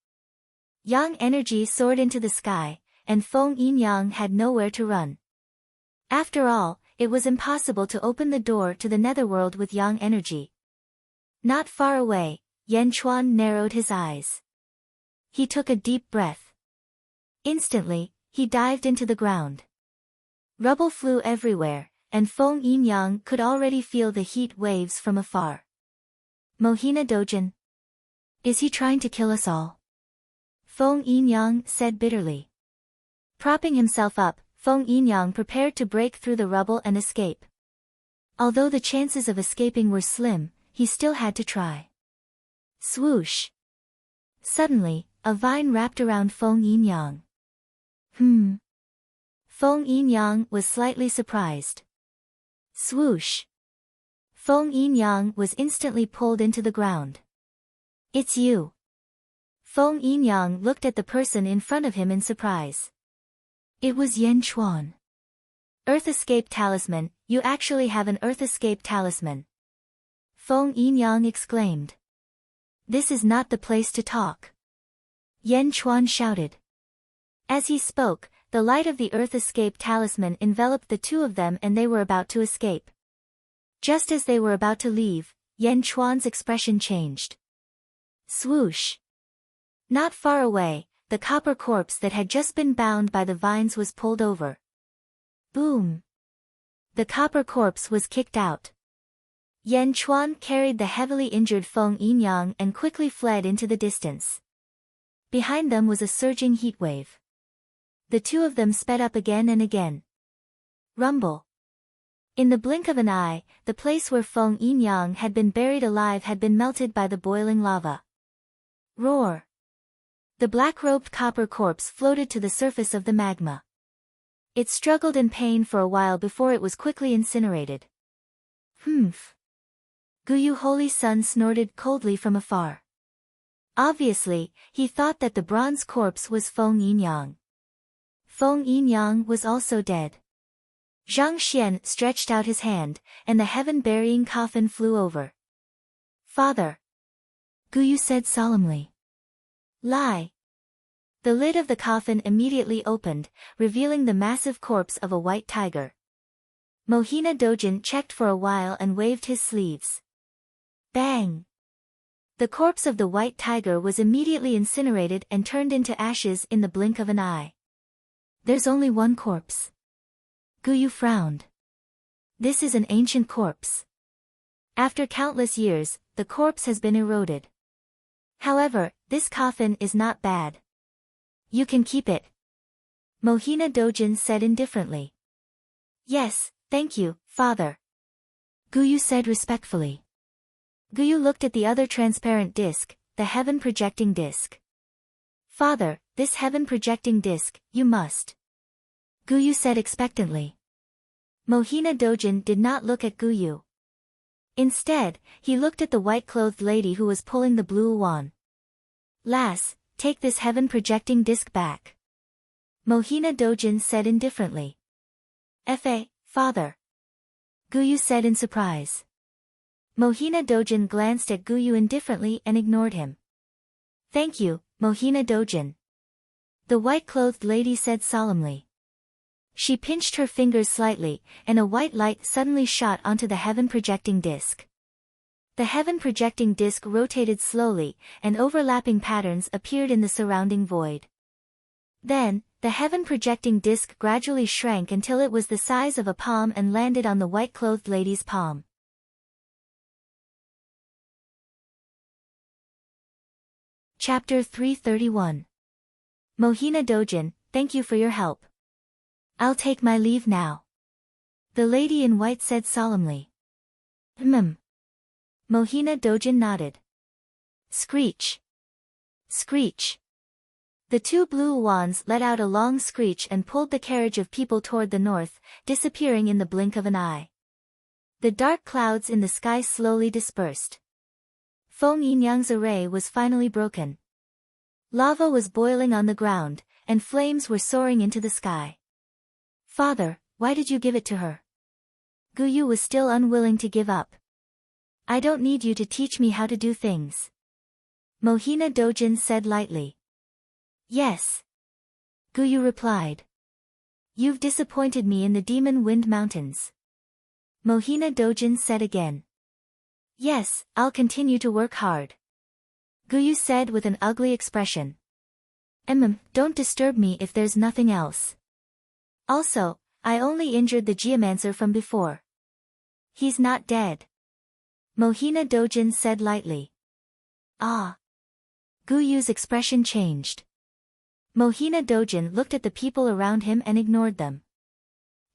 Yang energy soared into the sky, and Feng Yinyang had nowhere to run. After all, it was impossible to open the door to the netherworld with yang energy. Not far away, Yan Chuan narrowed his eyes. He took a deep breath. Instantly, he dived into the ground. Rubble flew everywhere, and Feng Yinyang could already feel the heat waves from afar. Mohina Dojin? Is he trying to kill us all? Feng Yinyang said bitterly. Propping himself up, Feng Yinyang prepared to break through the rubble and escape. Although the chances of escaping were slim, he still had to try. Swoosh! Suddenly, a vine wrapped around Feng Yinyang. Feng Yinyang was slightly surprised. Swoosh! Feng Yinyang was instantly pulled into the ground. It's you. Feng Yinyang looked at the person in front of him in surprise. It was Yan Chuan. Earth Escape Talisman, you actually have an Earth Escape Talisman. Feng Yinyang exclaimed. This is not the place to talk. Yan Chuan shouted. As he spoke, the light of the Earth Escape Talisman enveloped the two of them and they were about to escape. Just as they were about to leave, Yan Chuan's expression changed. Swoosh! Not far away, the copper corpse that had just been bound by the vines was pulled over. Boom! The copper corpse was kicked out. Yan Chuan carried the heavily injured Feng Yinyang and quickly fled into the distance. Behind them was a surging heat wave. The two of them sped up again and again. Rumble! In the blink of an eye, the place where Feng Yinyang had been buried alive had been melted by the boiling lava. Roar! The black-robed copper corpse floated to the surface of the magma. It struggled in pain for a while before it was quickly incinerated. Humph! Guyu Holy Sun snorted coldly from afar. Obviously, he thought that the bronze corpse was Feng Yinyang. Feng Yinyang was also dead. Zhang Xian stretched out his hand, and the heaven-burying coffin flew over. Father! Guyu said solemnly. Lie! The lid of the coffin immediately opened, revealing the massive corpse of a white tiger. Mohina Dojin checked for a while and waved his sleeves. Bang! The corpse of the white tiger was immediately incinerated and turned into ashes in the blink of an eye. There's only one corpse. Guyu frowned. This is an ancient corpse. After countless years, the corpse has been eroded. However, this coffin is not bad. You can keep it. Mohina Dojin said indifferently. Yes, thank you, father. Guyu said respectfully. Guyu looked at the other transparent disc, the heaven-projecting disc. Father, this heaven-projecting disc, you must. Guyu said expectantly. Mohina Dojin did not look at Guyu. Instead, he looked at the white-clothed lady who was pulling the blue wand. Lass, take this heaven-projecting disc back. Mohina Dojin said indifferently. Father. Guyu said in surprise. Mohina Dojin glanced at Guyu indifferently and ignored him. Thank you, Mohina Dojin. the white-clothed lady said solemnly. She pinched her fingers slightly, and a white light suddenly shot onto the heaven-projecting disc. The heaven-projecting disc rotated slowly, and overlapping patterns appeared in the surrounding void. Then, the heaven-projecting disc gradually shrank until it was the size of a palm and landed on the white-clothed lady's palm. Chapter 331. Mohina Dojin, thank you for your help. I'll take my leave now. The lady in white said solemnly. Mohina Dojin nodded. Screech. Screech. The two blue wands let out a long screech and pulled the carriage of people toward the north, disappearing in the blink of an eye. The dark clouds in the sky slowly dispersed. Feng Yinyang's array was finally broken. Lava was boiling on the ground, and flames were soaring into the sky. Father, why did you give it to her? Guyu was still unwilling to give up. I don't need you to teach me how to do things. Mohina Dojin said lightly. Yes. Guyu replied. You've disappointed me in the Demon Wind Mountains. Mohina Dojin said again. Yes, I'll continue to work hard. Guyu said with an ugly expression. Don't disturb me if there's nothing else. Also, I only injured the geomancer from before. He's not dead. Mohina Dojin said lightly. Ah. Guyu's expression changed. Mohina Dojin looked at the people around him and ignored them.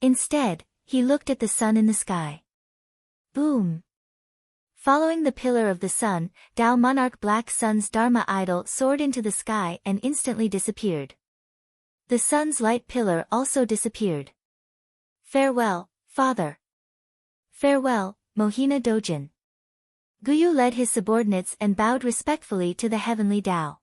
Instead, he looked at the sun in the sky. Boom. Following the pillar of the sun, Tao Monarch Black Sun's Dharma idol soared into the sky and instantly disappeared. The sun's light pillar also disappeared. Farewell, father. Farewell, Mohina Dojin. Guyu led his subordinates and bowed respectfully to the heavenly Tao.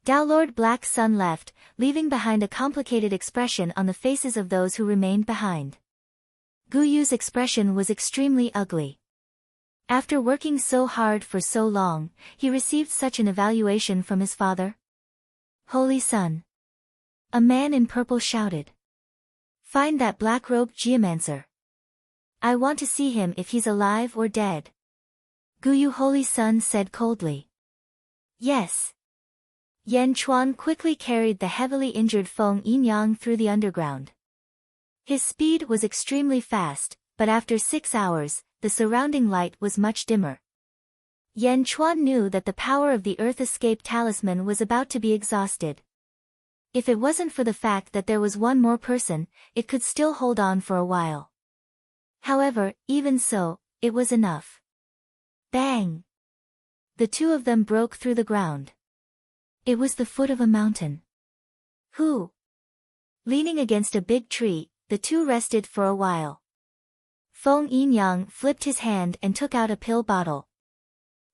Tao Lord Black Sun left, leaving behind a complicated expression on the faces of those who remained behind. Guyu's expression was extremely ugly. After working so hard for so long, he received such an evaluation from his father. Holy Sun. A man in purple shouted. Find that black-robed geomancer. I want to see him if he's alive or dead. Guyu Holy Sun said coldly. Yes. Yan Chuan quickly carried the heavily injured Feng Yinyang through the underground. His speed was extremely fast, but after 6 hours, the surrounding light was much dimmer. Yan Chuan knew that the power of the Earth Escape Talisman was about to be exhausted. If it wasn't for the fact that there was one more person, it could still hold on for a while. However, even so, it was enough. Bang! The two of them broke through the ground. It was the foot of a mountain. Who? Leaning against a big tree, the two rested for a while. Feng Yinyang flipped his hand and took out a pill bottle.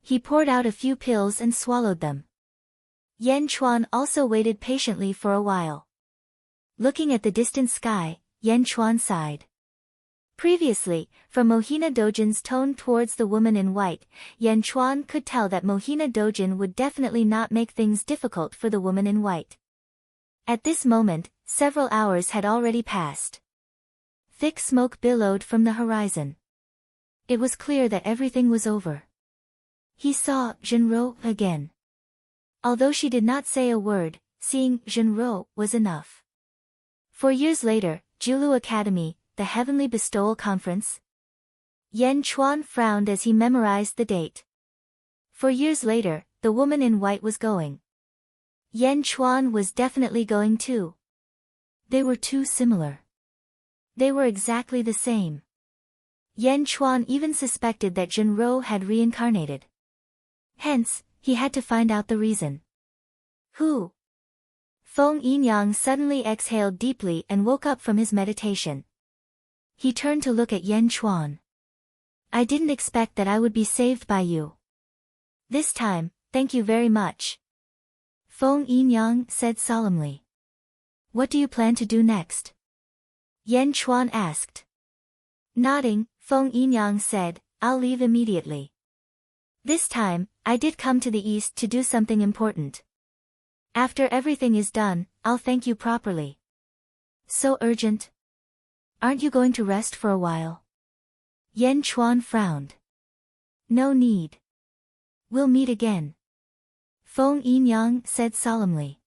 He poured out a few pills and swallowed them. Yan Chuan also waited patiently for a while. Looking at the distant sky, Yan Chuan sighed. Previously, from Mohina Dojin's tone towards the woman in white, Yan Chuan could tell that Mohina Dojin would definitely not make things difficult for the woman in white. At this moment, several hours had already passed. Thick smoke billowed from the horizon. It was clear that everything was over. He saw Jinro again. Although she did not say a word, seeing Jinro was enough. 4 years later, Julu Academy, the Heavenly Bestowal Conference. Yan Chuan frowned as he memorized the date. 4 years later, the woman in white was going. Yan Chuan was definitely going too. They were too similar. They were exactly the same. Yan Chuan even suspected that Jinro had reincarnated. Hence, he had to find out the reason. Who? Feng Yinyang suddenly exhaled deeply and woke up from his meditation. He turned to look at Yan Chuan. I didn't expect that I would be saved by you. This time, thank you very much. Feng Yinyang said solemnly. What do you plan to do next? Yan Chuan asked. Nodding, Feng Yinyang said, I'll leave immediately. This time, I did come to the east to do something important. After everything is done, I'll thank you properly. So urgent? Aren't you going to rest for a while? Yan Chuan frowned. No need. We'll meet again. Feng Yinyang said solemnly.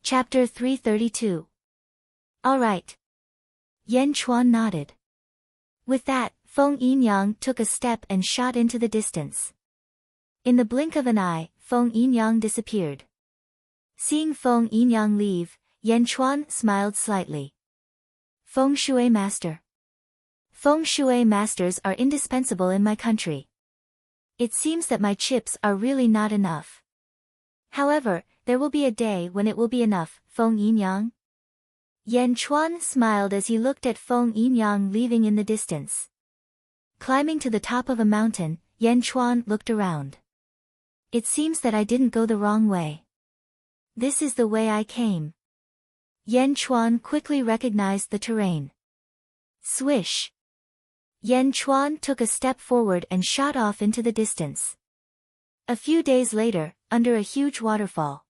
Chapter 332. All right. Yan Chuan nodded. With that, Feng Yinyang took a step and shot into the distance. In the blink of an eye, Feng Yinyang disappeared. Seeing Feng Yinyang leave, Yan Chuan smiled slightly. Feng Shui Master. Feng Shui Masters are indispensable in my country. It seems that my chips are really not enough. However, there will be a day when it will be enough, Feng Yinyang. Yan Chuan smiled as he looked at Feng Yinyang leaving in the distance. Climbing to the top of a mountain, Yan Chuan looked around. It seems that I didn't go the wrong way. This is the way I came. Yan Chuan quickly recognized the terrain. Swish! Yan Chuan took a step forward and shot off into the distance. A few days later, under a huge waterfall.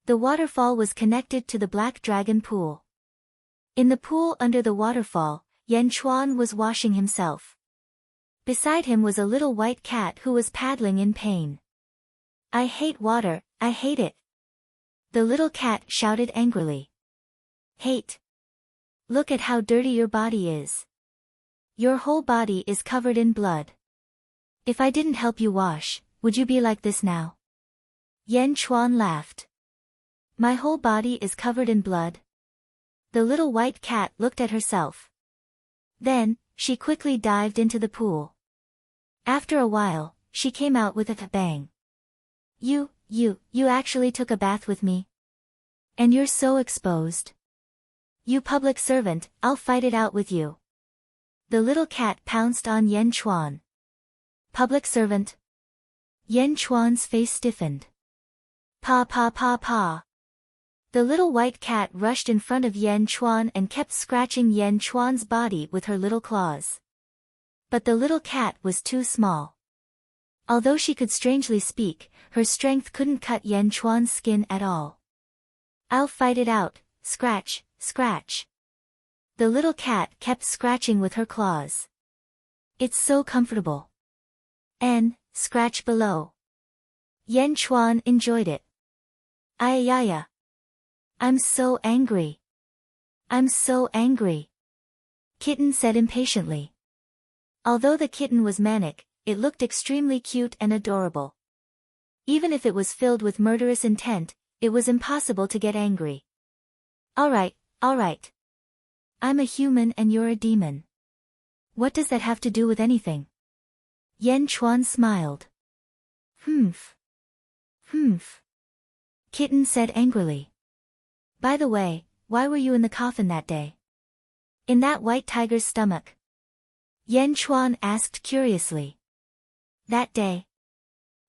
The waterfall was connected to the Black Dragon Pool. In the pool under the waterfall, Yan Chuan was washing himself. Beside him was a little white cat who was paddling in pain. I hate water, I hate it. The little cat shouted angrily. Hate? Look at how dirty your body is. Your whole body is covered in blood. If I didn't help you wash, would you be like this now? Yan Chuan laughed. My whole body is covered in blood. The little white cat looked at herself. Then, she quickly dived into the pool. After a while, she came out with a bang. You actually took a bath with me? And you're so exposed. You public servant, I'll fight it out with you. The little cat pounced on Yan Chuan. Public servant? Yan Chuan's face stiffened. Pa pa pa pa. The little white cat rushed in front of Yan Chuan and kept scratching Yan Chuan's body with her little claws. But the little cat was too small. Although she could strangely speak, her strength couldn't cut Yan Chuan's skin at all. I'll fight it out, scratch, scratch. The little cat kept scratching with her claws. It's so comfortable. And, scratch below. Yan Chuan enjoyed it. Ayaya. I'm so angry. I'm so angry. Kitten said impatiently. Although the kitten was manic, it looked extremely cute and adorable. Even if it was filled with murderous intent, it was impossible to get angry. All right. I'm a human and you're a demon. What does that have to do with anything? Yan Chuan smiled. Humph. Kitten said angrily. By the way, why were you in the coffin that day? In that white tiger's stomach? Yan Chuan asked curiously. That day?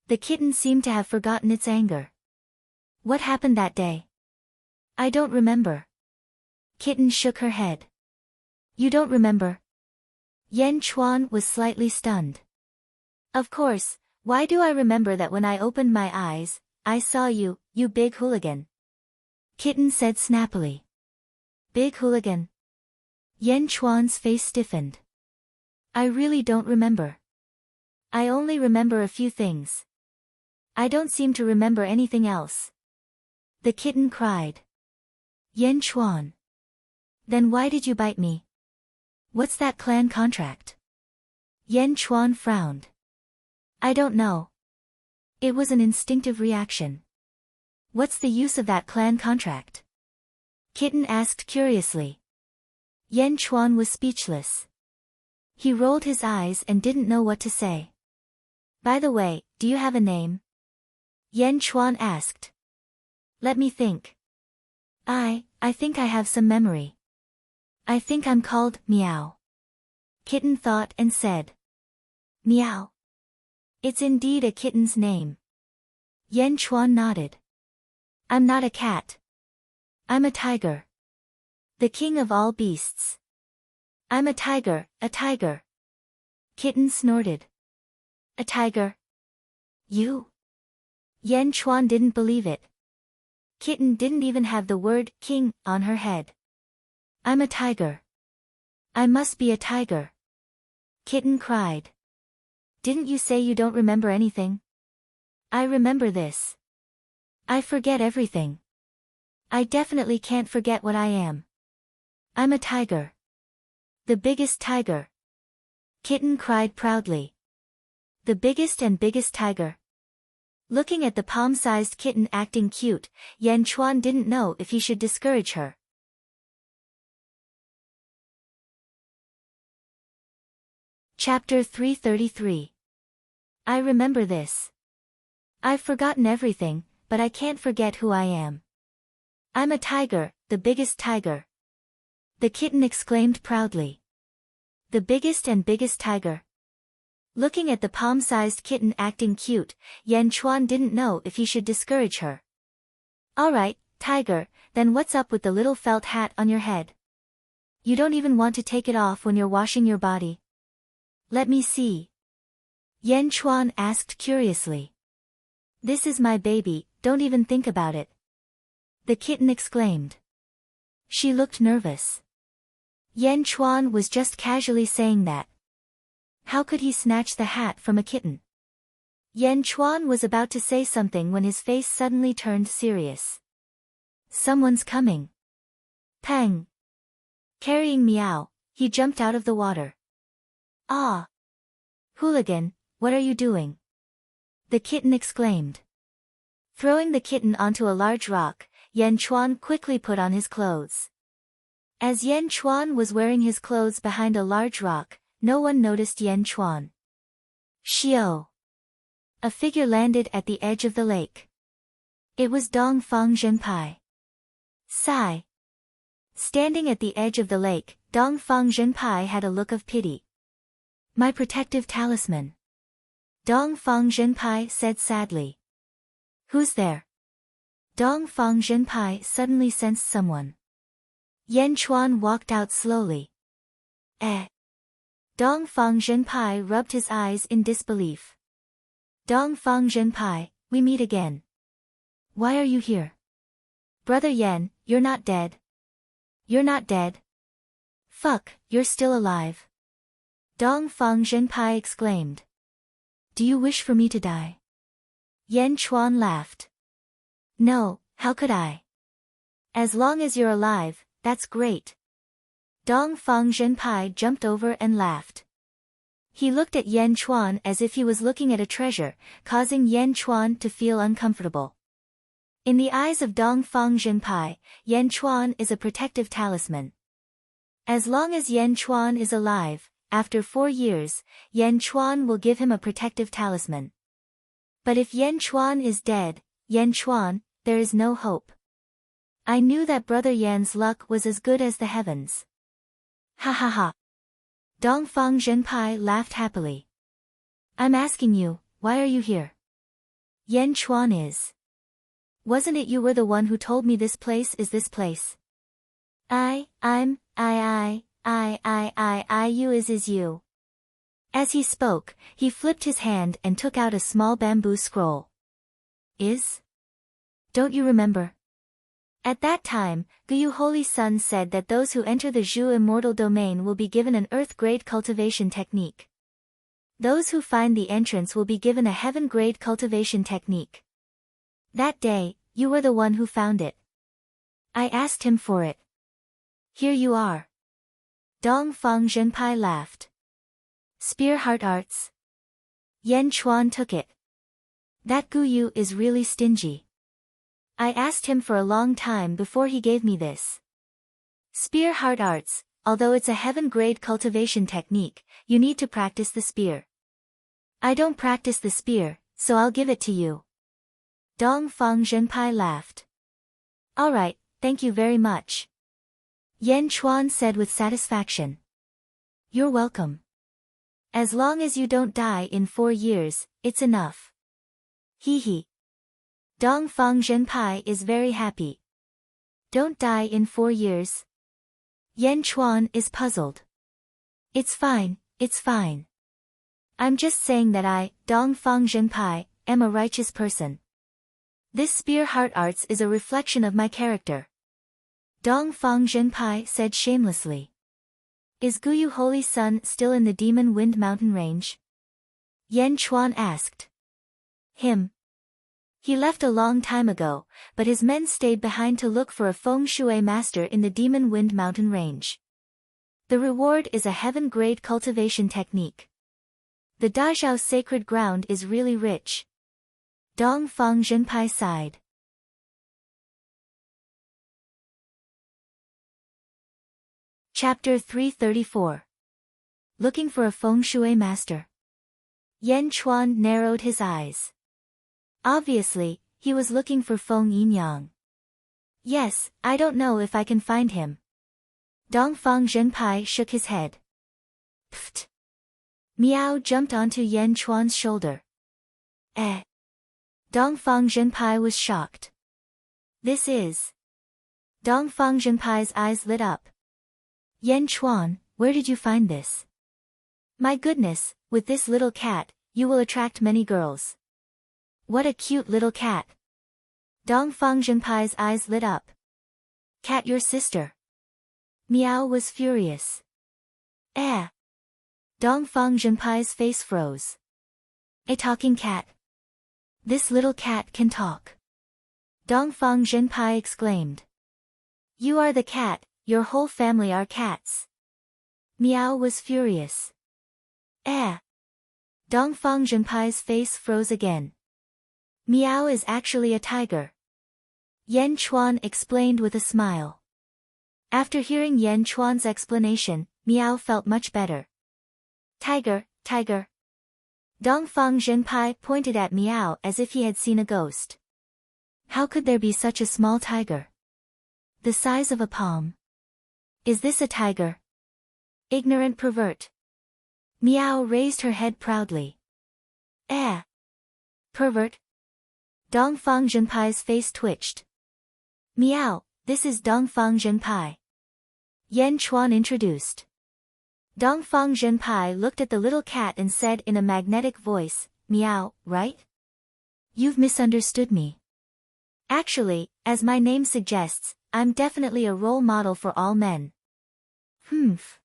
The kitten seemed to have forgotten its anger. What happened that day? I don't remember. Kitten shook her head. You don't remember? Yan Chuan was slightly stunned. Of course, why do I remember that when I opened my eyes, I saw you, you big hooligan? Kitten said snappily. Big hooligan? Yan Chuan's face stiffened. I really don't remember. I only remember a few things. I don't seem to remember anything else. The kitten cried. Yan Chuan. Then why did you bite me? What's that clan contract? Yan Chuan frowned. I don't know. It was an instinctive reaction. What's the use of that clan contract? Kitten asked curiously. Yan Chuan was speechless. He rolled his eyes and didn't know what to say. By the way, do you have a name? Yan Chuan asked. Let me think. I think I have some memory. I think I'm called Meow. Kitten thought and said. Meow. It's indeed a kitten's name. Yan Chuan nodded. I'm not a cat. I'm a tiger. The king of all beasts. I'm a tiger, a tiger. Kitten snorted. A tiger? You? Yan Chuan didn't believe it. Kitten didn't even have the word king on her head. I'm a tiger. I must be a tiger. Kitten cried. Didn't you say you don't remember anything? I remember this. I forget everything. I definitely can't forget what I am. I'm a tiger. The biggest tiger. Kitten cried proudly. The biggest and biggest tiger. Looking at the palm-sized kitten acting cute, Yan Chuan didn't know if he should discourage her. Chapter 333. I remember this. I've forgotten everything, but I can't forget who I am. I'm a tiger, the biggest tiger. The kitten exclaimed proudly. The biggest and biggest tiger. Looking at the palm-sized kitten acting cute, Yan Chuan didn't know if he should discourage her. Alright, tiger, then what's up with the little felt hat on your head? You don't even want to take it off when you're washing your body. Let me see. Yan Chuan asked curiously. This is my baby, don't even think about it. The kitten exclaimed. She looked nervous. Yan Chuan was just casually saying that. How could he snatch the hat from a kitten? Yan Chuan was about to say something when his face suddenly turned serious. Someone's coming. Pang. Carrying Meow, he jumped out of the water. Ah! Hooligan, what are you doing? The kitten exclaimed. Throwing the kitten onto a large rock, Yan Chuan quickly put on his clothes. As Yan Chuan was wearing his clothes behind a large rock, no one noticed Yan Chuan. Xiao! A figure landed at the edge of the lake. It was Dong Fang Zhenpai. Sigh. Standing at the edge of the lake, Dong Fang Zhenpai had a look of pity. My protective talisman. Dong Fang Zhenpai said sadly. Who's there? Dong Fang Zhenpai suddenly sensed someone. Yan Chuan walked out slowly. Dong Fang Zhenpai rubbed his eyes in disbelief. Dong Fang Zhenpai, we meet again. Why are you here? Brother Yan, you're not dead. You're not dead. Fuck, you're still alive. Dong Fang Zhenpai exclaimed. Do you wish for me to die? Yan Chuan laughed. No, how could I? As long as you're alive, that's great. Dong Fang Zhenpai jumped over and laughed. He looked at Yan Chuan as if he was looking at a treasure, causing Yan Chuan to feel uncomfortable. In the eyes of Dong Fang Zhenpai, Yan Chuan is a protective talisman. As long as Yan Chuan is alive, after 4 years, Yan Chuan will give him a protective talisman. But if Yan Chuan is dead, Yan Chuan, there is no hope. I knew that Brother Yan's luck was as good as the heavens. Ha ha ha. Dong Fang Zhenpai laughed happily. I'm asking you, why are you here? Yan Chuan is. Wasn't it you were the one who told me this place is this place? You is you. As he spoke, he flipped his hand and took out a small bamboo scroll. Is? Don't you remember? At that time, Guyu Holy Sun said that those who enter the Zhu Immortal domain will be given an earth-grade cultivation technique. Those who find the entrance will be given a heaven-grade cultivation technique. That day, you were the one who found it. I asked him for it. Here you are. Dong Fang Zhenpai laughed. Spear Heart Arts. Yan Chuan took it. That Guyu is really stingy. I asked him for a long time before he gave me this. Spear Heart Arts, although it's a heaven-grade cultivation technique, you need to practice the spear. I don't practice the spear, so I'll give it to you. Dong Fang Zhenpai laughed. Alright, thank you very much. Yan Chuan said with satisfaction. You're welcome. As long as you don't die in 4 years, it's enough. Hee hee. Dong Fang Zhenpai is very happy. Don't die in 4 years. Yan Chuan is puzzled. It's fine, it's fine. I'm just saying that I, Dongfang Zhenpai, am a righteous person. This spear heart arts is a reflection of my character. Dongfang Zhenpai said shamelessly. Is Guyu Holy Sun still in the Demon Wind Mountain range? Yan Chuan asked. Him. He left a long time ago, but his men stayed behind to look for a feng shui master in the Demon Wind Mountain range. The reward is a heaven-grade cultivation technique. The Dazhao sacred ground is really rich. Dongfang Zhenpai sighed. Chapter 334. Looking for a feng shui master. Yan Chuan narrowed his eyes. Obviously, he was looking for Feng Yinyang. Yes, I don't know if I can find him. Dongfang Zhenpai shook his head. Pfft. Miao jumped onto Yan Chuan's shoulder. Eh. Dongfang Zhenpai was shocked. This is. Dongfang Zhenpai's eyes lit up. Yan Chuan, where did you find this? My goodness, with this little cat, you will attract many girls. What a cute little cat. Dongfang Zhenpai's eyes lit up. Cat your sister. Miao was furious. Eh. Dongfang Zhenpai's face froze. A talking cat. This little cat can talk. Dongfang Zhenpai exclaimed. You are the cat, your whole family are cats. Miao was furious. Eh. Dongfang Zhenpai's face froze again. Miao is actually a tiger. Yan Chuan explained with a smile. After hearing Yan Chuan's explanation, Miao felt much better. Tiger, tiger. Dongfang Zhenpai pointed at Miao as if he had seen a ghost. How could there be such a small tiger? The size of a palm. Is this a tiger? Ignorant pervert. Miao raised her head proudly. Eh. Pervert. Dongfang Zhenpai's face twitched. Miao, this is Dongfang Zhenpai. Yan Chuan introduced. Dongfang Zhenpai looked at the little cat and said in a magnetic voice, Miao, right? You've misunderstood me. Actually, as my name suggests, I'm definitely a role model for all men. Humph.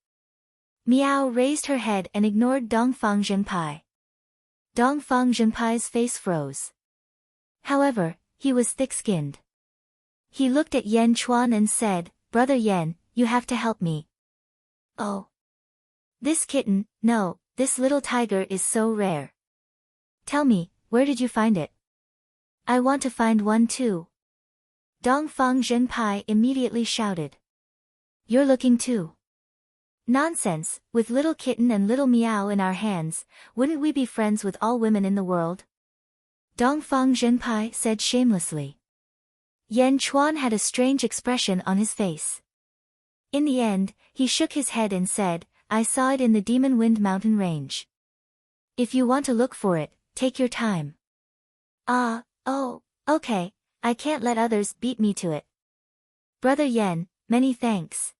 Miao raised her head and ignored Dongfang Zhenpai. Dongfang Zhenpai's face froze. However, he was thick-skinned. He looked at Yan Chuan and said, Brother Yan, you have to help me. Oh. This kitten, no, this little tiger is so rare. Tell me, where did you find it? I want to find one too. Dongfang Zhenpai immediately shouted. You're looking too. Nonsense, with little kitten and little Miao in our hands, wouldn't we be friends with all women in the world? Dongfang Zhenpai said shamelessly. Yan Chuan had a strange expression on his face. In the end, he shook his head and said, I saw it in the Demon Wind Mountain range. If you want to look for it, take your time. Ah, oh, okay, I can't let others beat me to it. Brother Yan, many thanks.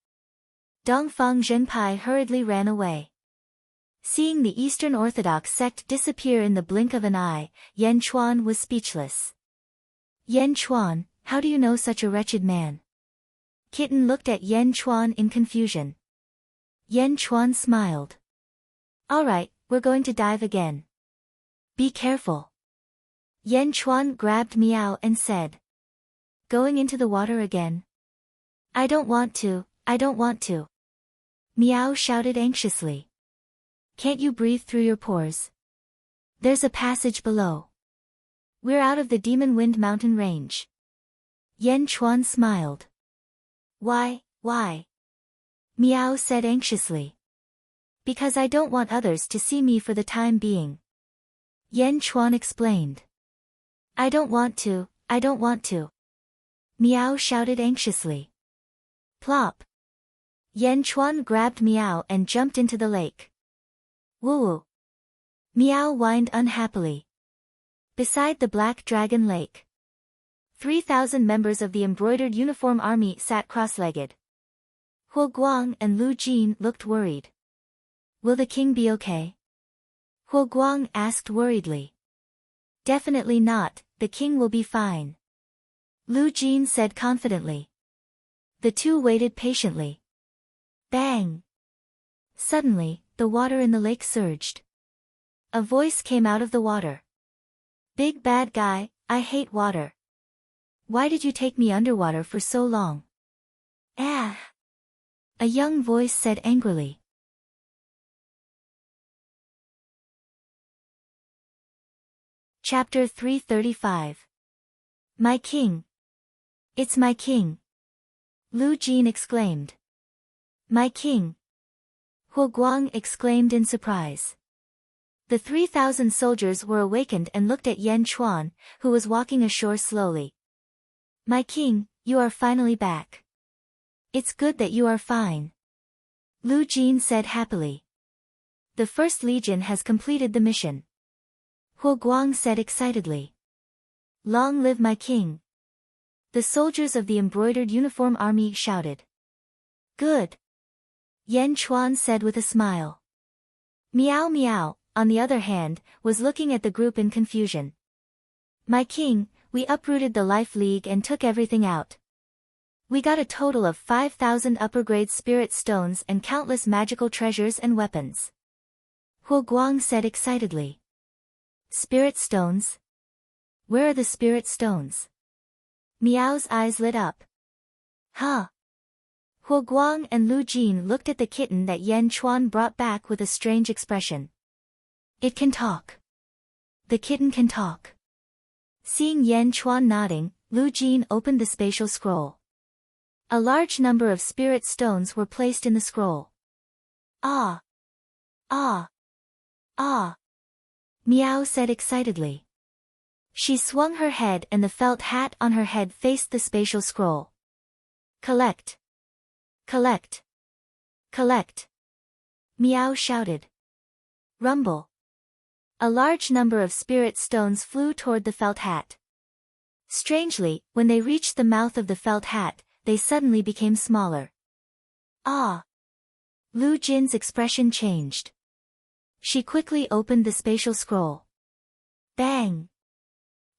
Dongfang Zhenpai hurriedly ran away. Seeing the Eastern Orthodox sect disappear in the blink of an eye, Yan Chuan was speechless. Yan Chuan, how do you know such a wretched man? Kitten looked at Yan Chuan in confusion. Yan Chuan smiled. All right, we're going to dive again. Be careful. Yan Chuan grabbed Miao and said. Going into the water again? I don't want to, I don't want to. Miao shouted anxiously. Can't you breathe through your pores? There's a passage below. We're out of the Demon Wind Mountain range. Yan Chuan smiled. Why? Miao said anxiously. Because I don't want others to see me for the time being. Yan Chuan explained. I don't want to. Miao shouted anxiously. Plop. Yan Chuan grabbed Miao and jumped into the lake. Woo-woo. Miao whined unhappily. Beside the Black Dragon Lake. 3,000 members of the embroidered uniform army sat cross-legged. Huo Guang and Lu Jin looked worried. Will the king be okay? Huo Guang asked worriedly. Definitely not, the king will be fine. Lu Jin said confidently. The two waited patiently. Bang! Suddenly, the water in the lake surged. A voice came out of the water. Big bad guy, I hate water. Why did you take me underwater for so long? Ah! A young voice said angrily. Chapter 335. My king. It's my king. Lu Jin exclaimed. My king. Huo Guang exclaimed in surprise. The 3,000 soldiers were awakened and looked at Yan Chuan, who was walking ashore slowly. My king, you are finally back. It's good that you are fine. Lu Jin said happily. The First Legion has completed the mission. Huo Guang said excitedly. Long live my king. The soldiers of the embroidered uniform army shouted. Good. Yan Chuan said with a smile. Meow meow, on the other hand, was looking at the group in confusion. My king, we uprooted the Life League and took everything out. We got a total of 5,000 upper-grade spirit stones and countless magical treasures and weapons. Huo Guang said excitedly. Spirit stones? Where are the spirit stones? Meow's eyes lit up. Huh? Huo Guang and Lu Jin looked at the kitten that Yan Chuan brought back with a strange expression. It can talk. The kitten can talk. Seeing Yan Chuan nodding, Lu Jin opened the spatial scroll. A large number of spirit stones were placed in the scroll. Ah! Ah! Ah! Meow said excitedly. She swung her head and the felt hat on her head faced the spatial scroll. Collect! Collect! Collect! Meow shouted. Rumble! A large number of spirit stones flew toward the felt hat. Strangely, when they reached the mouth of the felt hat, they suddenly became smaller. Ah! Lu Jin's expression changed. She quickly opened the spatial scroll. Bang!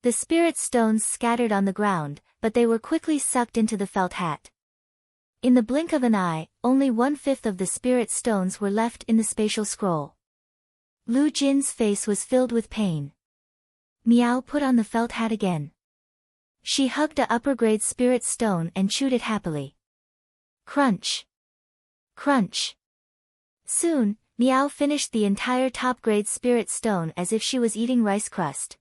The spirit stones scattered on the ground, but they were quickly sucked into the felt hat. In the blink of an eye, only 1/5 of the spirit stones were left in the spatial scroll. Lu Jin's face was filled with pain. Meow put on the felt hat again. She hugged a upper-grade spirit stone and chewed it happily. Crunch! Crunch! Soon, Meow finished the entire top-grade spirit stone as if she was eating rice crust.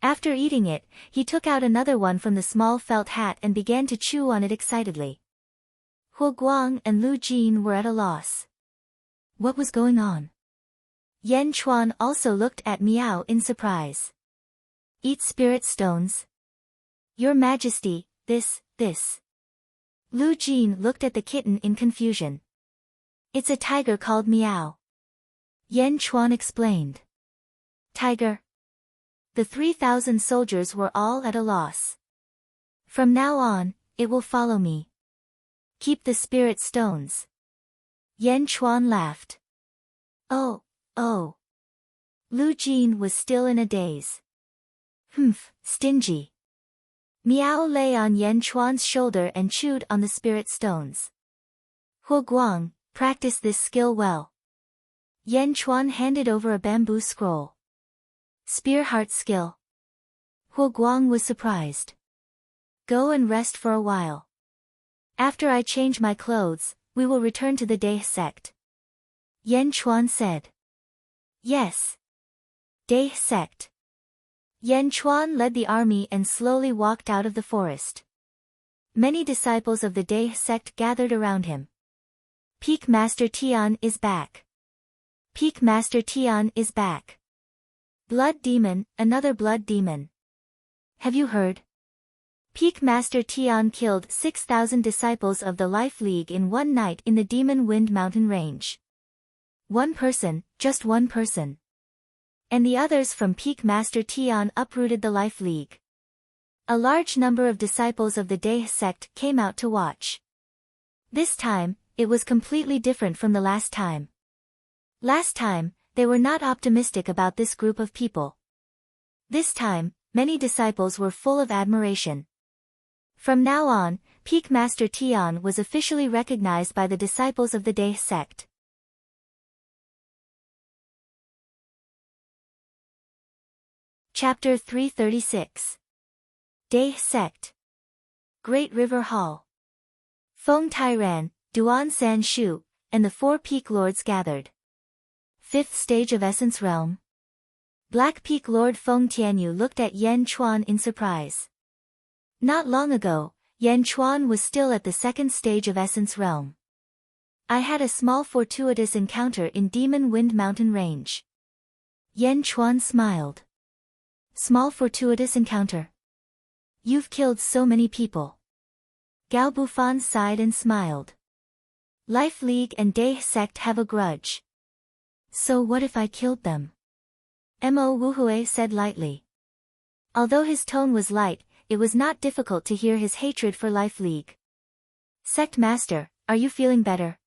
After eating it, he took out another one from the small felt hat and began to chew on it excitedly. Huo Guang and Lu Jin were at a loss. What was going on? Yan Chuan also looked at Meow in surprise. Eat spirit stones? Your Majesty, this. Lu Jin looked at the kitten in confusion. It's a tiger called Meow. Yan Chuan explained. Tiger? The 3,000 soldiers were all at a loss. From now on, it will follow me. Keep the spirit stones. Yan Chuan laughed. Oh. Lu Jin was still in a daze. Humph, stingy. Meow lay on Yan Chuan's shoulder and chewed on the spirit stones. Huo Guang, practice this skill well. Yan Chuan handed over a bamboo scroll. Spear heart skill. Huo Guang was surprised. Go and rest for a while. After I change my clothes, we will return to the Dae sect. Yan Chuan said. Yes. Dae sect. Yan Chuan led the army and slowly walked out of the forest. Many disciples of the Dae sect gathered around him. Peak Master Tian is back. Peak Master Tian is back. Blood demon, another blood demon. Have you heard? Peak Master Tian killed 6,000 disciples of the Life League in one night in the Demon Wind Mountain Range. One person, just one person. And the others from Peak Master Tian uprooted the Life League. A large number of disciples of the Dae sect came out to watch. This time, it was completely different from the last time. Last time, they were not optimistic about this group of people. This time, many disciples were full of admiration. From now on, Peak Master Tian was officially recognized by the disciples of the Dae sect. Chapter 336. Dae Sect. Great River Hall. Feng Tairan, Duan San Shu, and the 4 Peak Lords gathered. 5th stage of Essence Realm. Black Peak Lord Feng Tianyu looked at Yan Chuan in surprise. Not long ago, Yan Chuan was still at the 2nd stage of Essence Realm. I had a small fortuitous encounter in Demon Wind Mountain Range. Yan Chuan smiled. Small fortuitous encounter. You've killed so many people. Gao Bufan sighed and smiled. Life League and Dae sect have a grudge. So what if I killed them? Mo Wuhui said lightly. Although his tone was light, it was not difficult to hear his hatred for Life League. Sect Master, are you feeling better?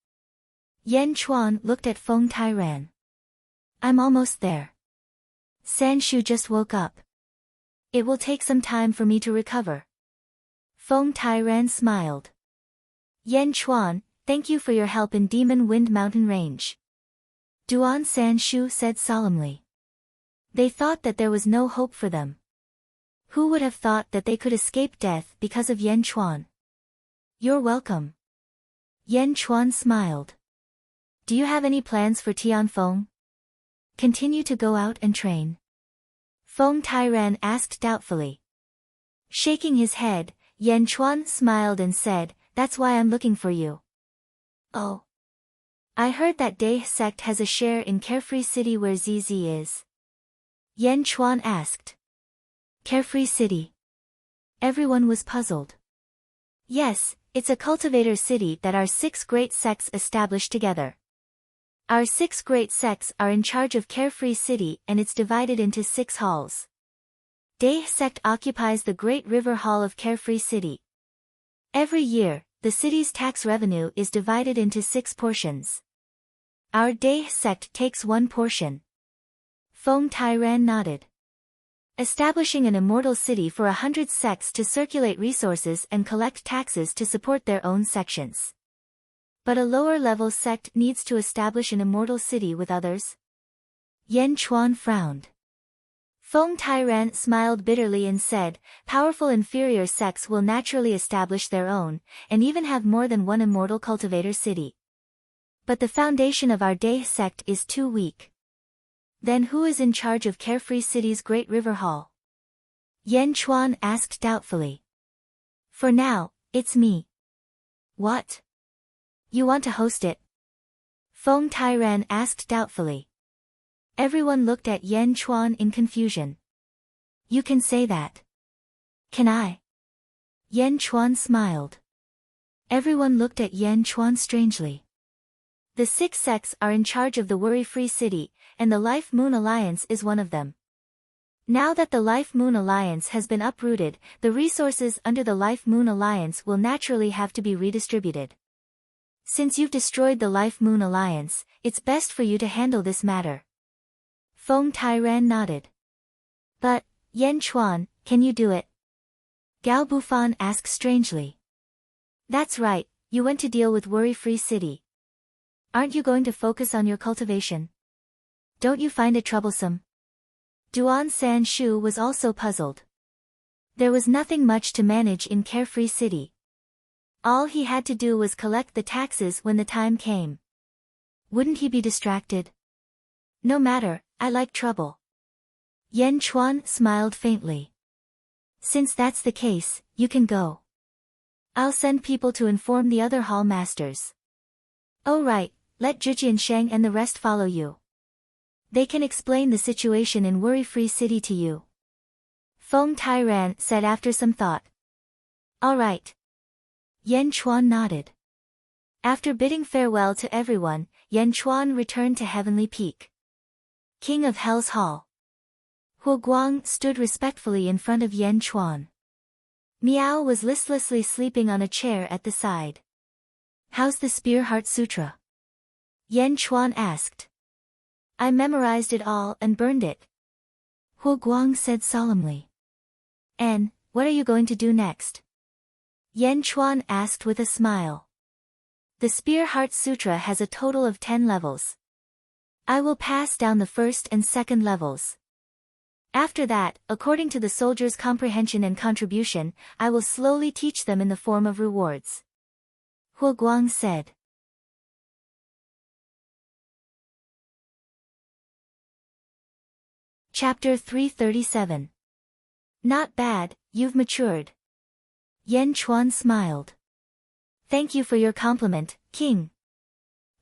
Yan Chuan looked at Feng Tairan. I'm almost there. San Shu just woke up. It will take some time for me to recover. Feng Tairan smiled. Yan Chuan, thank you for your help in Demon Wind Mountain Range. Duan San Shu said solemnly. They thought that there was no hope for them. Who would have thought that they could escape death because of Yan Chuan? You're welcome. Yan Chuan smiled. Do you have any plans for Tianfeng? Continue to go out and train? Feng Tairan asked doubtfully. Shaking his head, Yan Chuan smiled and said, that's why I'm looking for you. Oh. I heard that Dae sect has a share in Carefree City where ZZ is. Yan Chuan asked. Carefree City. Everyone was puzzled. Yes, it's a cultivator city that our 6 great sects established together. Our 6 great sects are in charge of Carefree City and it's divided into 6 halls. Dae sect occupies the Great River Hall of Carefree City. Every year, the city's tax revenue is divided into 6 portions. Our Dae sect takes 1 portion. Feng Tairan nodded. Establishing an immortal city for 100 sects to circulate resources and collect taxes to support their own sections. But a lower-level sect needs to establish an immortal city with others. Yan Chuan frowned. Feng Tairan smiled bitterly and said, powerful inferior sects will naturally establish their own, and even have more than 1 immortal cultivator city. But the foundation of our Dae sect is too weak. Then who is in charge of Carefree City's Great River Hall? Yan Chuan asked doubtfully. For now, it's me. What? You want to host it? Feng Tairan asked doubtfully. Everyone looked at Yan Chuan in confusion. You can say that. Can I? Yan Chuan smiled. Everyone looked at Yan Chuan strangely. The 6 sects are in charge of the Worry-Free City, and the Life Moon Alliance is one of them. Now that the Life Moon Alliance has been uprooted, the resources under the Life Moon Alliance will naturally have to be redistributed. Since you've destroyed the Life Moon Alliance, it's best for you to handle this matter. Feng Tairan nodded. But, Yan Chuan, can you do it? Gao Bufan asked strangely. That's right, you went to deal with Worry-Free City. Aren't you going to focus on your cultivation? Don't you find it troublesome? Duan San Shu was also puzzled. There was nothing much to manage in Carefree City. All he had to do was collect the taxes when the time came. Wouldn't he be distracted? No matter, I like trouble. Yan Chuan smiled faintly. Since that's the case, you can go. I'll send people to inform the other hall masters. Oh right, let Zhijian Sheng and the rest follow you. They can explain the situation in Worry-Free City to you. Feng Tairan said after some thought. All right. Yan Chuan nodded. After bidding farewell to everyone, Yan Chuan returned to Heavenly Peak. King of Hell's Hall. Huo Guang stood respectfully in front of Yan Chuan. Miao was listlessly sleeping on a chair at the side. How's the Spear Heart Sutra? Yan Chuan asked. I memorized it all and burned it. Huo Guang said solemnly. And, what are you going to do next? Yan Chuan asked with a smile. The Spear Heart Sutra has a total of 10 levels. I will pass down the first and second levels. After that, according to the soldiers' comprehension and contribution, I will slowly teach them in the form of rewards. Huo Guang said. Chapter 337. Not bad, you've matured. Yan Chuan smiled. Thank you for your compliment, King.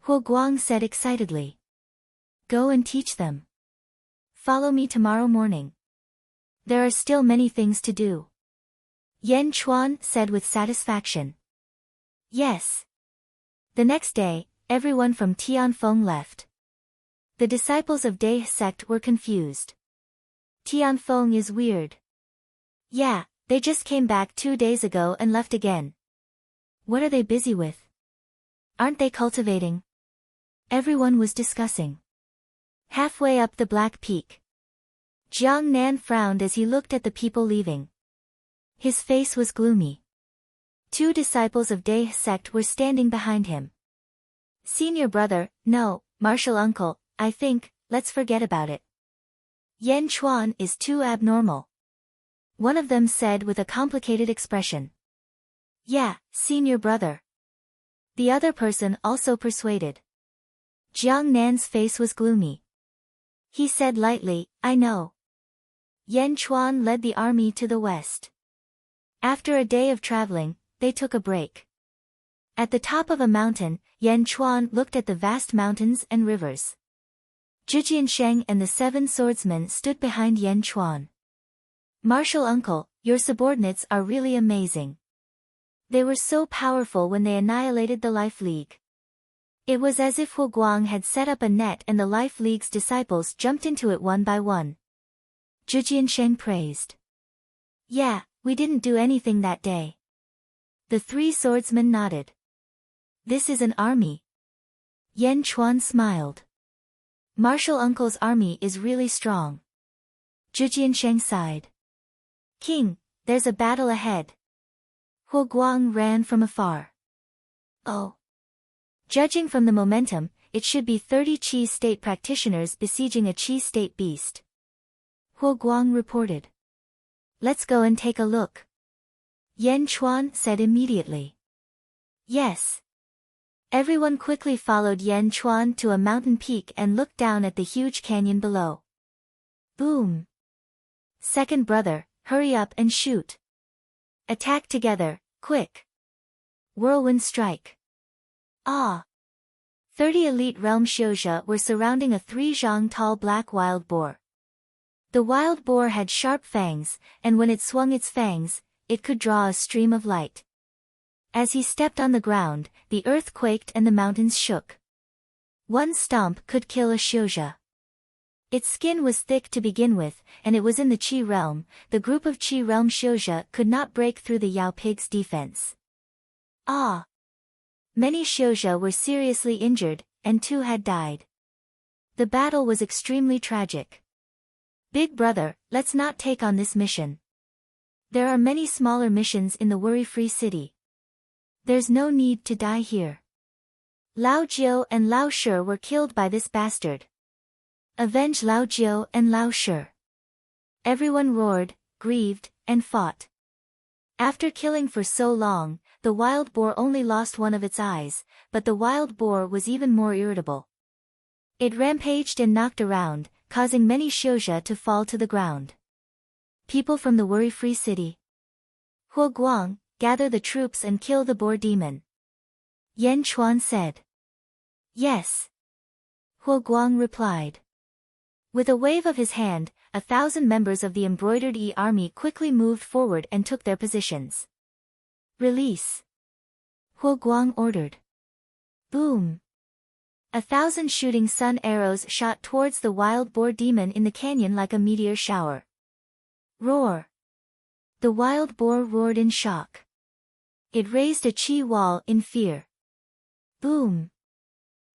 Huo Guang said excitedly. Go and teach them. Follow me tomorrow morning. There are still many things to do. Yan Chuan said with satisfaction. Yes. The next day, everyone from Tianfeng left. The disciples of Dai sect were confused. Tianfeng is weird. Yeah, they just came back 2 days ago and left again. What are they busy with? Aren't they cultivating? Everyone was discussing. Halfway up the Black Peak, Jiang Nan frowned as he looked at the people leaving. His face was gloomy. 2 disciples of Dai sect were standing behind him. Senior brother, no, martial uncle, I think, let's forget about it. Yan Chuan is too abnormal. One of them said with a complicated expression. Yeah, senior brother. The other person also persuaded. Jiang Nan's face was gloomy. He said lightly, I know. Yan Chuan led the army to the west. After a day of traveling, they took a break. At the top of a mountain, Yan Chuan looked at the vast mountains and rivers. Zhu Jiansheng and the 7 swordsmen stood behind Yan Chuan. Martial uncle, your subordinates are really amazing. They were so powerful when they annihilated the Life League. It was as if Huo Guang had set up a net and the Life League's disciples jumped into it one by one. Zhu Jiansheng praised. Yeah, we didn't do anything that day. The 3 swordsmen nodded. This is an army. Yan Chuan smiled. Martial uncle's army is really strong. Zhu Jiansheng sighed. King, there's a battle ahead. Huo Guang ran from afar. Oh. Judging from the momentum, it should be 30 Qi state practitioners besieging a Qi state beast. Huo Guang reported. Let's go and take a look. Yan Chuan said immediately. Yes. Everyone quickly followed Yan Chuan to a mountain peak and looked down at the huge canyon below. Boom. Second brother, hurry up and shoot. Attack together, quick. Whirlwind strike. Ah! 30 elite realm Xiuzha were surrounding a 3 zhang tall black wild boar. The wild boar had sharp fangs, and when it swung its fangs, it could draw a stream of light. As he stepped on the ground, the earth quaked and the mountains shook. One stomp could kill a Xiuzha. Its skin was thick to begin with, and it was in the Qi realm. The group of Qi realm Xiuzha could not break through the Yao Pig's defense. Ah! Many Xiuzha were seriously injured, and 2 had died. The battle was extremely tragic. Big brother, let's not take on this mission. There are many smaller missions in the worry-free city. There's no need to die here. Lao Jiu and Lao Shi were killed by this bastard. Avenge Lao Jiu and Lao Shi. Everyone roared, grieved, and fought. After killing for so long, the wild boar only lost one of its eyes, but the wild boar was even more irritable. It rampaged and knocked around, causing many Xiuzha to fall to the ground. People from the worry-free city. Huo Guang, gather the troops and kill the boar demon. Yan Chuan said. Yes. Huo Guang replied. With a wave of his hand, 1,000 members of the embroidered army quickly moved forward and took their positions. Release. Huo Guang ordered. Boom. 1,000 shooting sun arrows shot towards the wild boar demon in the canyon like a meteor shower. Roar. The wild boar roared in shock. It raised a Qi wall in fear. Boom.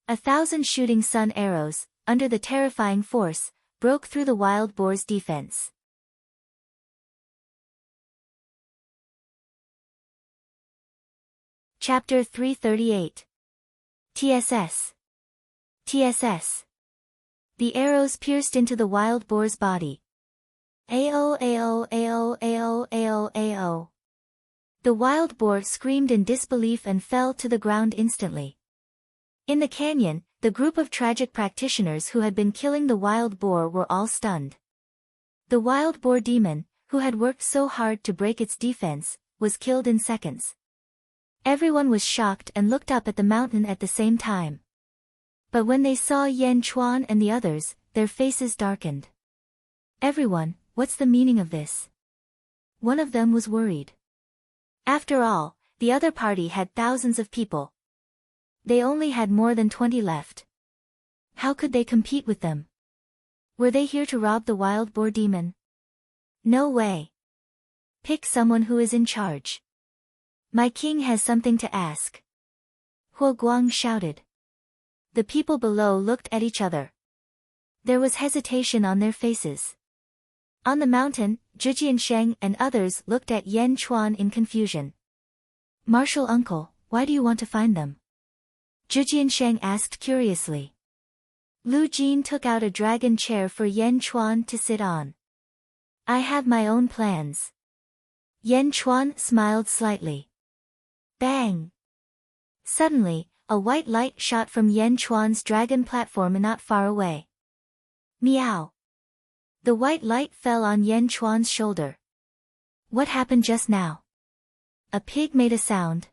1,000 shooting sun arrows, under the terrifying force, broke through the wild boar's defense. Chapter 338. TSS. TSS. The arrows pierced into the wild boar's body. Ao ao ao ao ao ao. The wild boar screamed in disbelief and fell to the ground instantly. In the canyon, the group of tragic practitioners who had been killing the wild boar were all stunned. The wild boar demon, who had worked so hard to break its defense, was killed in seconds. Everyone was shocked and looked up at the mountain at the same time. But when they saw Yan Chuan and the others, their faces darkened. Everyone, what's the meaning of this? One of them was worried. After all, the other party had thousands of people. They only had more than 20 left. How could they compete with them? Were they here to rob the wild boar demon? No way. Pick someone who is in charge. My king has something to ask. Huo Guang shouted. The people below looked at each other. There was hesitation on their faces. On the mountain, Zhu Jiansheng and others looked at Yan Chuan in confusion. Martial uncle, why do you want to find them? Zhu Jiansheng asked curiously. Lu Jin took out a dragon chair for Yan Chuan to sit on. I have my own plans. Yan Chuan smiled slightly. Bang! Suddenly, a white light shot from Yan Chuan's dragon platform not far away. Meow! The white light fell on Yan Chuan's shoulder. What happened just now? A pig made a sound.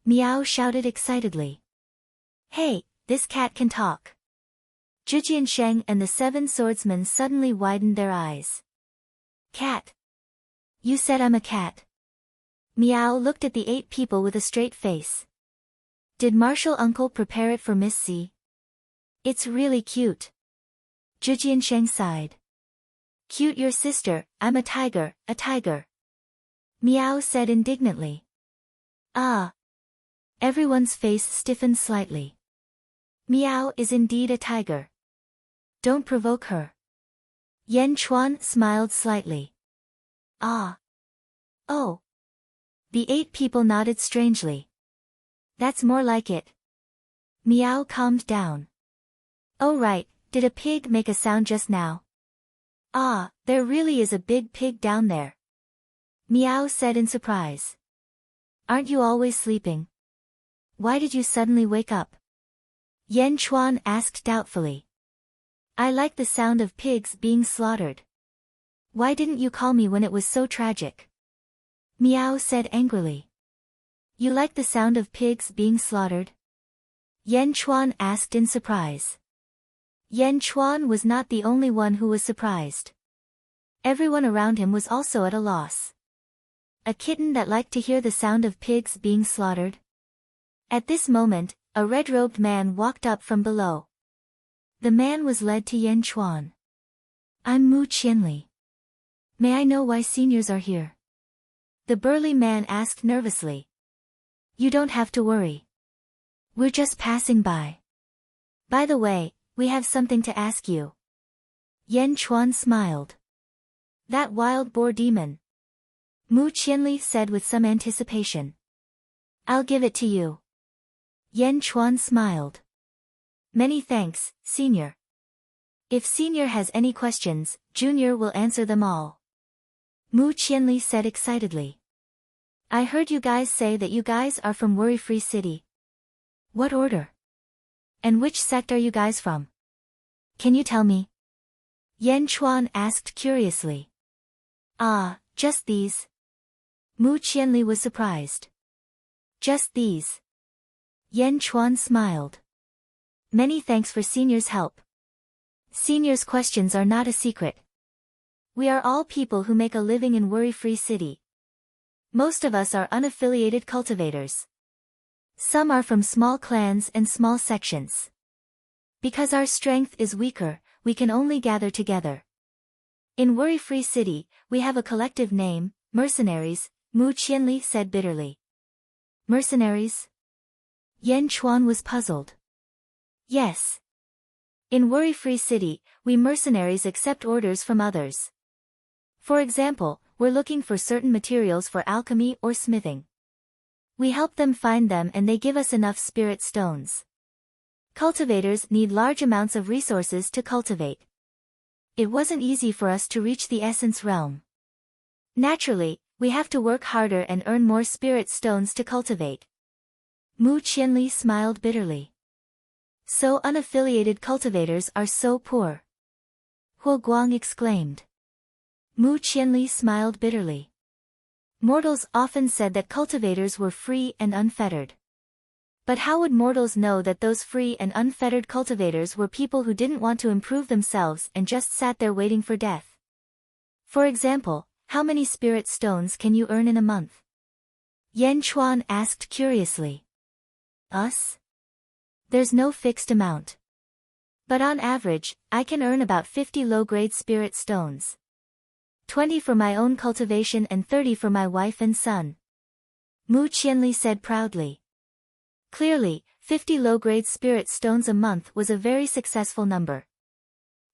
Meow shouted excitedly. Hey, this cat can talk. Zhu Jiansheng and the 7 swordsmen suddenly widened their eyes. Cat. You said I'm a cat. Meow looked at the 8 people with a straight face. Did martial uncle prepare it for Miss C? It's really cute. Zhu Jiansheng sighed. Cute your sister, I'm a tiger, a tiger. Meow said indignantly. Ah. Everyone's face stiffened slightly. Meow is indeed a tiger. Don't provoke her. Yan Chuan smiled slightly. Ah. Oh. The 8 people nodded strangely. That's more like it. Meow calmed down. Oh right, did a pig make a sound just now? Ah, there really is a big pig down there. Meow said in surprise. Aren't you always sleeping? Why did you suddenly wake up? Yan Chuan asked doubtfully. I like the sound of pigs being slaughtered. Why didn't you call me when it was so tragic? Meow said angrily. You like the sound of pigs being slaughtered? Yan Chuan asked in surprise. Yan Chuan was not the only one who was surprised. Everyone around him was also at a loss. A kitten that liked to hear the sound of pigs being slaughtered? At this moment, a red-robed man walked up from below. The man was led to Yan Chuan. I'm Mu Qianli. May I know why seniors are here? The burly man asked nervously. You don't have to worry. We're just passing by. By the way, we have something to ask you. Yan Chuan smiled. That wild boar demon. Mu Qianli said with some anticipation. I'll give it to you. Yan Chuan smiled. Many thanks, Senior. If Senior has any questions, Junior will answer them all. Mu Qianli said excitedly. I heard you guys say that you guys are from Worry-Free City. What order? And which sect are you guys from? Can you tell me? Yan Chuan asked curiously. Ah, just these. Mu Qianli was surprised. Just these. Yan Chuan smiled. Many thanks for Senior's help. Senior's questions are not a secret. We are all people who make a living in Worry-Free City. Most of us are unaffiliated cultivators. Some are from small clans and small sections. Because our strength is weaker, we can only gather together. In Worry-Free City, we have a collective name, mercenaries, Mu Qianli said bitterly. Mercenaries? Yan Chuan was puzzled. Yes. In worry-free city, we mercenaries accept orders from others. For example, we're looking for certain materials for alchemy or smithing. We help them find them and they give us enough spirit stones. Cultivators need large amounts of resources to cultivate. It wasn't easy for us to reach the essence realm. Naturally, we have to work harder and earn more spirit stones to cultivate. Mu Qianli smiled bitterly. So unaffiliated cultivators are so poor. Huo Guang exclaimed. Mu Qianli smiled bitterly. Mortals often said that cultivators were free and unfettered. But how would mortals know that those free and unfettered cultivators were people who didn't want to improve themselves and just sat there waiting for death? For example, how many spirit stones can you earn in a month? Yan Chuan asked curiously. Us? There's no fixed amount. But on average, I can earn about 50 low-grade spirit stones. 20 for my own cultivation and 30 for my wife and son. Mu Qianli said proudly. Clearly, 50 low-grade spirit stones a month was a very successful number.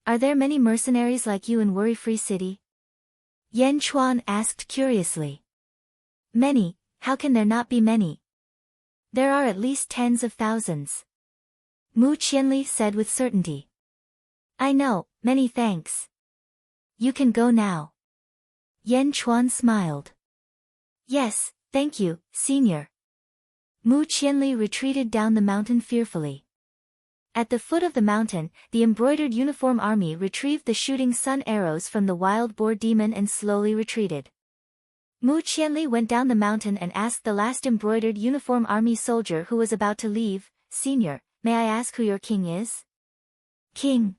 Are there many mercenaries like you in worry-free city? Yan Chuan asked curiously. Many, how can there not be many? There are at least tens of thousands. Mu Qianli said with certainty. I know, many thanks. You can go now. Yan Chuan smiled. Yes, thank you, senior. Mu Qianli retreated down the mountain fearfully. At the foot of the mountain, the embroidered uniform army retrieved the shooting sun arrows from the wild boar demon and slowly retreated. Mu Qianli went down the mountain and asked the last embroidered uniform army soldier who was about to leave, Senior, may I ask who your king is? King.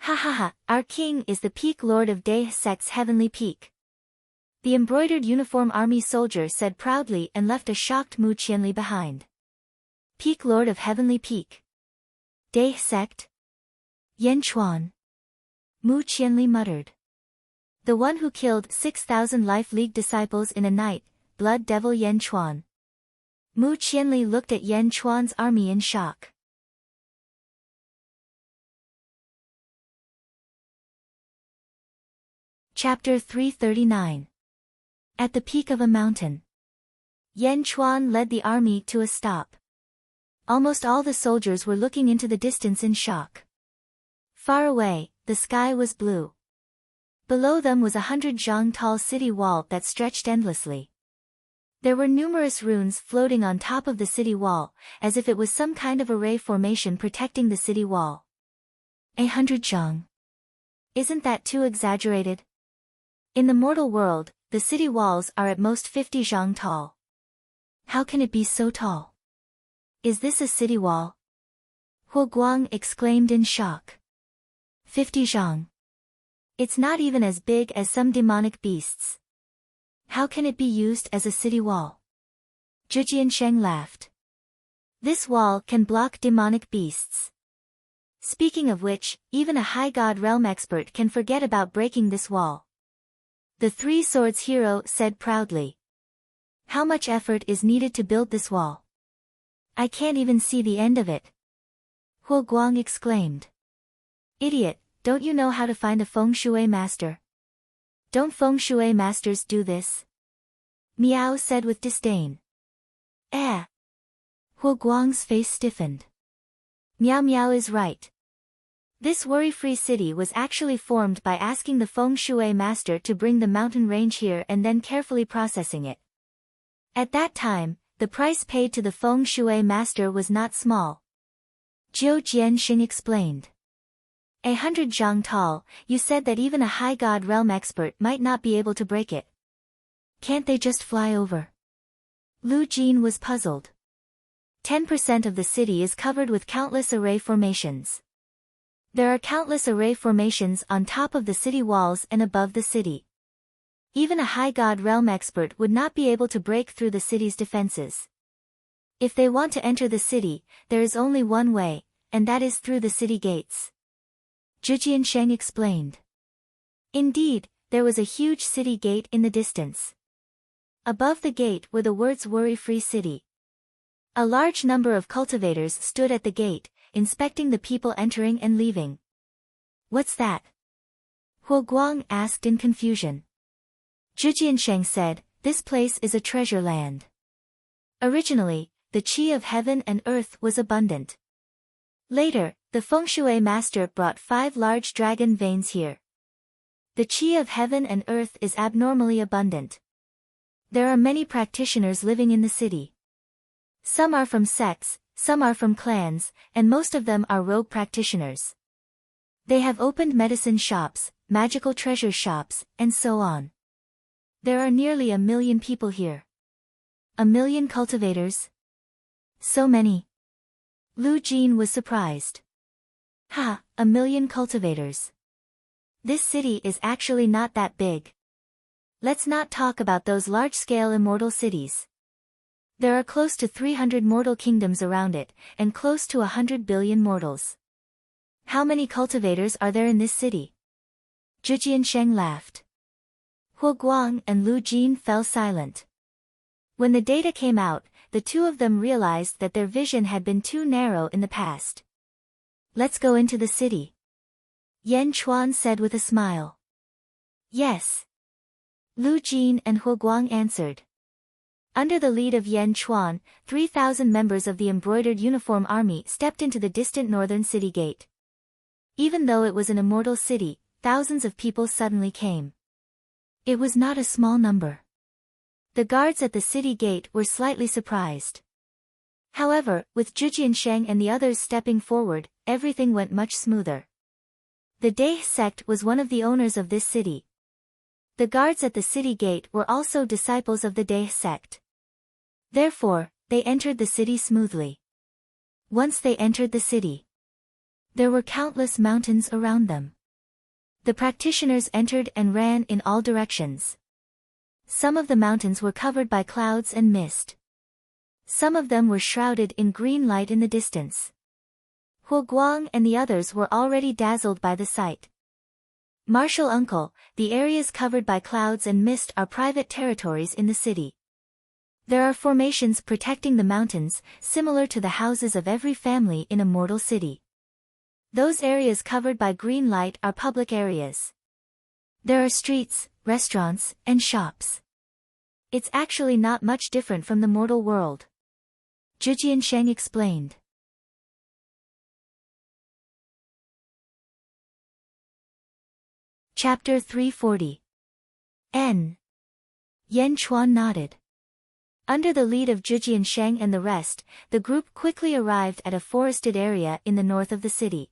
Ha ha ha, our king is the peak lord of De Sect's heavenly peak. The embroidered uniform army soldier said proudly and left a shocked Mu Qianli behind. Peak lord of heavenly peak. De Sect? Yan Chuan. Mu Qianli muttered. The one who killed 6,000 Life League disciples in a night, blood devil Yan Chuan. Mu Qianli looked at Yan Chuan's army in shock. Chapter 339. At the peak of a mountain. Yan Chuan led the army to a stop. Almost all the soldiers were looking into the distance in shock. Far away, the sky was blue. Below them was 100 zhang tall city wall that stretched endlessly. There were numerous runes floating on top of the city wall, as if it was some kind of array formation protecting the city wall. 100 zhang. Isn't that too exaggerated? In the mortal world, the city walls are at most 50 zhang tall. How can it be so tall? Is this a city wall? Huo Guang exclaimed in shock. 50 zhang. It's not even as big as some demonic beasts. How can it be used as a city wall? Zhu Jiansheng laughed. This wall can block demonic beasts. Speaking of which, even a high god realm expert can forget about breaking this wall. The Three Swords hero said proudly. How much effort is needed to build this wall? I can't even see the end of it. Huo Guang exclaimed. Idiot, don't you know how to find a feng shui master? Don't feng shui masters do this? Miao said with disdain. Eh. Huo Guang's face stiffened. Miao Miao is right. This worry-free city was actually formed by asking the feng shui master to bring the mountain range here and then carefully processing it. At that time, the price paid to the feng shui master was not small. Zhou Jianxing explained. 100 zhang tall, you said that even a high god realm expert might not be able to break it. Can't they just fly over? Lu Jin was puzzled. 10% of the city is covered with countless array formations. There are countless array formations on top of the city walls and above the city. Even a high god realm expert would not be able to break through the city's defenses. If they want to enter the city, there is only one way, and that is through the city gates. Zhu Jiansheng explained. Indeed, there was a huge city gate in the distance. Above the gate were the words Worry-Free City. A large number of cultivators stood at the gate, inspecting the people entering and leaving. What's that? Huo Guang asked in confusion. Zhu Jiansheng said, this place is a treasure land. Originally, the qi of heaven and earth was abundant. Later, the feng shui master brought 5 large dragon veins here. The qi of heaven and earth is abnormally abundant. There are many practitioners living in the city. Some are from sects, some are from clans, and most of them are rogue practitioners. They have opened medicine shops, magical treasure shops, and so on. There are nearly 1 million people here. 1 million cultivators? So many. Lu Jin was surprised. Ha, 1 million cultivators. This city is actually not that big. Let's not talk about those large-scale immortal cities. There are close to 300 mortal kingdoms around it, and close to 100 billion mortals. How many cultivators are there in this city? Zhu Jiansheng laughed. Huo Guang and Lu Jin fell silent. When the data came out, the two of them realized that their vision had been too narrow in the past. Let's go into the city. Yan Chuan said with a smile. Yes. Lu Jin and Huo Guang answered. Under the lead of Yan Chuan, 3,000 members of the embroidered uniform army stepped into the distant northern city gate. Even though it was an immortal city, thousands of people suddenly came. It was not a small number. The guards at the city gate were slightly surprised. However, with Zhu Jiansheng and the others stepping forward, everything went much smoother. The Dai sect was one of the owners of this city. The guards at the city gate were also disciples of the Dai sect. Therefore, they entered the city smoothly. Once they entered the city, there were countless mountains around them. The practitioners entered and ran in all directions. Some of the mountains were covered by clouds and mist. Some of them were shrouded in green light in the distance. Huo Guang and the others were already dazzled by the sight. Martial uncle, the areas covered by clouds and mist are private territories in the city. There are formations protecting the mountains, similar to the houses of every family in a mortal city. Those areas covered by green light are public areas. There are streets, restaurants, and shops. It's actually not much different from the mortal world. Zhu Jiansheng explained. Chapter 340. N. Yan Chuan nodded. Under the lead of Zhu Jiansheng and the rest, the group quickly arrived at a forested area in the north of the city.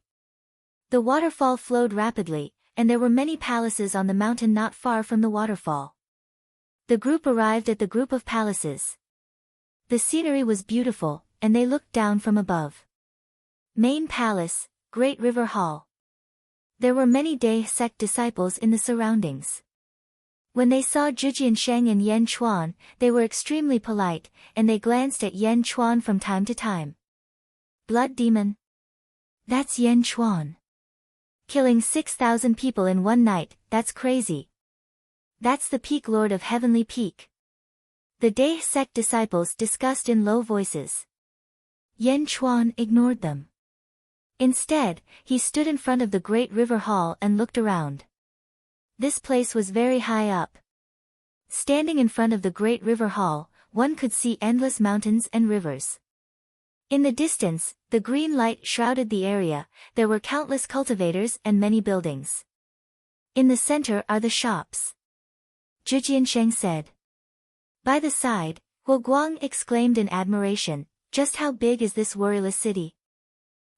The waterfall flowed rapidly, and there were many palaces on the mountain not far from the waterfall. The group arrived at the group of palaces. The scenery was beautiful, and they looked down from above. Main Palace, Great River Hall. There were many Dai sect disciples in the surroundings. When they saw Zhu Jiansheng and Yan Chuan, they were extremely polite, and they glanced at Yan Chuan from time to time. Blood demon? That's Yan Chuan. Killing 6,000 people in one night, that's crazy. That's the Peak Lord of Heavenly Peak. The Dai sect disciples discussed in low voices. Yan Chuan ignored them. Instead, he stood in front of the Great River Hall and looked around. This place was very high up. Standing in front of the Great River Hall, one could see endless mountains and rivers. In the distance, the green light shrouded the area, there were countless cultivators and many buildings. In the center are the shops. Zhu Jiansheng said. By the side, Huo Guang exclaimed in admiration, just how big is this worryless city?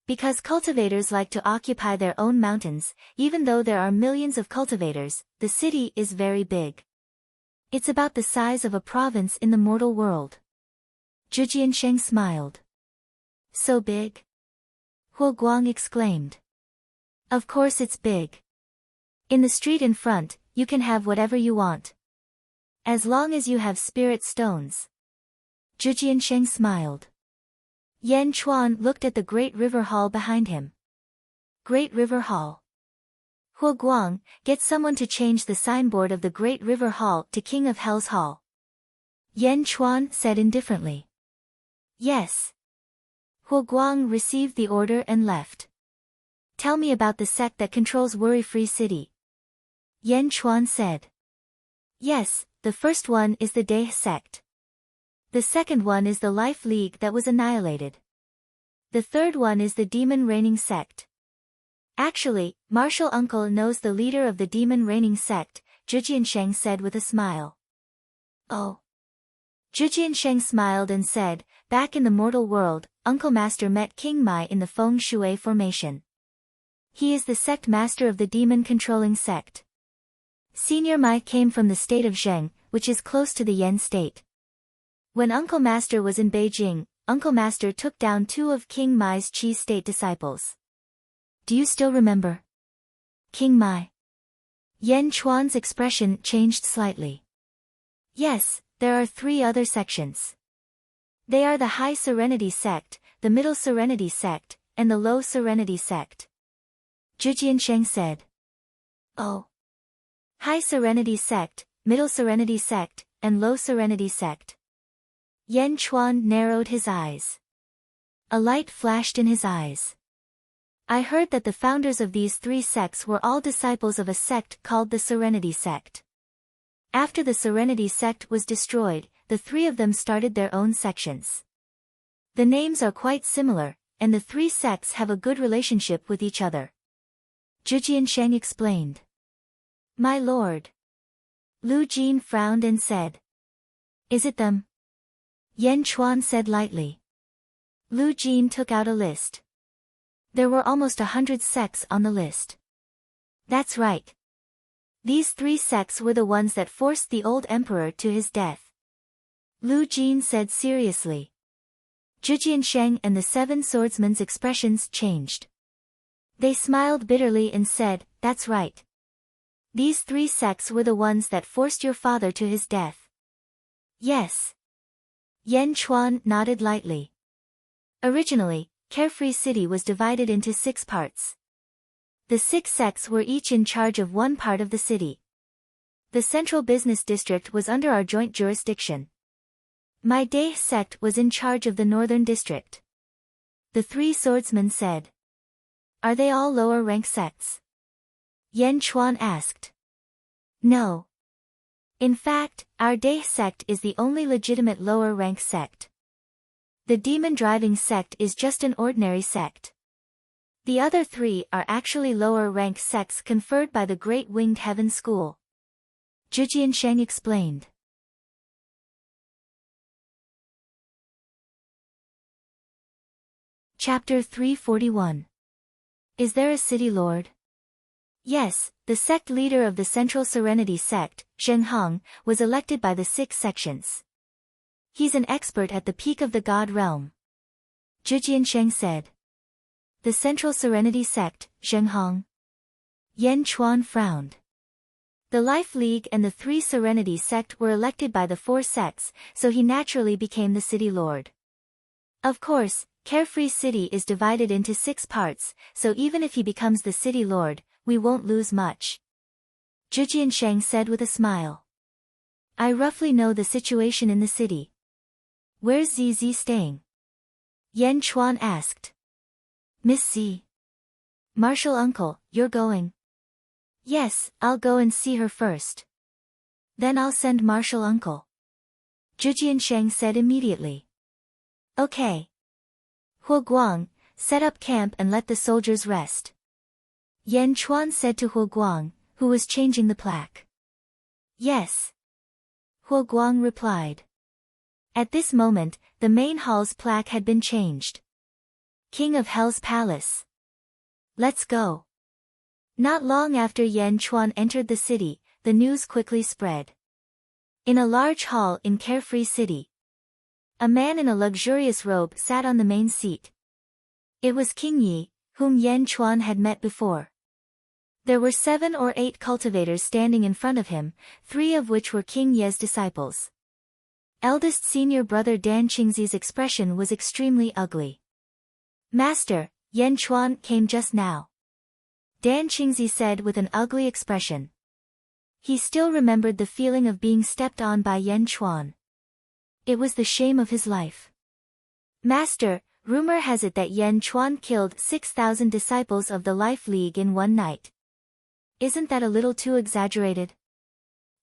Because cultivators like to occupy their own mountains, even though there are millions of cultivators, the city is very big. It's about the size of a province in the mortal world. Zhu Jiansheng smiled. So big? Huo Guang exclaimed. Of course it's big. In the street in front, you can have whatever you want. As long as you have spirit stones. Zhu Jiansheng smiled. Yan Chuan looked at the Great River Hall behind him. Great River Hall. Huo Guang, get someone to change the signboard of the Great River Hall to King of Hell's Hall. Yan Chuan said indifferently. Yes. Huo Guang received the order and left. Tell me about the sect that controls Worry-Free City. Yan Chuan said. Yes, the first one is the Daih sect. The second one is the Life League that was annihilated. The third one is the Demon Reigning sect. Actually, Martial Uncle knows the leader of the Demon Reigning sect, Zhu Jiansheng said with a smile. Oh. Zhu Jiansheng smiled and said, back in the mortal world, Uncle Master met King Mai in the Feng Shui formation. He is the sect master of the demon-controlling sect. Senior Mai came from the state of Zheng, which is close to the Yan state. When Uncle Master was in Beijing, Uncle Master took down 2 of King Mai's Qi state disciples. Do you still remember? King Mai. Yan Chuan's expression changed slightly. Yes, there are 3 other sections. They are the High Serenity sect, the Middle Serenity sect, and the Low Serenity sect. Zhu Jiansheng said. Oh. High Serenity sect, Middle Serenity sect, and Low Serenity sect. Yan Chuan narrowed his eyes. A light flashed in his eyes. I heard that the founders of these 3 sects were all disciples of a sect called the Serenity sect. After the Serenity sect was destroyed, the 3 of them started their own sections. The names are quite similar, and the 3 sects have a good relationship with each other. Zhu Jiansheng explained. My lord. Lu Jin frowned and said. Is it them? Yan Chuan said lightly. Lu Jin took out a list. There were almost 100 sects on the list. That's right. These 3 sects were the ones that forced the old emperor to his death. Lu Jin said seriously. Zhu Jiansheng and the 7 swordsmen's expressions changed. They smiled bitterly and said, that's right. These 3 sects were the ones that forced your father to his death. Yes. Yan Chuan nodded lightly. Originally, Carefree City was divided into 6 parts. The 6 sects were each in charge of one part of the city. The central business district was under our joint jurisdiction. My Daih sect was in charge of the northern district. The 3 swordsmen said. Are they all lower rank sects? Yan Chuan asked. No. In fact, our Daih sect is the only legitimate lower rank sect. The demon driving sect is just an ordinary sect. The other 3 are actually lower rank sects conferred by the Great Winged Heaven School. Zhu Jiansheng explained. Chapter 341. Is there a city lord? Yes, the sect leader of the Central Serenity sect, Zheng Hong, was elected by the 6 sections. He's an expert at the peak of the God realm. Zhu Jiansheng said. The Central Serenity sect, Zheng Hong. Yan Chuan frowned. The Life League and the 3 Serenity sect were elected by the 4 sects, so he naturally became the city lord. Of course, Carefree City is divided into 6 parts, so even if he becomes the city lord, we won't lose much. Zhu Jiansheng said with a smile. I roughly know the situation in the city. Where's Zizi staying? Yan Chuan asked. Miss Z. Martial Uncle, you're going? Yes, I'll go and see her first. Then I'll send Martial Uncle. Zhu Jiansheng said immediately. Okay. Huo Guang, set up camp and let the soldiers rest. Yan Chuan said to Huo Guang, who was changing the plaque. Yes. Huo Guang replied. At this moment, the main hall's plaque had been changed. King of Hell's Palace. Let's go. Not long after Yan Chuan entered the city, the news quickly spread. In a large hall in Carefree City, a man in a luxurious robe sat on the main seat. It was King Yi, whom Yan Chuan had met before. There were 7 or 8 cultivators standing in front of him, 3 of which were King Ye's disciples. Eldest senior brother Dan Qingzi's expression was extremely ugly. Master, Yan Chuan came just now. Dan Qingzi said with an ugly expression. He still remembered the feeling of being stepped on by Yan Chuan. It was the shame of his life. Master, rumor has it that Yan Chuan killed 6,000 disciples of the Life League in one night. Isn't that a little too exaggerated?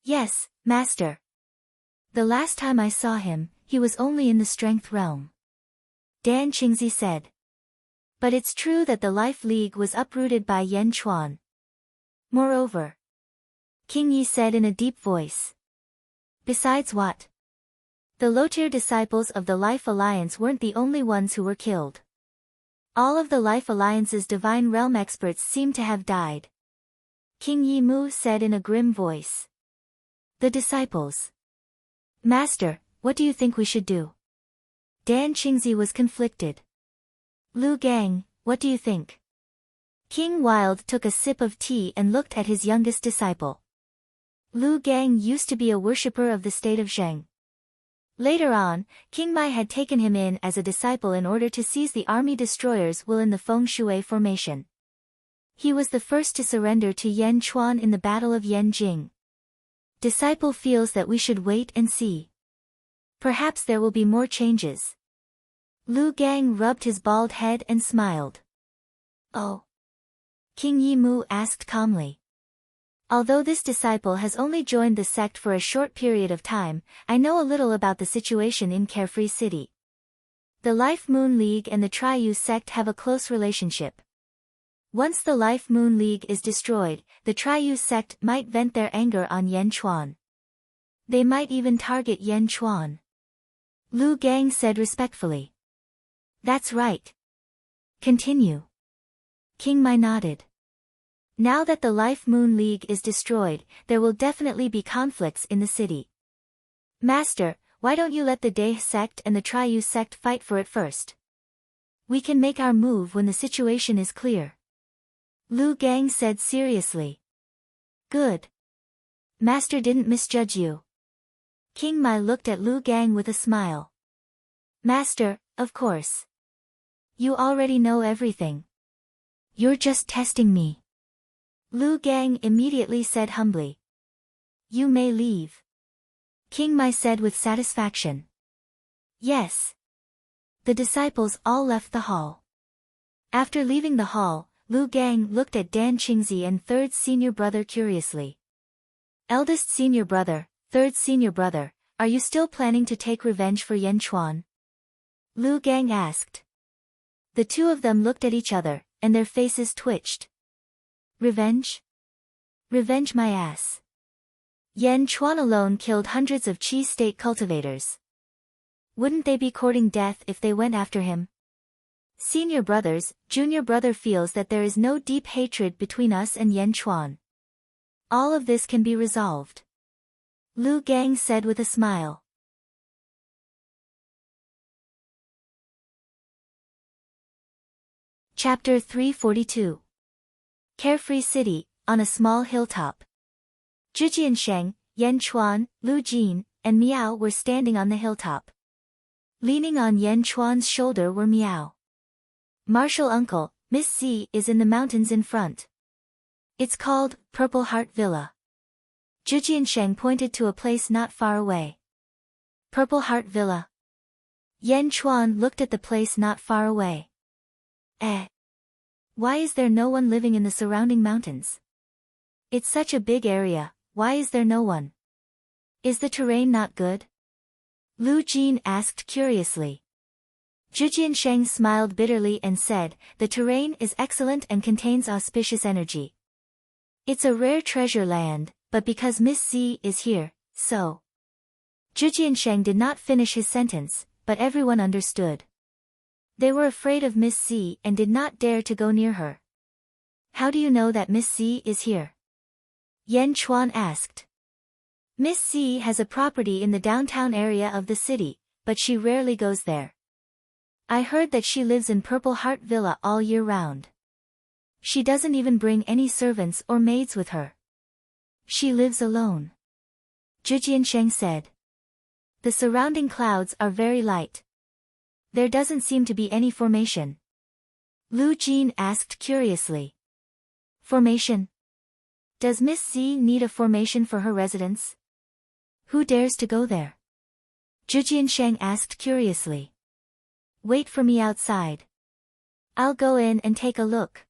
Yes, Master. The last time I saw him, he was only in the strength realm. Dan Qingzi said. But it's true that the Life League was uprooted by Yan Chuan. Moreover, King Yi said in a deep voice. Besides what? The low-tier disciples of the Life Alliance weren't the only ones who were killed. All of the Life Alliance's Divine Realm experts seem to have died. King Yi Mu said in a grim voice. The disciples. Master, what do you think we should do? Dan Qingzi was conflicted. Lu Gang, what do you think? King Wild took a sip of tea and looked at his youngest disciple. Lu Gang used to be a worshipper of the state of Zheng. Later on, King Mai had taken him in as a disciple in order to seize the army destroyers while in the Feng Shui formation. He was the first to surrender to Yan Chuan in the Battle of Yanjing. Disciple feels that we should wait and see. Perhaps there will be more changes. Lu Gang rubbed his bald head and smiled. Oh. King Yi Mu asked calmly. Although this disciple has only joined the sect for a short period of time, I know a little about the situation in Carefree City. The Life Moon League and the Triyu sect have a close relationship. Once the Life Moon League is destroyed, the Triyu sect might vent their anger on Yan Chuan. They might even target Yan Chuan. Lu Gang said respectfully. That's right. Continue. King Mai nodded. Now that the Life Moon League is destroyed, there will definitely be conflicts in the city. Master, why don't you let the Dae sect and the Triyu sect fight for it first? We can make our move when the situation is clear. Lu Gang said seriously. Good. Master didn't misjudge you. King Mai looked at Lu Gang with a smile. Master, of course. You already know everything. You're just testing me. Lu Gang immediately said humbly. You may leave. King Mai said with satisfaction. Yes. The disciples all left the hall. After leaving the hall, Lu Gang looked at Dan Qingzi and third senior brother curiously. Eldest senior brother, third senior brother, are you still planning to take revenge for Yan Chuan? Lu Gang asked. The two of them looked at each other, and their faces twitched. Revenge? Revenge my ass. Yan Chuan alone killed hundreds of Qi state cultivators. Wouldn't they be courting death if they went after him? Senior brothers, junior brother feels that there is no deep hatred between us and Yan Chuan. All of this can be resolved. Lu Gang said with a smile. Chapter 342. Carefree City, on a small hilltop. Zhu Jiansheng, Yan Chuan, Lu Jin, and Miao were standing on the hilltop. Leaning on Yan Chuan's shoulder were Miao. Martial uncle, Miss C is in the mountains in front. It's called Purple Heart Villa. Zhu Jiansheng pointed to a place not far away. Purple Heart Villa. Yan Chuan looked at the place not far away. Why is there no one living in the surrounding mountains? It's such a big area, why is there no one? Is the terrain not good? Lu Jin asked curiously. Zhu Jiansheng smiled bitterly and said, the terrain is excellent and contains auspicious energy. It's a rare treasure land, but because Miss C is here, so. Zhu Jiansheng did not finish his sentence, but everyone understood. They were afraid of Miss C and did not dare to go near her. How do you know that Miss C is here? Yan Chuan asked. Miss C has a property in the downtown area of the city, but she rarely goes there. I heard that she lives in Purple Heart Villa all year round. She doesn't even bring any servants or maids with her. She lives alone. Zhu Jiansheng said. The surrounding clouds are very light. There doesn't seem to be any formation. Lu Jin asked curiously. Formation? Does Miss C need a formation for her residence? Who dares to go there? Zhu Jiansheng asked curiously. Wait for me outside. I'll go in and take a look.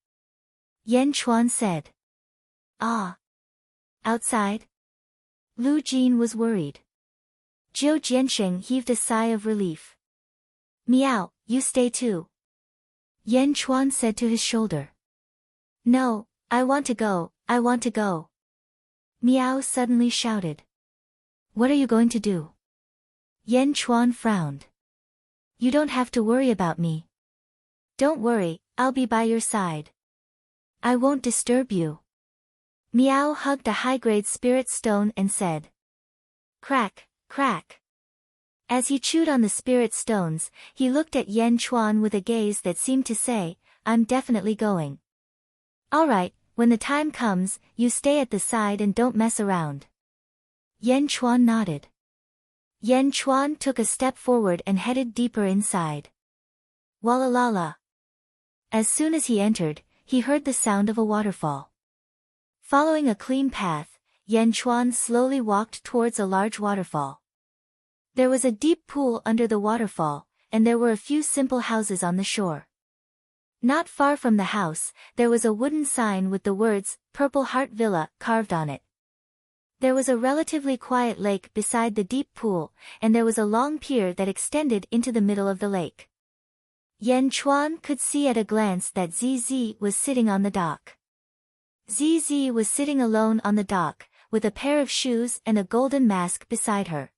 Yan Chuan said. Ah. Outside? Lu Jin was worried. Zhou Jiansheng heaved a sigh of relief. Meow, you stay too. Yan Chuan said to his shoulder. No, I want to go, I want to go. Meow suddenly shouted. What are you going to do? Yan Chuan frowned. You don't have to worry about me. Don't worry, I'll be by your side. I won't disturb you. Meow hugged a high-grade spirit stone and said. Crack, crack. As he chewed on the spirit stones, he looked at Yan Chuan with a gaze that seemed to say, I'm definitely going. All right, when the time comes, you stay at the side and don't mess around. Yan Chuan nodded. Yan Chuan took a step forward and headed deeper inside. Walalala. As soon as he entered, he heard the sound of a waterfall. Following a clean path, Yan Chuan slowly walked towards a large waterfall. There was a deep pool under the waterfall, and there were a few simple houses on the shore. Not far from the house, there was a wooden sign with the words, Purple Heart Villa, carved on it. There was a relatively quiet lake beside the deep pool, and there was a long pier that extended into the middle of the lake. Yan Chuan could see at a glance that ZZ was sitting on the dock. ZZ was sitting alone on the dock, with a pair of shoes and a golden mask beside her.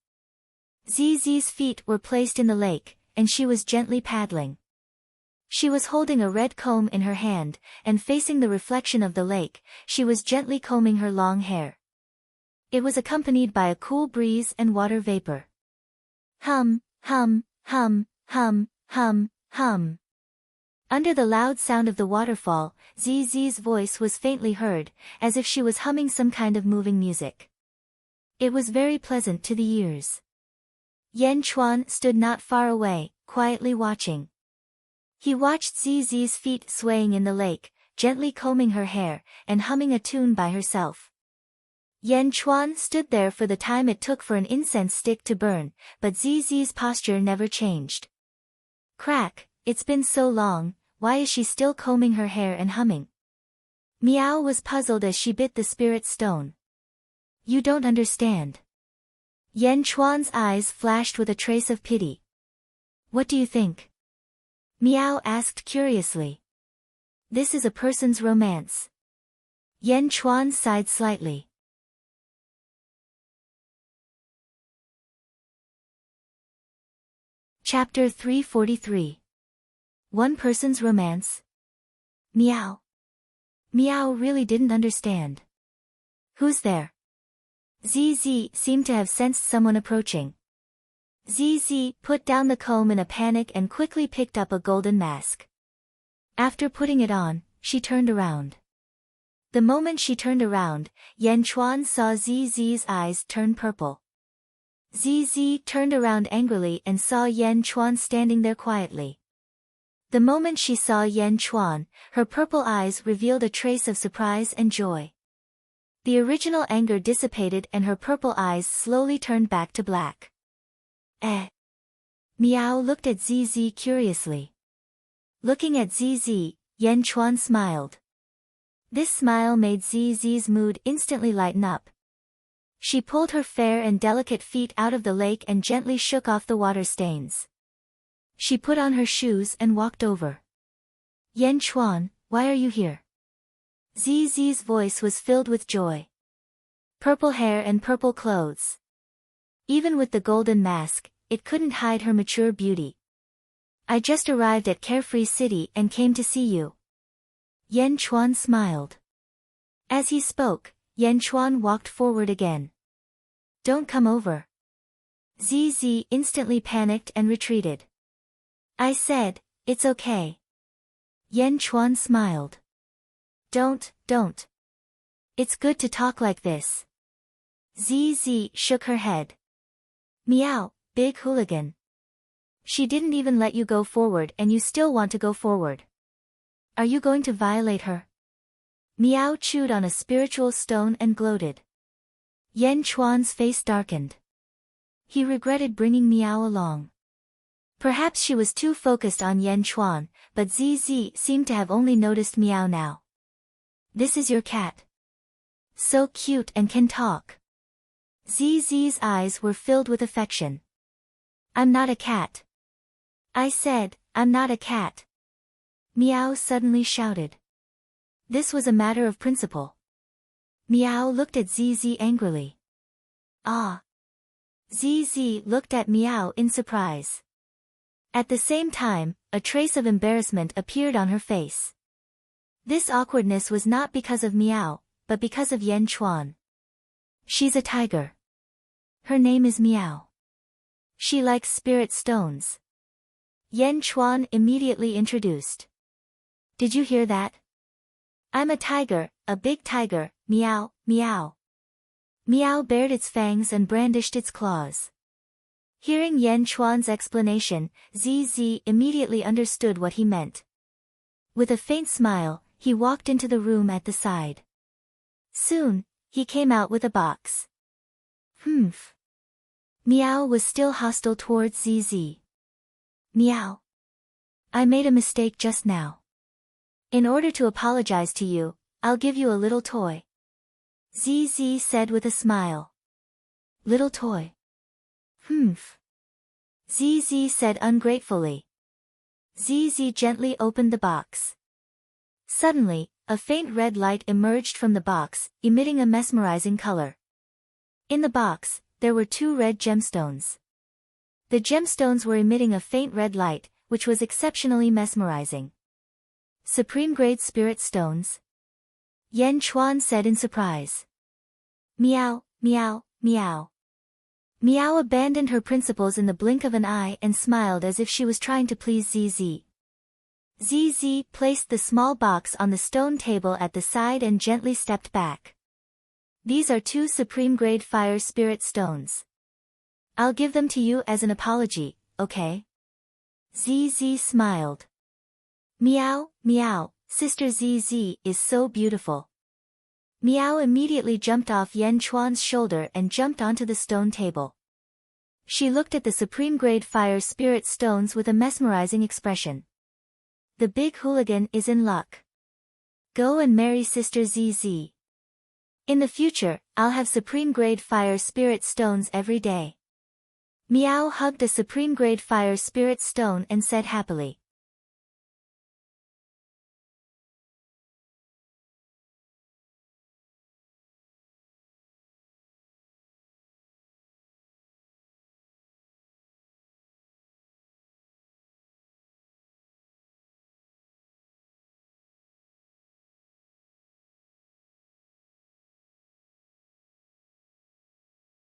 ZZ's feet were placed in the lake, and she was gently paddling. She was holding a red comb in her hand, and facing the reflection of the lake, she was gently combing her long hair. It was accompanied by a cool breeze and water vapor. Hum, hum, hum, hum, hum, hum. Under the loud sound of the waterfall, ZZ's voice was faintly heard, as if she was humming some kind of moving music. It was very pleasant to the ears. Yan Chuan stood not far away, quietly watching. He watched ZZ's feet swaying in the lake, gently combing her hair, and humming a tune by herself. Yan Chuan stood there for the time it took for an incense stick to burn, but ZZ's posture never changed. Crack, it's been so long, why is she still combing her hair and humming? Meow was puzzled as she bit the spirit stone. You don't understand. Yan Chuan's eyes flashed with a trace of pity. What do you think? Meow asked curiously. This is a person's romance. Yan Chuan sighed slightly. Chapter 343. One person's romance? Meow. Meow really didn't understand. Who's there? ZZ seemed to have sensed someone approaching. ZZ put down the comb in a panic and quickly picked up a golden mask. After putting it on, she turned around. The moment she turned around, Yan Chuan saw ZZ's eyes turn purple. ZZ turned around angrily and saw Yan Chuan standing there quietly. The moment she saw Yan Chuan, her purple eyes revealed a trace of surprise and joy. The original anger dissipated and her purple eyes slowly turned back to black. Meow looked at ZZ curiously. Looking at ZZ, Yan Chuan smiled. This smile made ZZ's mood instantly lighten up. She pulled her fair and delicate feet out of the lake and gently shook off the water stains. She put on her shoes and walked over. Yan Chuan, why are you here? ZZ's voice was filled with joy. Purple hair and purple clothes. Even with the golden mask, it couldn't hide her mature beauty. I just arrived at Carefree City and came to see you. Yan Chuan smiled. As he spoke, Yan Chuan walked forward again. Don't come over. ZZ instantly panicked and retreated. I said, it's okay. Yan Chuan smiled. Don't. It's good to talk like this. ZZ shook her head. Meow, big hooligan. She didn't even let you go forward and you still want to go forward. Are you going to violate her? Meow chewed on a spiritual stone and gloated. Yan Chuan's face darkened. He regretted bringing Meow along. Perhaps she was too focused on Yan Chuan, but ZZ seemed to have only noticed Meow now. This is your cat. So cute and can talk. ZZ's eyes were filled with affection. I'm not a cat. I said, I'm not a cat. Meow suddenly shouted. This was a matter of principle. Meow looked at ZZ angrily. Ah. ZZ looked at Meow in surprise. At the same time, a trace of embarrassment appeared on her face. This awkwardness was not because of Meow, but because of Yan Chuan. She's a tiger. Her name is Meow. She likes spirit stones. Yan Chuan immediately introduced. Did you hear that? I'm a tiger, a big tiger, meow, meow. Meow bared its fangs and brandished its claws. Hearing Yan Chuan's explanation, ZZ immediately understood what he meant. With a faint smile, he walked into the room at the side. Soon, he came out with a box. Humph. Meow was still hostile towards ZZ. Meow. I made a mistake just now. In order to apologize to you, I'll give you a little toy. ZZ said with a smile. Little toy. Humph. ZZ said ungratefully. ZZ gently opened the box. Suddenly, a faint red light emerged from the box, emitting a mesmerizing color. In the box, there were 2 red gemstones. The gemstones were emitting a faint red light, which was exceptionally mesmerizing. Supreme grade spirit stones? Yan Chuan said in surprise. Meow, meow, meow. Meow abandoned her principles in the blink of an eye and smiled as if she was trying to please ZZ. ZZ placed the small box on the stone table at the side and gently stepped back. These are 2 supreme grade fire spirit stones. I'll give them to you as an apology, okay? ZZ smiled. Meow, meow, Sister ZZ is so beautiful. Meow immediately jumped off Yan Chuan's shoulder and jumped onto the stone table. She looked at the supreme grade fire spirit stones with a mesmerizing expression. The big hooligan is in luck. Go and marry Sister ZZ. In the future, I'll have supreme grade fire spirit stones every day. Meow hugged a supreme grade fire spirit stone and said happily.